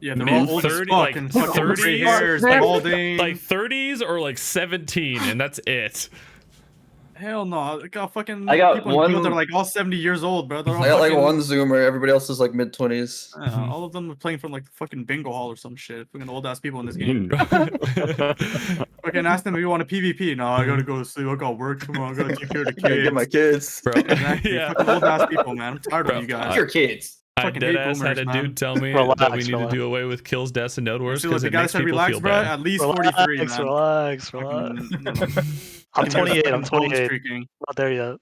they're all old as 30, fuck like and fucking gray hairs, 30s, balding. like 30s or like 17, and that's it. Hell no! I got fucking I got people in one- Guild that are like all 70 years old, bro. They're all I got like fucking- one Zoomer. Everybody else is like mid 20s. All of them are playing from like fucking bingo hall or some shit. Fucking old ass people in this game. Fucking ask them if you want a PvP. No, I gotta go to sleep. I got work tomorrow. I gotta take care of the Gotta kids. get my kids. Bro. Exactly. Yeah. Fucking old ass people, man. I'm tired of you guys. Your kids. I Fucking dead hate ass had a boomers, man. dude tell me Relax, that we need to relax. do away with kills, deaths, and node wars See, look, because the it guy makes said people relax, feel bro. bad. At least 43, man. Relax. I'm 28. I'm 28. Not there yet.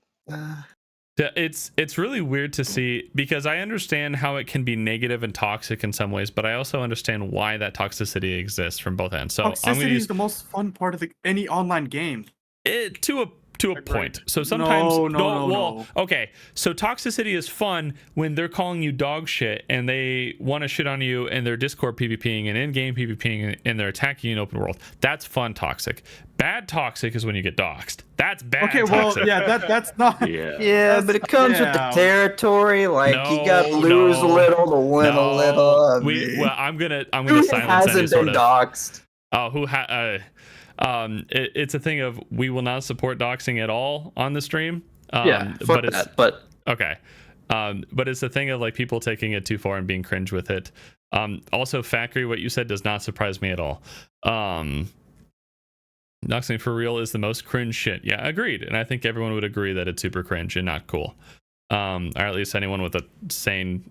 Yeah, it's really weird to see, because I understand how it can be negative and toxic in some ways, but I also understand why that toxicity exists from both ends. So I'm gonna Toxicity use is the most fun part of any online game. it to to a point. So sometimes No. okay. So toxicity is fun when they're calling you dog shit and they want to shit on you and they're Discord PvPing and in-game PvPing and they're attacking you in open world. That's fun toxic. Bad toxic is when you get doxxed. That's bad. Okay, well, toxic. yeah, that's not. Yeah, but it comes with the territory. Like you got to lose a no, little to win a little. I'm gonna Who silence hasn't any sort been of doxxed? It's a thing of we will not support doxing at all on the stream. Yeah, fuck but it's that, but okay. But it's a thing of like people taking it too far and being cringe with it. Also, Factory, what you said does not surprise me at all. Doxing for real is the most cringe shit. Yeah, agreed. And I think everyone would agree that it's super cringe and not cool. Or at least anyone with a sane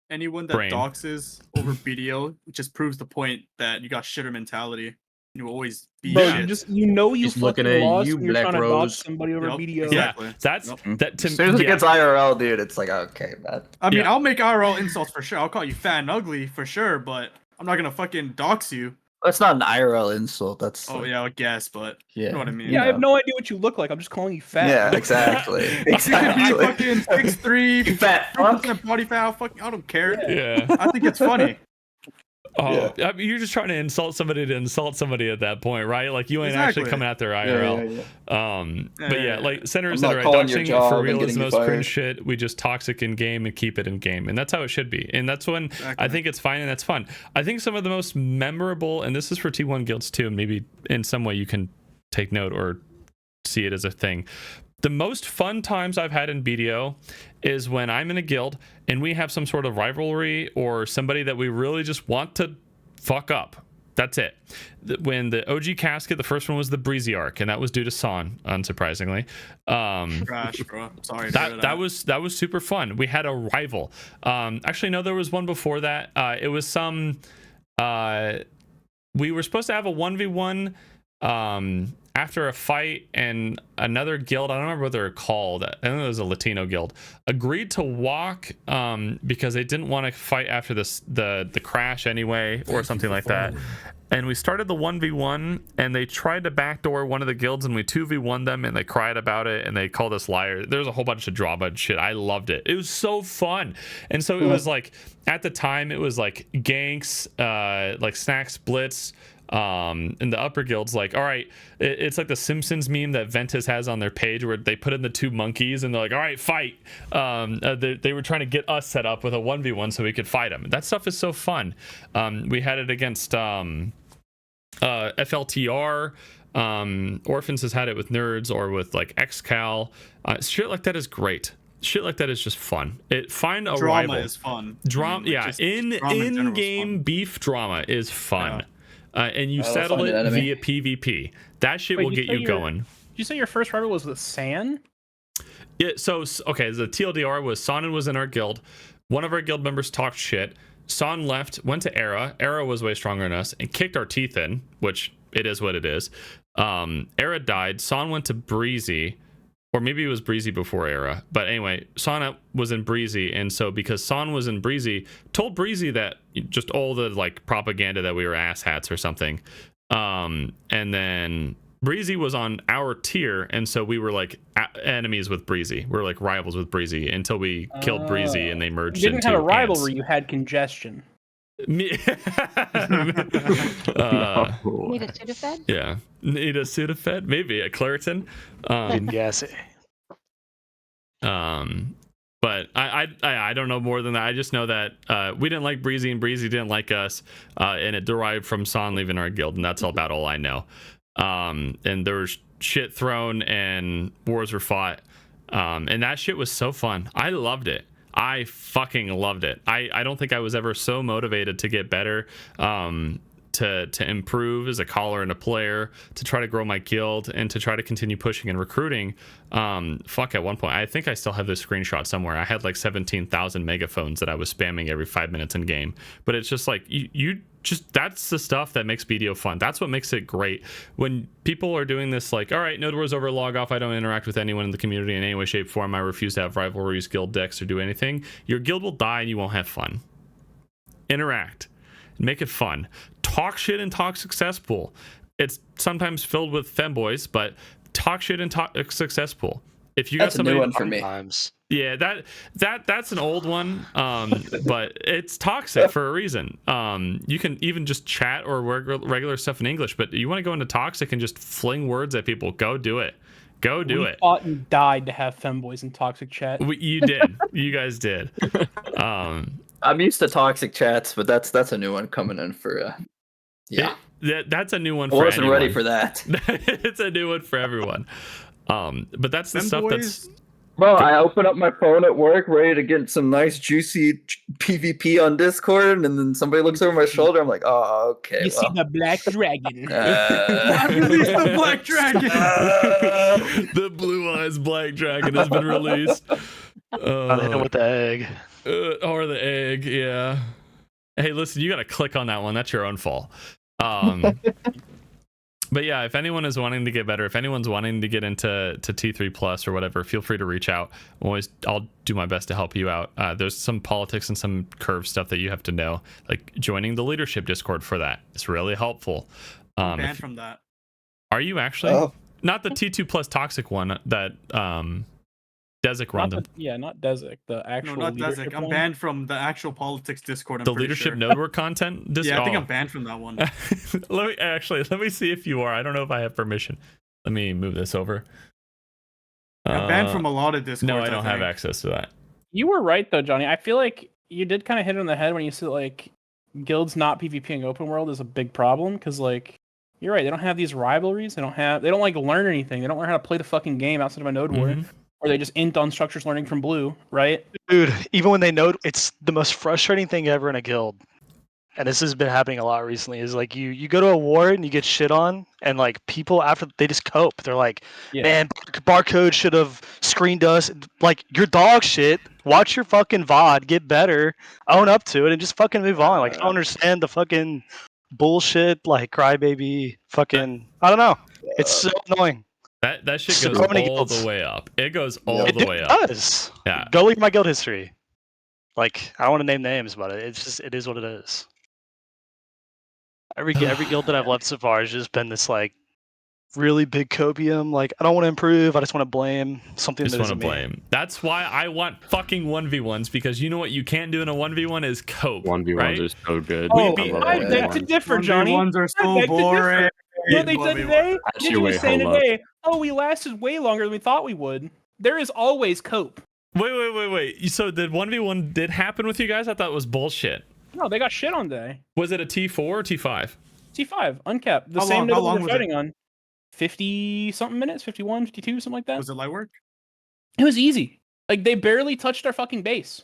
Anyone that brain. doxes over BDO just proves the point that you got shitter mentality. You will always be Bro, shit. you Just looking fucking at lost you, when you're Black trying to Rose. dox somebody over Yep, BDO. exactly. That's that to As soon as it yeah. gets IRL, dude, it's like okay, man. I mean, I'll make IRL insults for sure. I'll call you fat and ugly for sure, but I'm not gonna fucking dox you. That's not an IRL insult. That's Oh yeah, I guess, but you know what I mean. Yeah, I have no idea what you look like. I'm just calling you fat. Yeah, exactly. You could be fucking 6'3", fat fuck. body fat. I don't care. Yeah. I think it's funny. Oh, I mean, you're just trying to insult somebody at that point, right? Like you ain't actually Exactly. coming at their IRL. But yeah, like Senator I'm said, not right? calling your Doxing job for and real is getting the you most fired. cringe shit. We just toxic in game and keep it in game, and that's how it should be. And that's when I think it's fine and that's fun. I think some of the most memorable, and this is for T1 guilds too, and maybe in some way you can take note or see it as a thing. The most fun times I've had in BDO is when I'm in a guild and we have some sort of rivalry or somebody that we really just want to fuck up. That's it. When the OG casket, the first one was the Breezy arc, and that was due to Son, unsurprisingly. Trash, bro. Sorry. to hear That was super fun. We had a rival. Actually, no, there was one before that. It was some. We were supposed to have a 1v1 after a fight, and another guild, I don't remember what they were called, I think it was a Latino guild, agreed to walk because they didn't want to fight after the crash anyway, or something like that. And we started the 1v1, and they tried to backdoor one of the guilds, and we 2v1 them, and they cried about it, and they called us liars. There's a whole bunch of drama and shit. I loved it. It was so fun. And so it was like, at the time, it was like ganks, like snack splits, and the upper guilds, like, all right, it's like the Simpsons meme that Ventus has on their page where they put in the two monkeys and they're like, all right, fight. They were trying to get us set up with a 1v1 so we could fight them. That stuff is so fun. We had it against FLTR. Orphans has had it with Nerds or with like XCal. Shit like that is great. Shit like that is just fun. Find a Drama rival. is fun. Drama, yeah. Just drama in general is In-game fun. beef drama is fun. Yeah. And you I'll settle find it an enemy. via PvP. That shit Wait, will you get say you your- going. Did you say your first rival was the San? Yeah, so okay, the TLDR was Sonnen was in our guild. One of our guild members talked shit. Son left, went to Era. Era was way stronger than us and kicked our teeth in, which it is what it is. Era died. Son went to Breezy, or maybe it was Breezy before Era. But anyway, Son was in Breezy, and so because Son was in Breezy, told Breezy that just all the like propaganda that we were asshats or something. And then Breezy was on our tier, and so we were like enemies with Breezy. We were like rivals with Breezy until we killed Breezy and they merged You didn't into have a rivalry. ants. You had congestion. Me- Need a Sudafed? Yeah, need a Sudafed, maybe a Claritin. Yes. But I don't know more than that. I just know that we didn't like Breezy and Breezy didn't like us, and it derived from Son leaving our guild, and that's about all I know. And there was shit thrown and wars were fought, and that shit was so fun. I loved it. I fucking loved it. I don't think I was ever so motivated to get better, to improve as a caller and a player, to try to grow my guild, and to try to continue pushing and recruiting. At one point, I think I still have this screenshot somewhere. I had like 17,000 megaphones that I was spamming every 5 minutes in game. But it's just like you just, that's the stuff that makes BDO fun. That's what makes it great. When people are doing this, like, all right, Nodewar's over, log off, I don't interact with anyone in the community in any way, shape, form, I refuse to have rivalries, guild decks, or do anything, your guild will die and you won't have fun. Interact. Make it fun. Talk shit and talk success pool. It's sometimes filled with femboys, but talk shit and talk success pool. If you got That's a somebody, new one for me. yeah, that's an old one, but it's toxic for a reason. You can even just chat or regular stuff in English, but you want to go into toxic and just fling words at people. Go do it. Go do we it. fought and died to have femboys in toxic chat. You did. You guys did. I'm used to toxic chats, but that's a new one coming in for. Yeah, that's a new one. I for wasn't ready anyone. for that. It's a new one for everyone. But that's the stuff that's. Bro, I open up my phone at work, ready to get some nice juicy PvP on Discord, and then somebody looks over my shoulder. I'm like, oh, okay. You see the black dragon. Release the black dragon. The blue eyes black dragon has been released. With the egg. Or the egg, yeah. Hey, listen, you got to click on that one. That's your own fault. But yeah, if anyone is wanting to get better, if anyone's wanting to get into T3 Plus or whatever, feel free to reach out. I'll do my best to help you out. There's some politics and some curve stuff that you have to know, like joining the leadership Discord for that. It's really helpful. Banned from that. Are you actually? Not the T2 Plus toxic one that Desic runs. Not Desic. The actual. No, not Desic. I'm banned from the actual politics Discord. The leadership Nodewar content. Yeah, I think I'm banned from that one. Let me see if you are. I don't know if I have permission. Let me move this over. I'm banned from a lot of Discord. No, I don't have access to that. You were right though, Johnny. I feel like you did kind of hit it on the head when you said like guilds not PvPing open world is a big problem because like you're right. They don't have these rivalries. They don't like learn anything. They don't learn how to play the fucking game outside of a node war. Or they just int on structures learning from blue, right? Dude, even when they know it's the most frustrating thing ever in a guild, and this has been happening a lot recently, is like you go to a war and you get shit on, and like people after they just cope. They're like, man, Barcode should have screened us. Like, you're dog shit. Watch your fucking VOD, get better, own up to it, and just fucking move on. Like, I don't understand the fucking bullshit, like crybaby fucking, I don't know. It's so annoying. That shit goes all the way up. It goes all the way up. It does. Yeah. Go look at my guild history. Like, I don't want to name names, but it is what it is. Every guild that I've left so far has just been this like really big copium. Like, I don't want to improve. I just want to blame something. Just that want to isn't me. blame. That's why I want fucking 1v1s, because you know what you can't do in a 1v1 is cope. 1v1s right? are so good. I beg to differ, Johnny. 1v1s are so boring. You know what they said today? Actually, Did you wait, say hold up. today? Oh, we lasted way longer than we thought we would. There is always cope. Wait. So the 1v1 did happen with you guys? I thought it was bullshit. No, they got shit on day. Was it a T4 or T5? T5, uncapped. The How same long- node how we long were was fighting on. 50 something minutes, 51, 52, something like that. Was it light work? It was easy. Like, they barely touched our fucking base.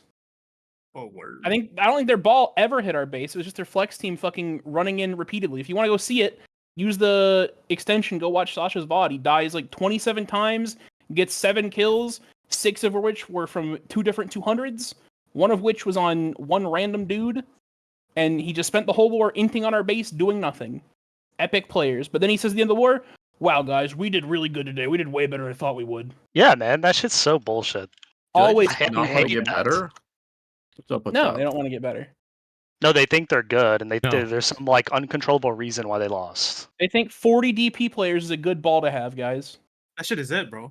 Oh, word. I don't think their ball ever hit our base. It was just their flex team fucking running in repeatedly. If you want to go see it, use the extension, go watch Sasha's VOD. He dies like 27 times, gets 7 kills, 6 of which were from 2 different 200s, one of which was on one random dude, and he just spent the whole war inting on our base doing nothing. Epic players. But then he says at the end of the war, wow, guys, we did really good today. We did way better than I thought we would. Yeah, man, that shit's so bullshit. Always I Not want to hate get that. better. What's up with No, that? they don't want to get better. No, they think they're good, and there's some like uncontrollable reason why they lost. They think 40 DP players is a good ball to have, guys. That shit is it, bro.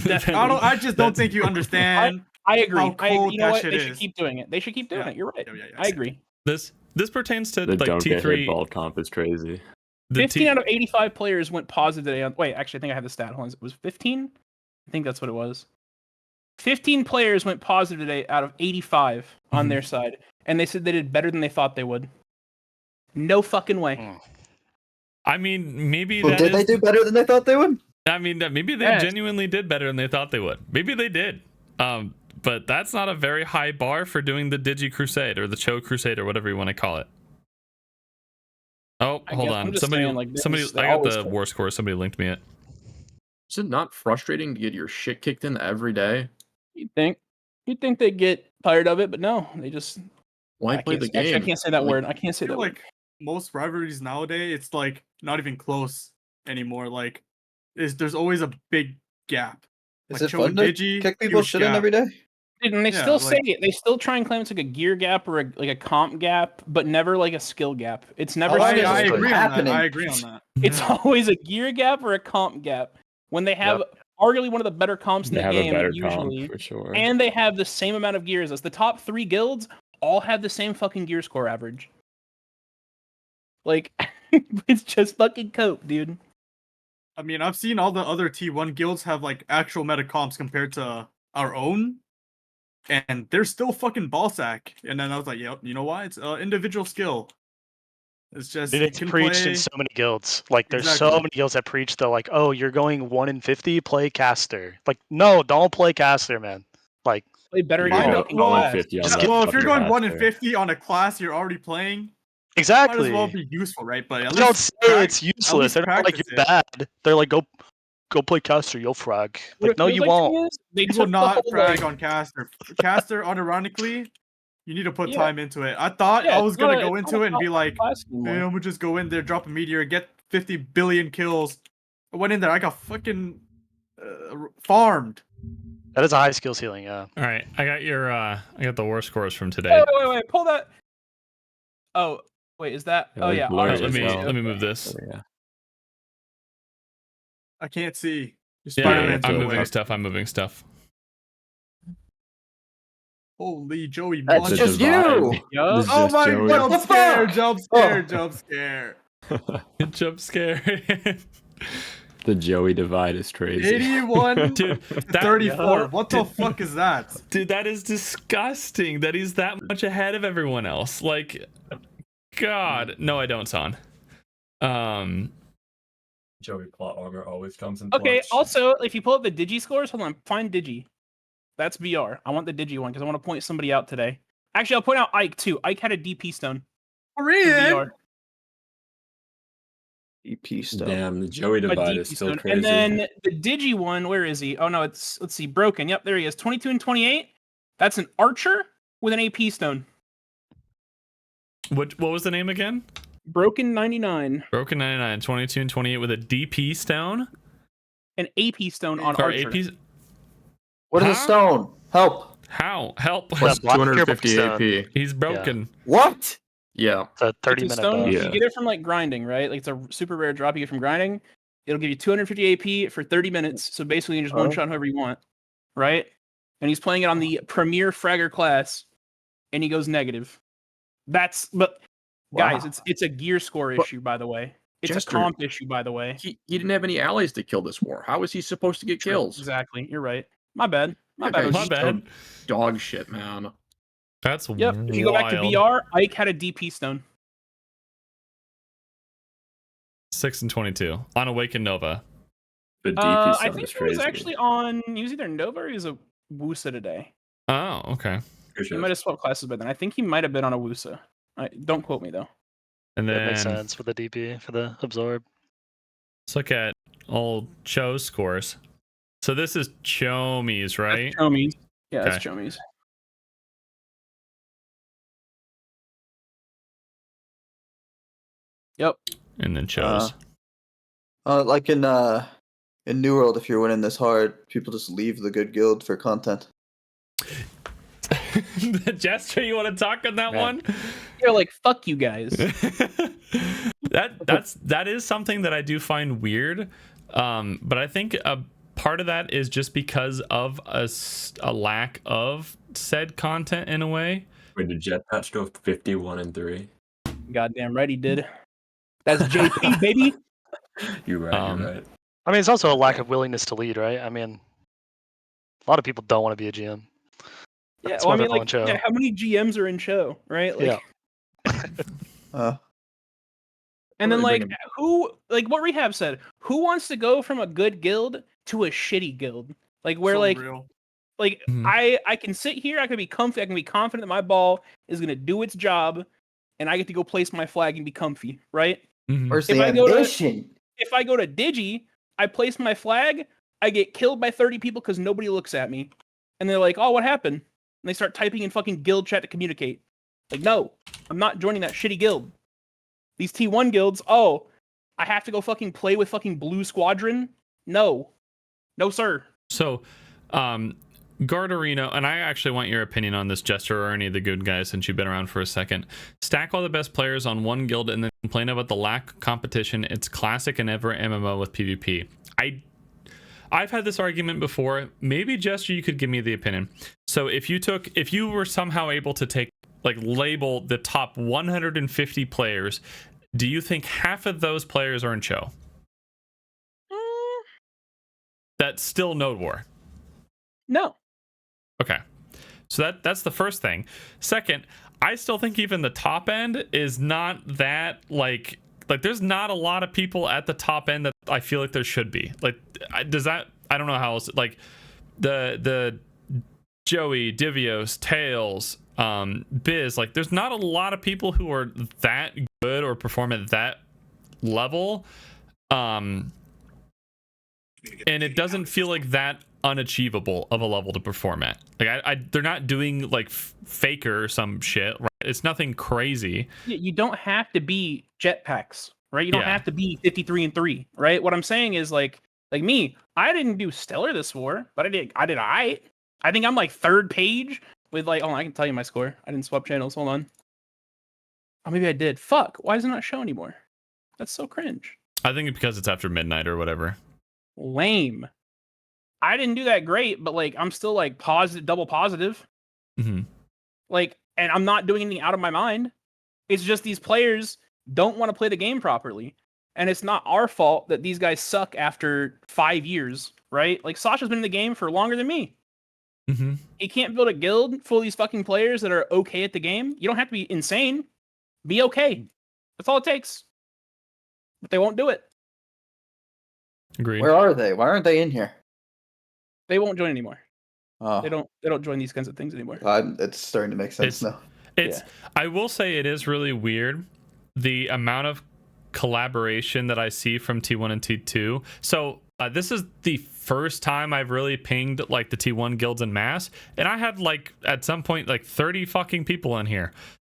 I just don't think you understand. I agree. How cold You know that what? shit They should is. keep doing it. They should keep doing it. You're right. Yeah. I agree. This pertains to The like don't get hit T3. ball comp is crazy. 15 out of 85 players went positive today. Wait, actually, I think I have the stat. Hold on. It was 15? I think that's what it was. 15 players went positive today out of 85 on their side. And they said they did better than they thought they would. No fucking way. I mean, maybe Well, that did they is- do better than they thought they would? I mean, maybe they Yes. genuinely did better than they thought they would. Maybe they did. But that's not a very high bar for doing the Digi Crusade or the Cho Crusade or whatever you want to call it. Oh, I hold guess on. I'm just Somebody, saying, like, this somebody. is- I they got always the go- war score. Somebody linked me it. Is it not frustrating to get your shit kicked in every day? You'd think they'd get tired of it, but no. They just... Why I play can't- the actually, game? I can't say that Like- word. I can't say I that feel word. like most rivalries nowadays, it's like not even close anymore. Like, there's always a big gap. Is Like it Cho fun and to Digi, kick people's huge shit in gap. every day? Dude, and they Yeah, still say like- it. They still try and claim it's like a gear gap or a comp gap, but never like a skill gap. It's never. Oh, I skill agree gap. on that. happening. I agree on that. It's always a gear gap or a comp gap. when they have arguably one of the better comps in They the have a game better usually, comp for sure. and they have the same amount of gears as the top 3 guilds all have the same fucking gear score average. Like, it's just fucking cope, dude. I mean, I've seen all the other T1 guilds have like actual meta comps compared to our own, and they're still fucking ballsack. And then I was like, yep, you know why? It's individual skill. It's just Dude, it's you can preached play... in so many guilds. Like, there's Exactly. so many guilds that preach that, like, oh, you're going 1 in 50, play caster. Like, no, don't play caster, man. Like, play better Well, on if you're going 1 in 50 on a class you're already playing, exactly. might as well be useful, right? But at They don't least say it's useless. They're not like practice you're it. bad. They're like, go play caster, you'll frag. What Like, it no, feels you like to won't. me is they You will took the not whole, frag like- on caster. Caster, unironically, you need to put Yeah. time into it. I thought Yeah, I was it's not gonna a- go it's into not a it and be top like, class anymore. I'm gonna just go in there, drop a meteor, get 50 billion kills. I went in there, I got fucking farmed. That is a high skill ceiling, yeah. All right, I got the war scores from today. Wait, pull that. Oh, wait, is that? Yeah, Oh like yeah. blurry ours as is- hell. Let me move this. Yeah. I can't see. Your Yeah, Spider-Man's I'm in the moving way. stuff. I'm moving stuff. Holy Joey, That's monster. just you. Yup. Oh my Joey. god, What jump the scare, fuck? jump scare, Oh. jump scare. Jump scare. The Joey divide is crazy. 81 Dude, that 34. What the fuck is that? Dude, that is disgusting that he's that much ahead of everyone else. Like, God. No, I don't, son. Joey plot armor always comes in Okay. clutch. Also, if you pull up the Digi scores, hold on. Find Digi. That's VR. I want the Digi one because I want to point somebody out today. Actually, I'll point out Ike too. Ike had a DP stone. in VR. EP stuff. Damn, the Joey A divide DP is still stone. crazy. And then the Digi one, where is he? Oh no, let's see, broken. Yep, there he is. 22 and 28. That's an archer with an AP stone. What was the name again? Broken 99. Broken 99, 22 and 28 with a DP stone. An AP stone on Or archer. AP. What is a stone? Help. How? Help. Plus 250 AP. He's broken. What? Yeah. It's a 30 It's a minute stone. buff. You get it from like grinding, right? Like it's a super rare drop you get from grinding. It'll give you 250 AP for 30 minutes. So basically, you can just one shot whoever you want, right? And he's playing it on the premier fragger class, and he goes negative. Guys, it's a gear score issue, by the way. It's Jester, a comp issue, by the way. He didn't have any allies to kill this war. How is he supposed to get kills? Exactly. You're right. My bad. My That bad. guy's OG. so Dog shit, man. That's Yep. If you go back to VR, Ike had a DP stone. 6 and 22 on Awakened Nova. The DP I sound think is he was crazy. actually on. He was either Nova or he was a Wusa today. Oh, okay. He might have swapped classes by then. I think he might have been on a Wusa. Don't quote me though. And That makes then sense for the DP, for the absorb. let's look at old Cho's scores. So this is Chomi's, right? Chomi's. Yeah, that's Okay. Chomi's. Yep. And then Cho's. Like in New World, if you're winning this hard, people just leave the good guild for content. Jester, you want to talk on that one? You're like, fuck you guys. That is something that I do find weird. But I think a part of that is just because of a lack of said content in a way. Wait, did Jetpatch go 51 and 3? Goddamn right he did. That's JP, baby. You're right. You're right. I mean, it's also a lack of willingness to lead, right? I mean, a lot of people don't want to be a GM. Yeah, That's well, I why mean, they're like, going Cho. how many GMs are in show, right? Like, and then, like, what Rehab said, who wants to go from a good guild to a shitty guild? Like, where, So like, real. I can sit here, I can be comfy, I can be confident that my ball is going to do its job, and I get to go place my flag and be comfy, right? Where's the ambition? If I go to Digi, I place my flag, I get killed by 30 people because nobody looks at me. And they're like, oh, what happened? And they start typing in fucking guild chat to communicate. Like, no, I'm not joining that shitty guild. These T1 guilds, oh, I have to go fucking play with fucking Blue Squadron? No. No, sir. So, Gardarino, and I actually want your opinion on this, Jester, or any of the good guys, since you've been around for a second. Stack all the best players on one guild and then complain about the lack of competition. It's classic and ever MMO with PvP. I've had this argument before. Maybe Jester, you could give me the opinion. So if you were somehow able to take label the top 150 players, do you think half of those players are in Cho? That's still Nodewar. No. Okay. So that's the first thing. Second, I still think even the top end is not that like there's not a lot of people at the top end that I feel like there should be. Like, does that, I don't know how else, like the Joey, Divios, Tails, Biz, like there's not a lot of people who are that good or perform at that level. And it doesn't feel like that unachievable of a level to perform at. Like they're not doing like Faker or some shit, right? It's nothing crazy. You don't have to be jetpacks, right? You don't have to be 53-3, right? What I'm saying is like me, I didn't do stellar this war, but I did I think I'm like third page with like, oh, I can tell you my score. I didn't swap channels. Hold on. Oh, maybe I did. Fuck. Why does it not show anymore? That's so cringe. I think it's because it's after midnight or whatever. Lame. I didn't do that great, but like I'm still like positive, double positive. Mm-hmm. Like, and I'm not doing anything out of my mind. It's just these players don't want to play the game properly. And it's not our fault that these guys suck after 5 years, right? Like Sasha's been in the game for longer than me. Mm-hmm. You can't build a guild full of these fucking players that are okay at the game. You don't have to be insane. Be okay. That's all it takes. But they won't do it. Agreed. Where are they? Why aren't they in here? They won't join anymore. Oh. They don't join these kinds of things anymore. It's starting to make sense now. I will say it is really weird the amount of collaboration that I see from T1 and T2. So this is the first time I've really pinged like the T1 guilds en masse, and I had like at some point like 30 fucking people in here.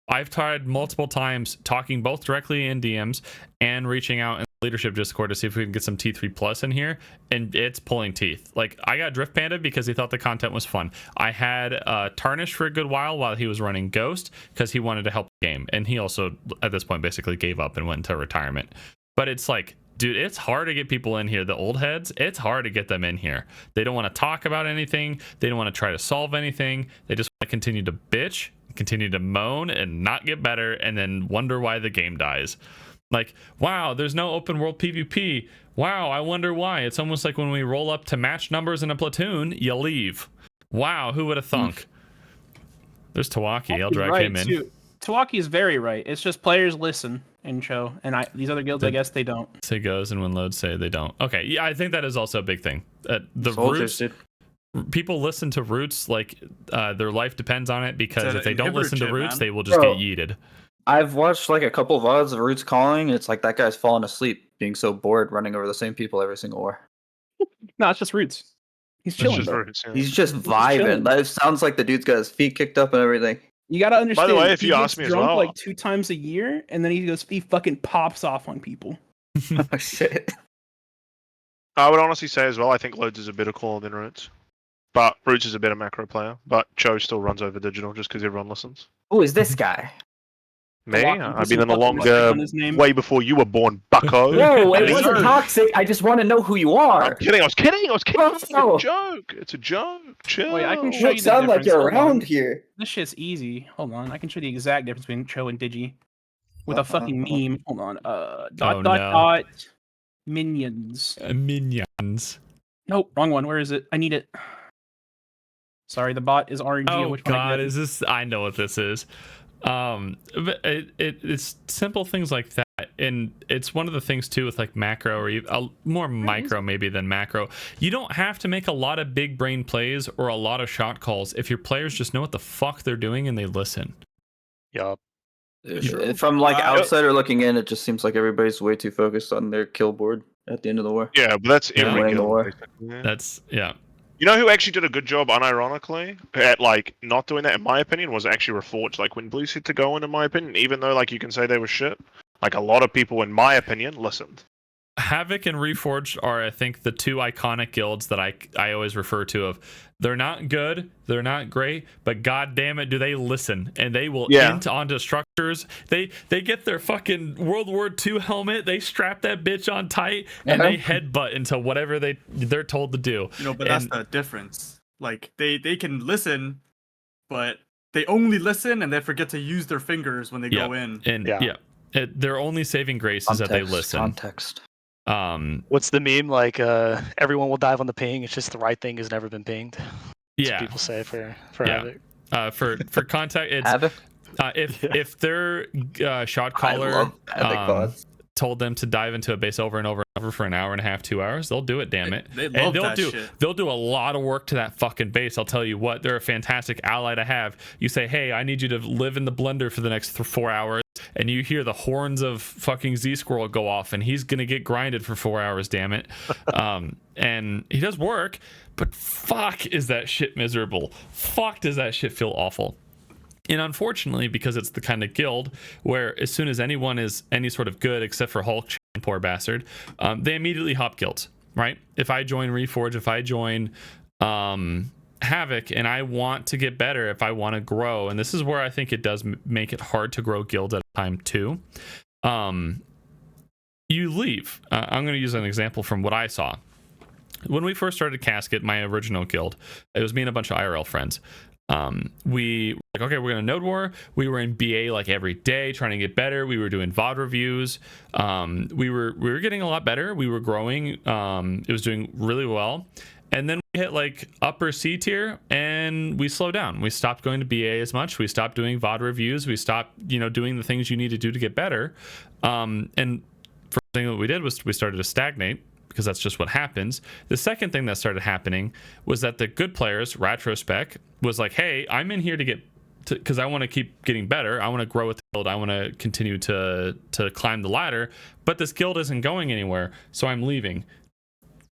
I've tried multiple times talking both directly in DMs and reaching out in the leadership Discord to see if we can get some T3 plus in here, and it's pulling teeth. Like I got Drift Panda because he thought the content was fun. I had Tarnish for a good while he was running Ghost because he wanted to help the game, and he also at this point basically gave up and went into retirement. But it's like, dude, it's hard to get people in here. The old heads, it's hard to get them in here. They don't want to talk about anything. They don't want to try to solve anything. They just want to continue to bitch, continue to moan and not get better, and then wonder why the game dies. Like, wow, there's no open world PvP. Wow, I wonder why. It's almost like when we roll up to match numbers in a platoon, you leave. Wow, who would have thunk? There's Tawaki. I'll drag him in. Too. Tawaki is very right. It's just players listen in Cho, and these other guilds, I guess they don't. Say goes, and when loads say they don't. Okay, yeah, I think that is also a big thing. The Soldiers, roots, people listen to roots like their life depends on it, because if they don't listen to roots, they will just get yeeted. I've watched like a couple of VODs of Roots calling. It's like that guy's falling asleep, being so bored, running over the same people every single war. No, it's just Roots. He's chilling. He's just vibing. That sounds like the dude's got his feet kicked up and everything. You gotta understand. By the way, if he you gets ask me as drunk well, like 2 times a year, and then he fucking pops off on people. Oh shit. I would honestly say as well, I think Loads is a better caller than Roots. But Roots is a better macro player. But Cho still runs over digital just because everyone listens. Who is this guy? Me? I've been in a longer, way before you were born, bucko. No, it wasn't toxic. I just want to know who you are. I'm kidding. I was kidding. Oh. It's a joke. It's a joke. Chill. Wait, I can You show don't you the sound like difference. you're Hold around on. here. This shit's easy. Hold on. I can show you the exact difference between Cho and Digi. With a fucking meme. Hold on. Dot minions. Minions. Nope, wrong one. Where is it? I need it. Sorry, the bot is RNG. Oh Which one I god, get? is this? I know what this is. But it's simple things like that, and it's one of the things too with like macro or more micro maybe than macro. You don't have to make a lot of big brain plays or a lot of shot calls if your players just know what the fuck they're doing and they listen. Yup. From like outsider looking in, it just seems like everybody's way too focused on their kill board at the end of the war. Yeah, but that's Yeah, every winning the guild, war. basically. That's You know who actually did a good job, unironically, at like not doing that, in my opinion, was actually Reforged. Like when Blue said to go in my opinion, even though like you can say they were shit, like a lot of people, in my opinion, listened. Havoc and Reforged are, I think, the two iconic guilds that I always refer to. Of they're not good, they're not great, but god damn it, do they listen, and they will int onto structures. They get their fucking World War II helmet, they strap that bitch on tight, and they headbutt into whatever they're told to do. But that's the difference. Like they can listen, but they only listen and they forget to use their fingers when they go in. And their only saving grace is that they listen. Context. What's the meme? Like, everyone will dive on the ping. It's just the right thing has never been pinged. That's what people say for Havoc. For contact, it's if their shot caller told them to dive into a base over and over and over for an hour and a half, 2 hours, they'll do it. Damn it, they'll do a lot of work to that fucking base. I'll tell you what, they're a fantastic ally to have. You say, hey, I need you to live in the blender for the next 4 hours, and you hear the horns of fucking Z Squirrel go off, and he's gonna get grinded for 4 hours. Damn it. And he does work, but fuck, is that shit miserable. Fuck, does that shit feel awful. And unfortunately, because it's the kind of guild where as soon as anyone is any sort of good, except for Hulk, poor bastard, they immediately hop guilds, right? If I join Reforge, if I join Havoc, and I want to get better, if I want to grow, and this is where I think it does make it hard to grow guilds at a time too, you leave. I'm going to use an example from what I saw. When we first started Casket, my original guild, it was me and a bunch of IRL friends. We were like, okay, we're gonna Node War. We were in BA like every day trying to get better. We were doing VOD reviews. We were getting a lot better. We were growing. It was doing really well. And then we hit like upper C tier and we slowed down. We stopped going to BA as much. We stopped doing VOD reviews. We stopped, doing the things you need to do to get better. And first thing that we did was we started to stagnate, because that's just what happens. The second thing that started happening was that the good players, Retrospec, was like, hey, I'm in here because I want to keep getting better. I want to grow with the guild. I want to continue to climb the ladder, but this guild isn't going anywhere, so I'm leaving.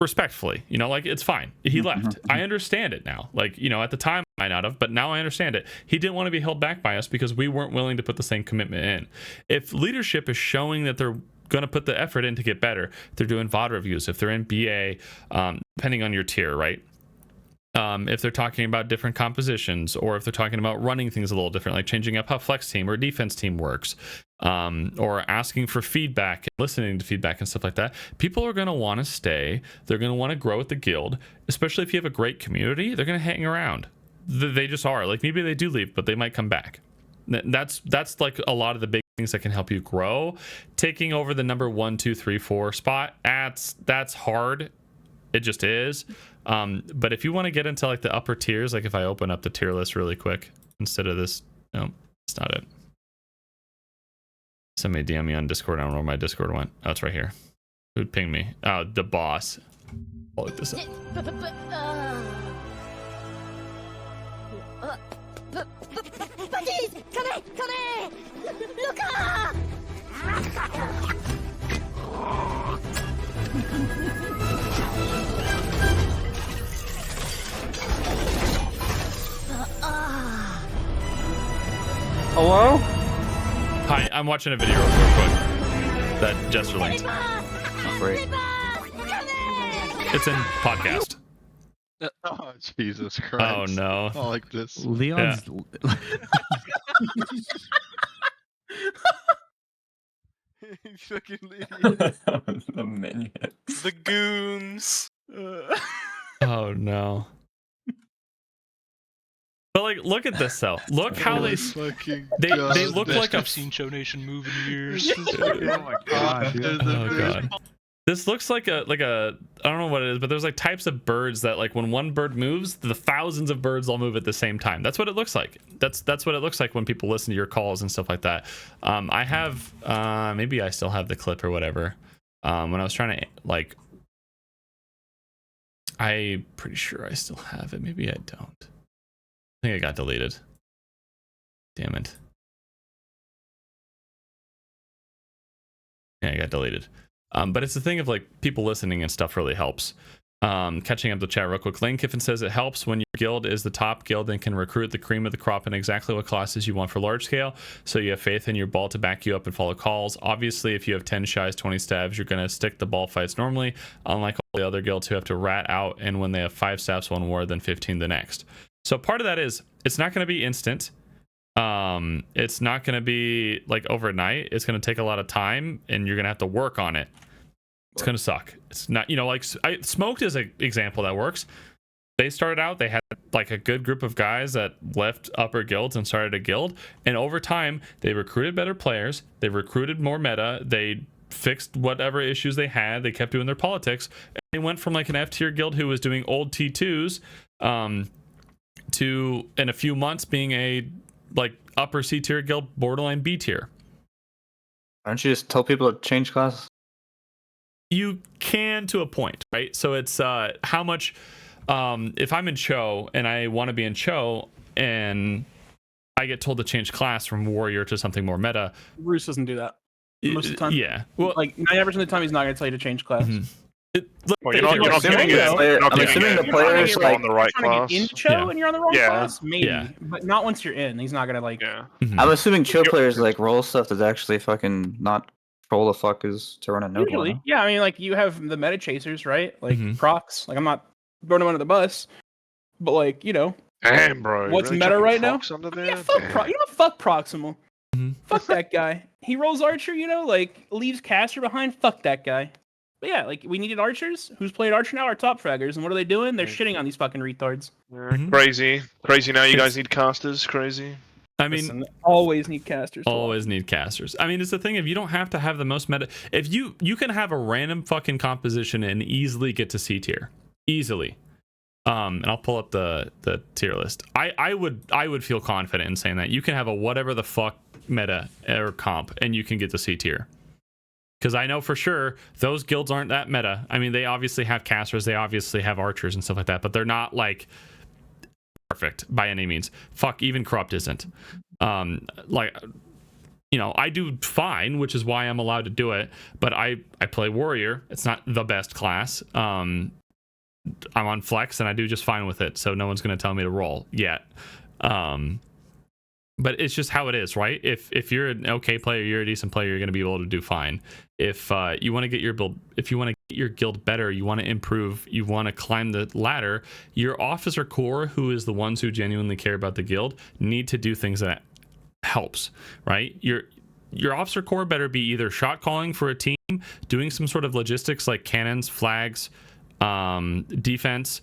Respectfully, it's fine. He left. I understand it now. At the time I might not have, but now I understand it. He didn't want to be held back by us because we weren't willing to put the same commitment in. If leadership is showing that they're going to put the effort in to get better, they're doing VOD reviews, if they're in BA, depending on your tier, right? If they're talking about different compositions, or if they're talking about running things a little different, like changing up how flex team or defense team works, or asking for feedback, listening to feedback and stuff like that, people are going to want to stay. They're going to want to grow with the guild, especially if you have a great community. They're going to hang around. They just are. Like, maybe they do leave, but they might come back. That's like a lot of the big things that can help you grow. Taking over the number 1, 2, 3, 4 spot, that's hard. It just is. But if you want to get into like the upper tiers, like if I open up the tier list really quick instead of this, no, it's not it. Somebody DM me on Discord. I don't know where my Discord went. Oh, it's right here. Who'd ping me? Oh, the boss. I'll look this up. Hello? Hi, I'm watching a video real quick that Jester linked. Great. It's in podcast. Oh, Jesus Christ. Oh, no. I like this. Leon's... Fucking The minions. The goons. Oh, no. But like, look at this though. Look how they look like I've seen Show Nation move in years. Oh my god, dude. Oh god. This looks like a I don't know what it is, but there's like types of birds that, like, when one bird moves, the thousands of birds all move at the same time. That's what it looks like. That's what it looks like when people listen to your calls and stuff like that. I have maybe I still have the clip or whatever. When I was trying to, like, I'm pretty sure I still have it. Maybe I don't. I think it got deleted. Damn it. Yeah, it got deleted. But it's the thing of, like, people listening and stuff really helps. Catching up the chat real quick. Lane Kiffin says it helps when your guild is the top guild and can recruit the cream of the crop in exactly what classes you want for large scale, so you have faith in your ball to back you up and follow calls. Obviously, if you have 10 shies, 20 stabs, you're going to stick the ball fights normally, unlike all the other guilds who have to rat out, and when they have 5 stabs one war, then 15 the next. So part of that is it's not going to be instant. It's not going to be like overnight. It's going to take a lot of time, and you're going to have to work on it. It's going to suck. It's not, like Smoked is an example that works. They started out, they had like a good group of guys that left upper guilds and started a guild. And over time, they recruited better players. They recruited more meta. They fixed whatever issues they had. They kept doing their politics. And they went from like an F tier guild who was doing old T2s to, in a few months, being a like upper C tier guild, borderline B tier. Why don't you just tell people to change classes? You can to a point, right? So it's how much if I'm in Cho and I want to be in Cho and I get told to change class from warrior to something more meta. Bruce doesn't do that most of the time. Yeah, well, like 90% of the time he's not going to tell you to change class. Well, you're not giving it. I'm assuming the players like on the right class. In Cho and you're on the wrong class, maybe, Yeah. but not once you're in. He's not going to like. I'm assuming Cho players like roll stuff that's actually fucking not troll the fuck is to run a node. Usually, yeah. I mean, like you have the meta chasers, right? Like procs. Like I'm not throwing them under the bus, but like Damn, bro. what's really meta chucking right now? Fox under Yeah, there? fuck Damn. fuck Proximal. Fuck that guy. He rolls Archer, like leaves Caster behind. Fuck that guy. But yeah, like we needed archers. Who's playing Archer now? Our top fraggers. And what are they doing? They're shitting on these fucking retards. Crazy now you guys need casters. Crazy. I mean, Listen, always need casters. Always need casters. I mean, it's the thing, if you don't have to have the most meta, if you can have a random fucking composition and easily get to C tier. Easily. And I'll pull up the tier list. I would feel confident in saying that. You can have a whatever the fuck meta or comp and you can get to C tier. Because I know for sure those guilds aren't that meta. I mean, they obviously have casters, they obviously have archers and stuff like that, but they're not like perfect by any means. Fuck, even corrupt isn't. I do fine, which is why I'm allowed to do it, but I play warrior. It's not the best class. I'm on flex and I do just fine with it, so no one's going to tell me to roll yet. But it's just how it is, right? If you're an okay player, you're a decent player, you're going to be able to do fine. If you want to get your build, if you want to get your guild better, you want to improve, you want to climb the ladder, your officer core, who is the ones who genuinely care about the guild, need to do things that helps, right? Your officer core better be either shot calling for a team, doing some sort of logistics like cannons, flags, defense,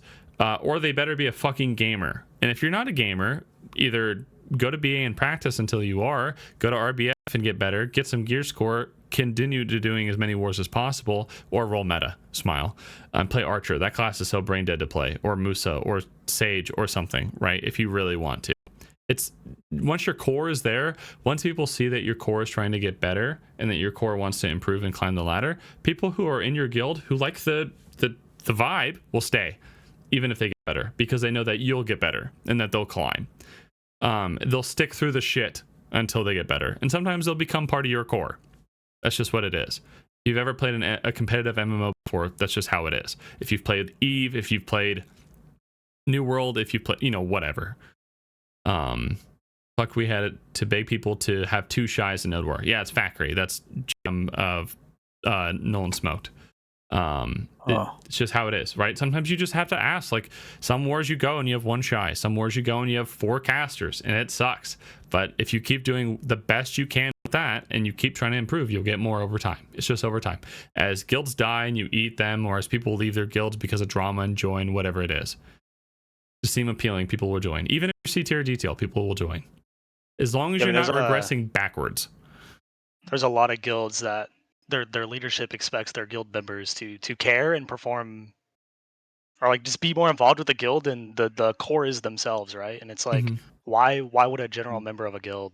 or they better be a fucking gamer. And if you're not a gamer, either go to BA and practice until you are, go to RBF and get better, get some gear score, continue to doing as many wars as possible, or roll meta, smile, and play Archer. That class is so brain dead to play, or Musa, or Sage, or something, right? If you really want to. It's once your core is there, once people see that your core is trying to get better and that your core wants to improve and climb the ladder, people who are in your guild who like the vibe will stay, even if they get better, because they know that you'll get better and that they'll climb. They'll stick through the shit until they get better, and sometimes they'll become part of your core. That's just what it is. If you've ever played a competitive MMO before, that's just how it is. If you've played Eve, if you've played New World, if you play, whatever. Fuck, we had it to beg people to have 2 shies in Nodewar. Yeah, it's factory. That's GM of Nolan Smoked. It's just how it is, right? Sometimes you just have to ask. Like, some wars you go and you have 1 shy, some wars you go and you have 4 casters, and it sucks. But if you keep doing the best you can with that and you keep trying to improve, you'll get more over time. It's just over time. As guilds die and you eat them, or as people leave their guilds because of drama and join, whatever it is, just seem appealing, people will join. Even if you're C tier detail, people will join, as long as you're not regressing backwards. There's a lot of guilds that their leadership expects their guild members to care and perform, or like just be more involved with the guild, and the core is themselves, right? And it's like, why would a general member of a guild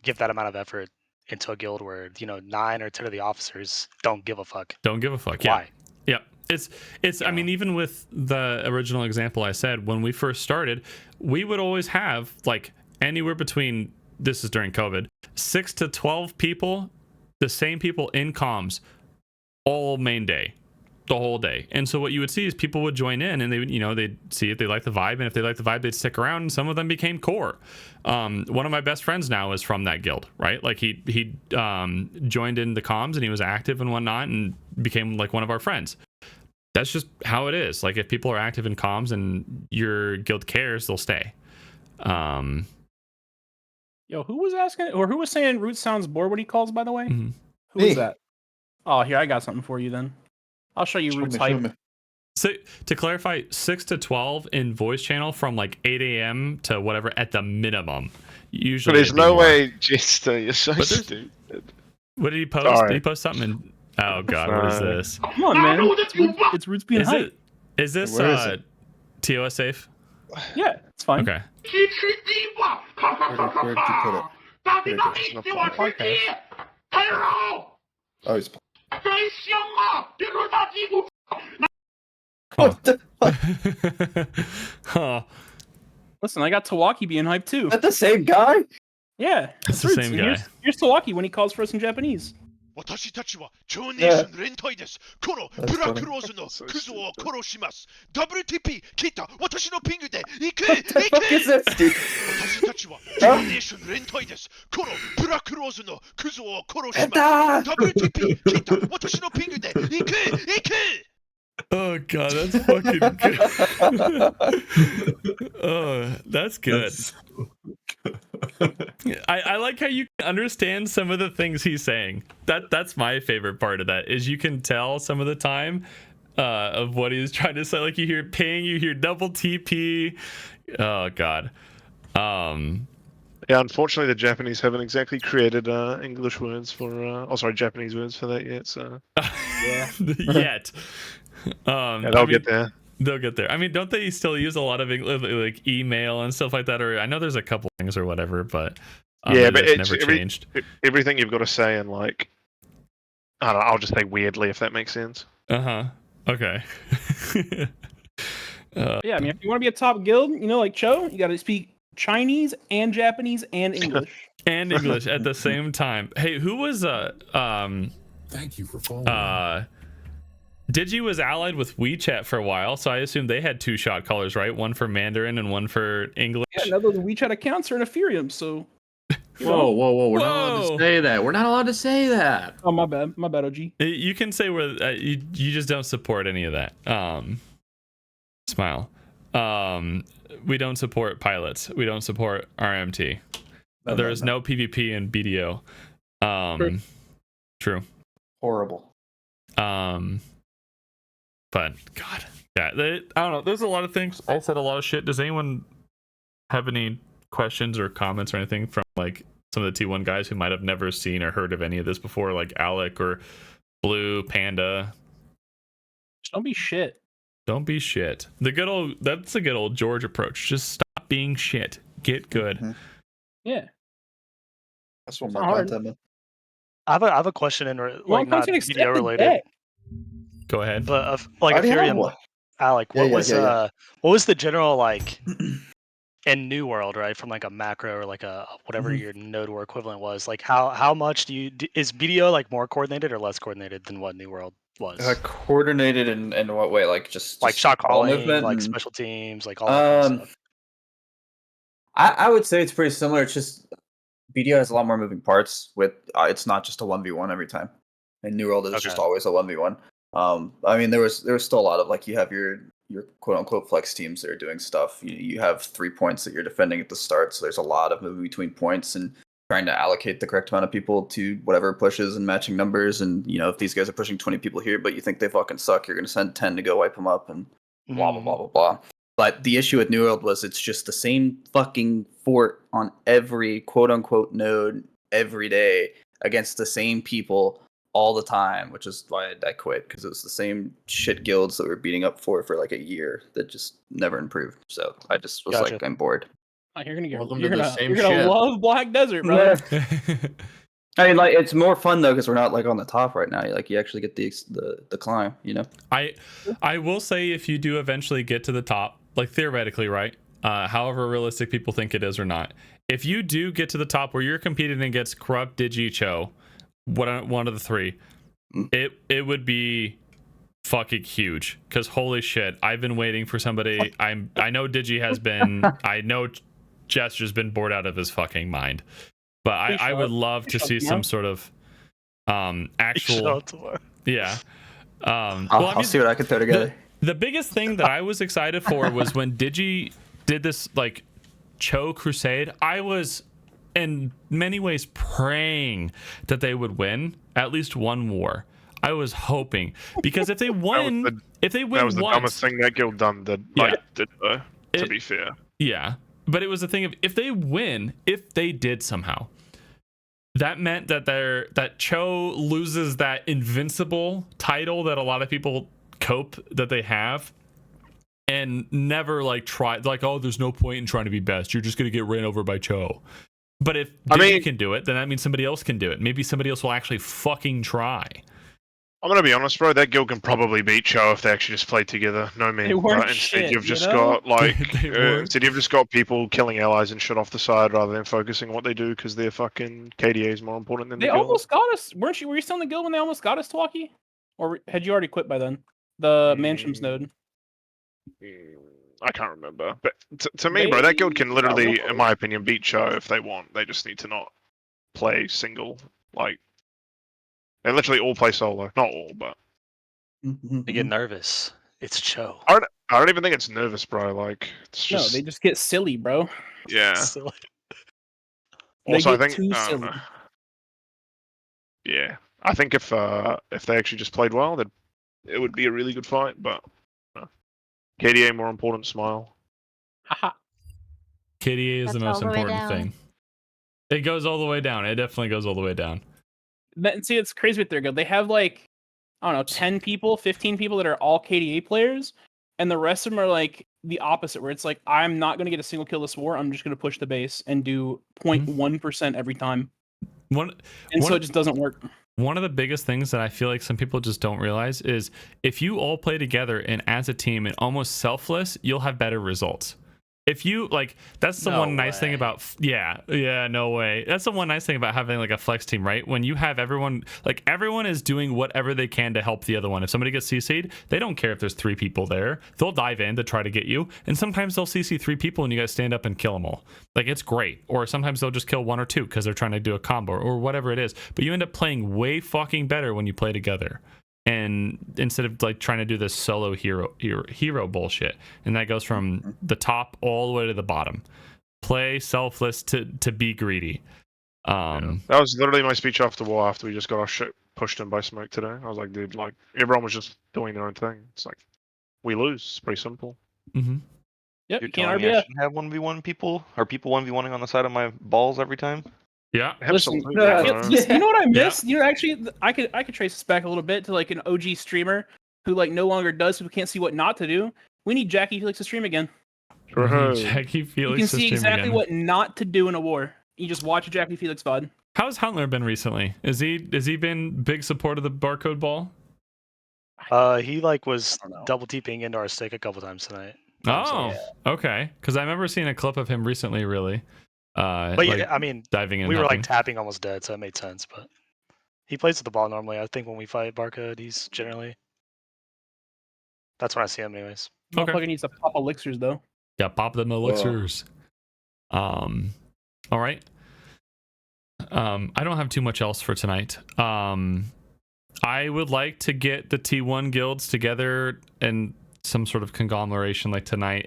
give that amount of effort into a guild where 9 or 10 of the officers don't give a fuck? Don't give a fuck. Why? Yeah. It's I mean, even with the original example I said, when we first started, we would always have like anywhere between, this is during COVID, 6 to 12 people, the same people in comms all main day. the whole day. And so what you would see is people would join in and they would, they'd see if they like the vibe, and if they like the vibe, they'd stick around, and some of them became core. One of my best friends now is from that guild, right? Like he joined in the comms and he was active and whatnot and became like one of our friends. That's just how it is. Like if people are active in comms and your guild cares, they'll stay. Yo, who was asking, or who was saying Root sounds bored when he calls, by the way? Mm-hmm. Who was that? Oh, here, I got something for you then. I'll show you Root's hype. So to clarify, 6 to 12 in voice channel from like 8 a.m. to whatever at the minimum. Usually, But there's it'd be no more. way, Jester, you're so But there's- stupid. What did he post? Sorry. Did he post something? Oh God, what is this? Come on, man. It's Root's being Is hype. Is this Where is it? TOS safe? Yeah, it's fine. Okay. Where did you put it? Here it goes. Oh, he's Huh. Listen, I got Tawaki being hyped too. Is that the same guy? Yeah, It's the Roots. same guy. Here's Tawaki when he calls for us in Japanese. 私たちは超ネーYeah. ション連隊です。このブラックローズのクズを殺します。WTP 聞いた私のピングで行け What the fuck is that, Steve? 私たちは超ネーション連隊です。このブラックローズのクズを殺します。WTP 聞いた私のピングで行け行け Oh God, that's fucking good. Oh, that's good. I like how you can understand some of the things he's saying. That's my favorite part of that, is you can tell some of the time of what he's trying to say. Like you hear ping, you hear double TP. Oh God. Yeah, unfortunately, the Japanese haven't exactly created English words for, Japanese words for that yet. So Yeah. Yet. Yeah, they'll get there. They'll get there. I mean, don't they still use a lot of like email and stuff like that? Or I know there's a couple things or whatever, but yeah, but that's it's never changed. Everything you've got to say in like, I don't know, I'll just say weirdly if that makes sense. Okay. Yeah, I mean, if you want to be a top guild, like Cho, you got to speak Chinese and Japanese and English. And English at the same time. Hey, who was Thank you for following. Digi was allied with WeChat for a while, so I assume they had two shot callers, right? One for Mandarin and one for English. Yeah, now those WeChat accounts are in Ethereum, so. Whoa! We're not allowed to say that. We're not allowed to say that. Oh, my bad, OG. You can say where you just don't support any of that. Smile. We don't support pilots. We don't support RMT. There is no PvP in BDO. True. Horrible. But God, yeah, I don't know. There's a lot of things. I said a lot of shit. Does anyone have any questions or comments or anything from like some of the T1 guys who might have never seen or heard of any of this before, like Alec or Blue Panda? Just don't be shit. Don't be shit. That's a good old George approach. Just stop being shit. Get good. Mm-hmm. Yeah. That's one It's more not hard. content. I have a question in like not content video accepted related, back. Go ahead. but like I already have Ethereum. one. Alec, Yeah, what yeah, was yeah. what was the general like in New World, right? From like a macro or like a whatever Mhm. your Nodewar equivalent was. Like how much is BDO like more coordinated or less coordinated than what New World was? Coordinated in what way? Like just like shot ball calling, movement like and- special teams, like all that kind of stuff. I would say it's pretty similar. It's just BDO has a lot more moving parts. With it's not just a 1v1 every time. And New World is just always a 1v1. I mean, there was still a lot of like you have your quote unquote flex teams that are doing stuff. You have 3 points that you're defending at the start, so there's a lot of moving between points and trying to allocate the correct amount of people to whatever pushes and matching numbers. And if these guys are pushing 20 people here, but you think they fucking suck, you're gonna send 10 to go wipe them up and blah blah blah blah blah. But the issue with New World was it's just the same fucking fort on every quote unquote node every day against the same people all the time, which is why I quit, because it was the same shit guilds that we were beating up for like a year that just never improved. So I just was like, I'm bored. Oh, you're gonna Welcome to you're the gonna same you're gonna shit. love Black Desert, bro. I mean, like it's more fun though because we're not like on the top right now. Like you actually get the climb, I will say if you do eventually get to the top, like theoretically, right? However realistic people think it is or not, if you do get to the top where you're competing against Corrupt, Digi, Cho, one of the three, it would be fucking huge, because holy shit, I've been waiting for somebody. I know Digi has been. I know Jester's been bored out of his fucking mind, but I would love to see some sort of actual. Yeah. I'll see what I can throw together. The biggest thing that I was excited for was when Digi did this like Cho Crusade. I was in many ways praying that they would win at least one war. I was hoping, because if they win, that was the dumbest thing that guild done. To be fair. Yeah, but it was a thing of if they win, if they did somehow, that meant that that Cho loses that invincible title that a lot of people cope that they have, and never like try like, oh, there's no point in trying to be best. You're just gonna get ran over by Cho. But if Digi can do it, then that means somebody else can do it. Maybe somebody else will actually fucking try. I'm gonna be honest, bro. That guild can probably beat Cho if they actually just play together. No me. Right? Instead, you've just got like instead you've just got people killing allies and shit off the side rather than focusing on what they do because their fucking KDA is more important than They the guild. almost got us. Were you still in the guild when they almost got us, Twalkie? Or had you already quit by then? The Mansham's node. I can't remember, but to me, bro, that guild can literally, in my opinion, beat Cho if they want. They just need to not play single. Like, they literally all play solo. Not all, but They get nervous. It's Cho. I don't even think it's nervous, bro. Like, it's just No, they just get silly, bro. yeah. Silly. Also, I get think too silly. yeah, I think if they actually just played well, then it would be a really good fight. But KDA more important. Smile. KDA is the That's most all the way important down. thing. It goes all the way down. It definitely goes all the way down. See, it's crazy with their guild. They have like, I don't know, 10 people, 15 people that are all KDA players, and the rest of them are like the opposite, where it's like, I'm not going to get a single kill this war. I'm just going to push the base and do 0.1% every time. So it just doesn't work. One of the biggest things that I feel like some people just don't realize is if you all play together and as a team and almost selfless, you'll have better results. If you like, that's the one nice thing about no way. That's the one nice thing about having like a flex team, right? When you have everyone is doing whatever they can to help the other one. If somebody gets CC'd, they don't care if there's 3 people there. They'll dive in to try to get you, and sometimes they'll CC 3 people and you guys stand up and kill them all. Like, it's great. Or sometimes they'll just kill 1 or 2 because they're trying to do a combo or whatever it is. But you end up playing way fucking better when you play together. And instead of like trying to do this solo hero bullshit, and that goes from the top all the way to the bottom. Play selfless to be greedy. That was literally my speech after war. After we just got our shit pushed in by smoke today, I was like, dude, like everyone was just doing their own thing. It's like we lose. It's pretty simple. Mm-hmm. Yep, You're you can't telling me I RBF. shouldn't have 1v1 people? Are people 1v1ing on the side of my balls every time? Yeah, Listen, absolutely. you know what I miss? You know, actually, I could trace this back a little bit to like an OG streamer who like no longer does, who can't see what not to do. We need Jackie Felix to stream again. Jackie Felix. You can see exactly what not to do in a war. You just watch a Jackie Felix VOD. How's Huntler been recently? Has he been big support of the barcode ball? He like was double TPing into our stick a couple times tonight. Oh, okay. Because I remember seeing a clip of him recently, really. But like, yeah, I mean, diving in. we were like tapping almost dead, so it made sense. But he plays with the ball normally. I think when we fight Barcode, he's generally. That's when I see him, anyways. Motherfucker needs to pop elixirs though. Yeah, pop them elixirs. All right. I don't have too much else for tonight. I would like to get the T1 guilds together and some sort of conglomeration like tonight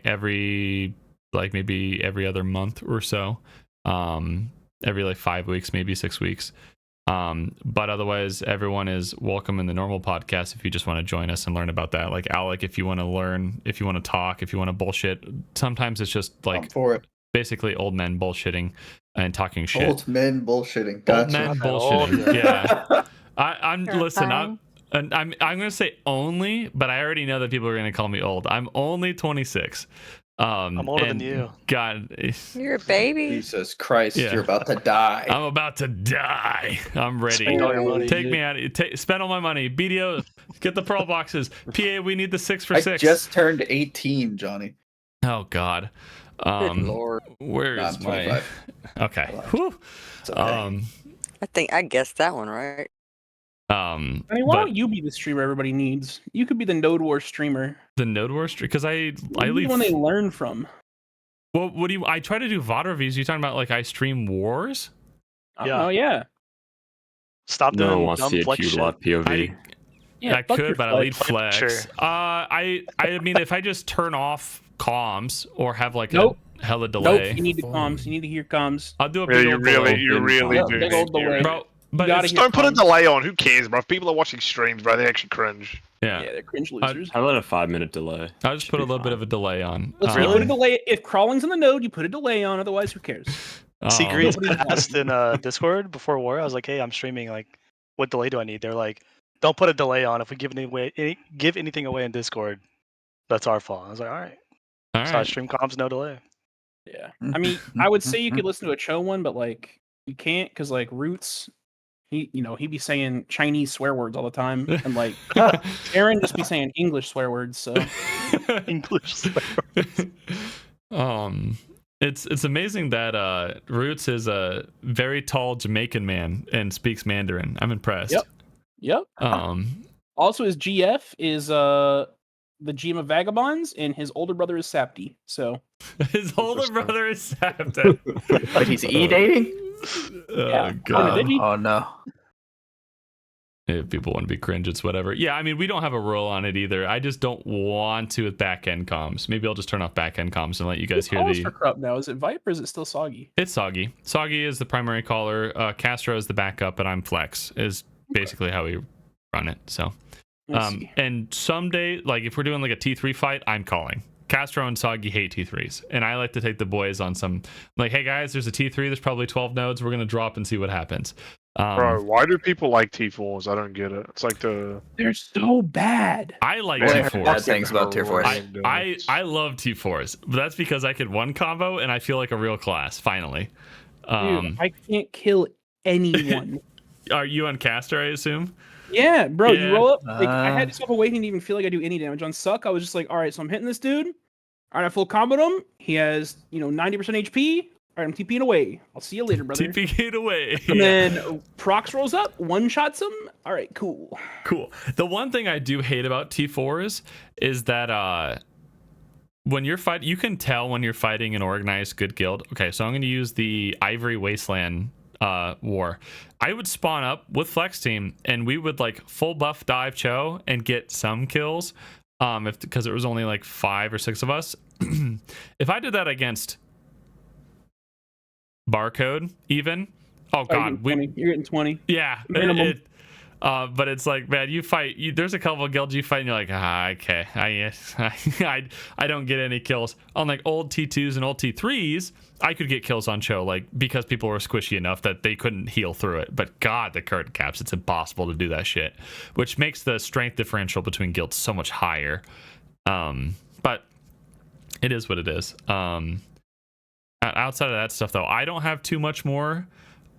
maybe every other month or so. Every like 5 weeks, maybe 6 weeks. But otherwise, everyone is welcome in the normal podcast if you just want to join us and learn about that. Like Alec, if you want to learn, if you want to talk, if you want to bullshit. Sometimes it's just like basically old men bullshitting and talking shit. Old men bullshitting. Gotcha. Old men bullshitting. Yeah. I'm gonna say only, but I already know that people are gonna call me old. I'm only 26. I'm older than you. God, you're a baby. Jesus Christ, Yeah. you're about to die. I'm about to die. I'm ready. Spend all your money, Take dude. me out. Spend all my money. BDO, get the pearl boxes. PA, we need the 6 for 6. I just turned 18, Johnny. Oh God. Lord. Where Nah, is I'm my? 25. Okay. Whew. It's okay. I guessed that one right. I mean, why don't you be the streamer everybody needs? You could be the Nodewar streamer. The Nodewar streamer, because I leave one they learn from. Well, what do you? I try to do VOD reviews. You talking about like I stream wars? Oh yeah. Stop No one doing wants to dumb see a flex cute shit. lot POV. I could, but I lead flex. Sure. I mean, if I just turn off comms or have like Nope. a hella delay. Nope. You need the comms. You need to hear comms. I'll do a Yeah, big you old really delay. do. Big old delay. Bro, but gotta it's- hear Don't put a comms. delay on. Who cares, bro? If people are watching streams, bro, they actually cringe. Yeah. Yeah, they're cringe losers. I let a 5-minute delay. I'll just put a little bit of a delay on. Listen, you put a delay. If crawling's in the node, you put a delay on. Otherwise, who cares? See, Greens asked in Discord before war. I was like, "Hey, I'm streaming. Like, what delay do I need?" They're like, "Don't put a delay on. If we give anything away in Discord, that's our fault." I was like, "All right." All So I right. stream comms, no delay. Yeah. I mean, I would say you could listen to a Cho one, but like you can't because like Roots, he be saying Chinese swear words all the time, and like Aaron just be saying English swear words. So English swear words. It's amazing that Roots is a very tall Jamaican man and speaks Mandarin. I'm impressed. Yep. Also, his GF is the GM of Vagabonds, and his older brother is Sapti. So his older brother is Sapti. But he's e-dating? Oh god. Oh no. If people want to be cringe, it's whatever. Yeah, I mean, we don't have a rule on it either. I just don't want to with back-end comms. Maybe I'll just turn off back-end comms and let you guys hear calls the... for Corrupt now. Is it Viper or is it still Soggy? It's Soggy. Soggy is the primary caller. Castro is the backup, and I'm Flex, is basically how we run it. So, I see. and someday, like if we're doing like a T3 fight, I'm calling. Castro and Soggy hate T3s, and I like to take the boys on some, like, hey guys, there's a T3, there's probably 12 nodes, we're going to drop and see what happens. Bro, why do people like T4s? I don't get it. It's like the... They're so bad. I like Well, I heard T4s. bad things about tier 4s. I love T4s, but that's because I could one combo and I feel like a real class, finally. Dude, I can't kill anyone. Are you on caster, I assume? Yeah, bro, Yeah. you roll up. Like, I had to stop awakening to even feel like I do any damage. On Suck, I was just like, all right, so I'm hitting this dude. All right, I full comboed him. He has, 90% HP. All right, I'm TPing away. I'll see you later, brother. TPing away. And then Prox rolls up, one-shots him. All right, cool. Cool. The one thing I do hate about T4s is that when you're fighting, you can tell when you're fighting an organized good guild. Okay, so I'm going to use the Ivory Wasteland war. I would spawn up with Flex Team, and we would like full buff dive Cho and get some kills. Because it was only like 5 or 6 of us. If I did that against Barcode, even, oh god, you're getting 20. Yeah, Minimum. but it's like, man, you fight. There's a couple of guilds you fight, and you're like, okay, I don't get any kills on like old T2s and old T3s. I could get kills on Cho, like because people were squishy enough that they couldn't heal through it. But god, the current caps, it's impossible to do that shit, which makes the strength differential between guilds so much higher. But it is what it is. Outside of that stuff, though, I don't have too much more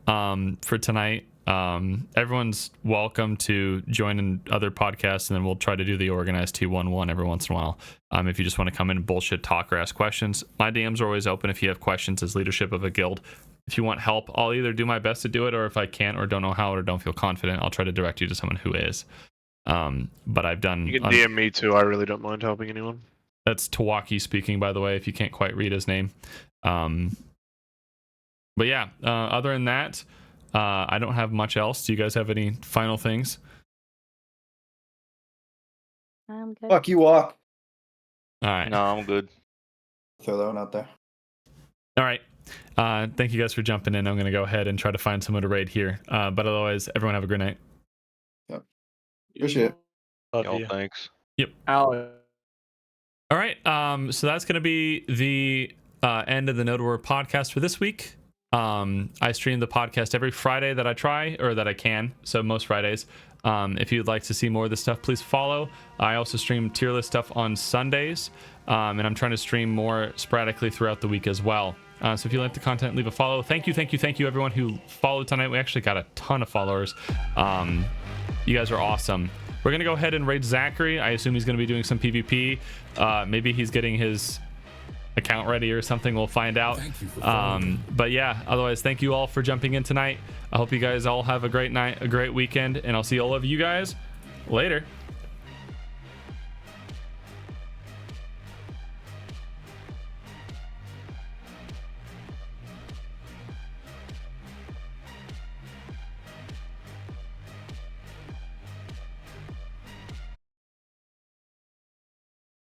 for tonight. Everyone's welcome to join in other podcasts, and then we'll try to do the organized T1 every once in a while. If you just want to come in and bullshit talk or ask questions, my DMs are always open if you have questions as leadership of a guild. If you want help, I'll either do my best to do it, or if I can't or don't know how or don't feel confident, I'll try to direct you to someone who is. But I've done... You can DM me too. I really don't mind helping anyone. That's Tawaki speaking, by the way, if you can't quite read his name. But yeah, other than that, I don't have much else. Do you guys have any final things? I'm good. Fuck you, Walk. All right. No, I'm good. Throw that one out there. All right. Thank you guys for jumping in. I'm going to go ahead and try to find someone to raid here. But otherwise, everyone have a great night. Yep. Appreciate it. Yo, thanks. Yep. Alex. All right. So that's going to be the end of the Nodewar podcast for this week. I stream the podcast every Friday that I try, or that I can. So most Fridays. If you'd like to see more of this stuff, please follow. I also stream Tierlist stuff on Sundays. And I'm trying to stream more sporadically throughout the week as well. So if you like the content, leave a follow. Thank you everyone who followed tonight. We actually got a ton of followers. You guys are awesome. We're going to go ahead and raid Zachary. I assume he's going to be doing some PvP. Maybe he's getting his account ready or something. We'll find out. But yeah, otherwise, thank you all for jumping in tonight. I hope you guys all have a great night, a great weekend, and I'll see all of you guys later.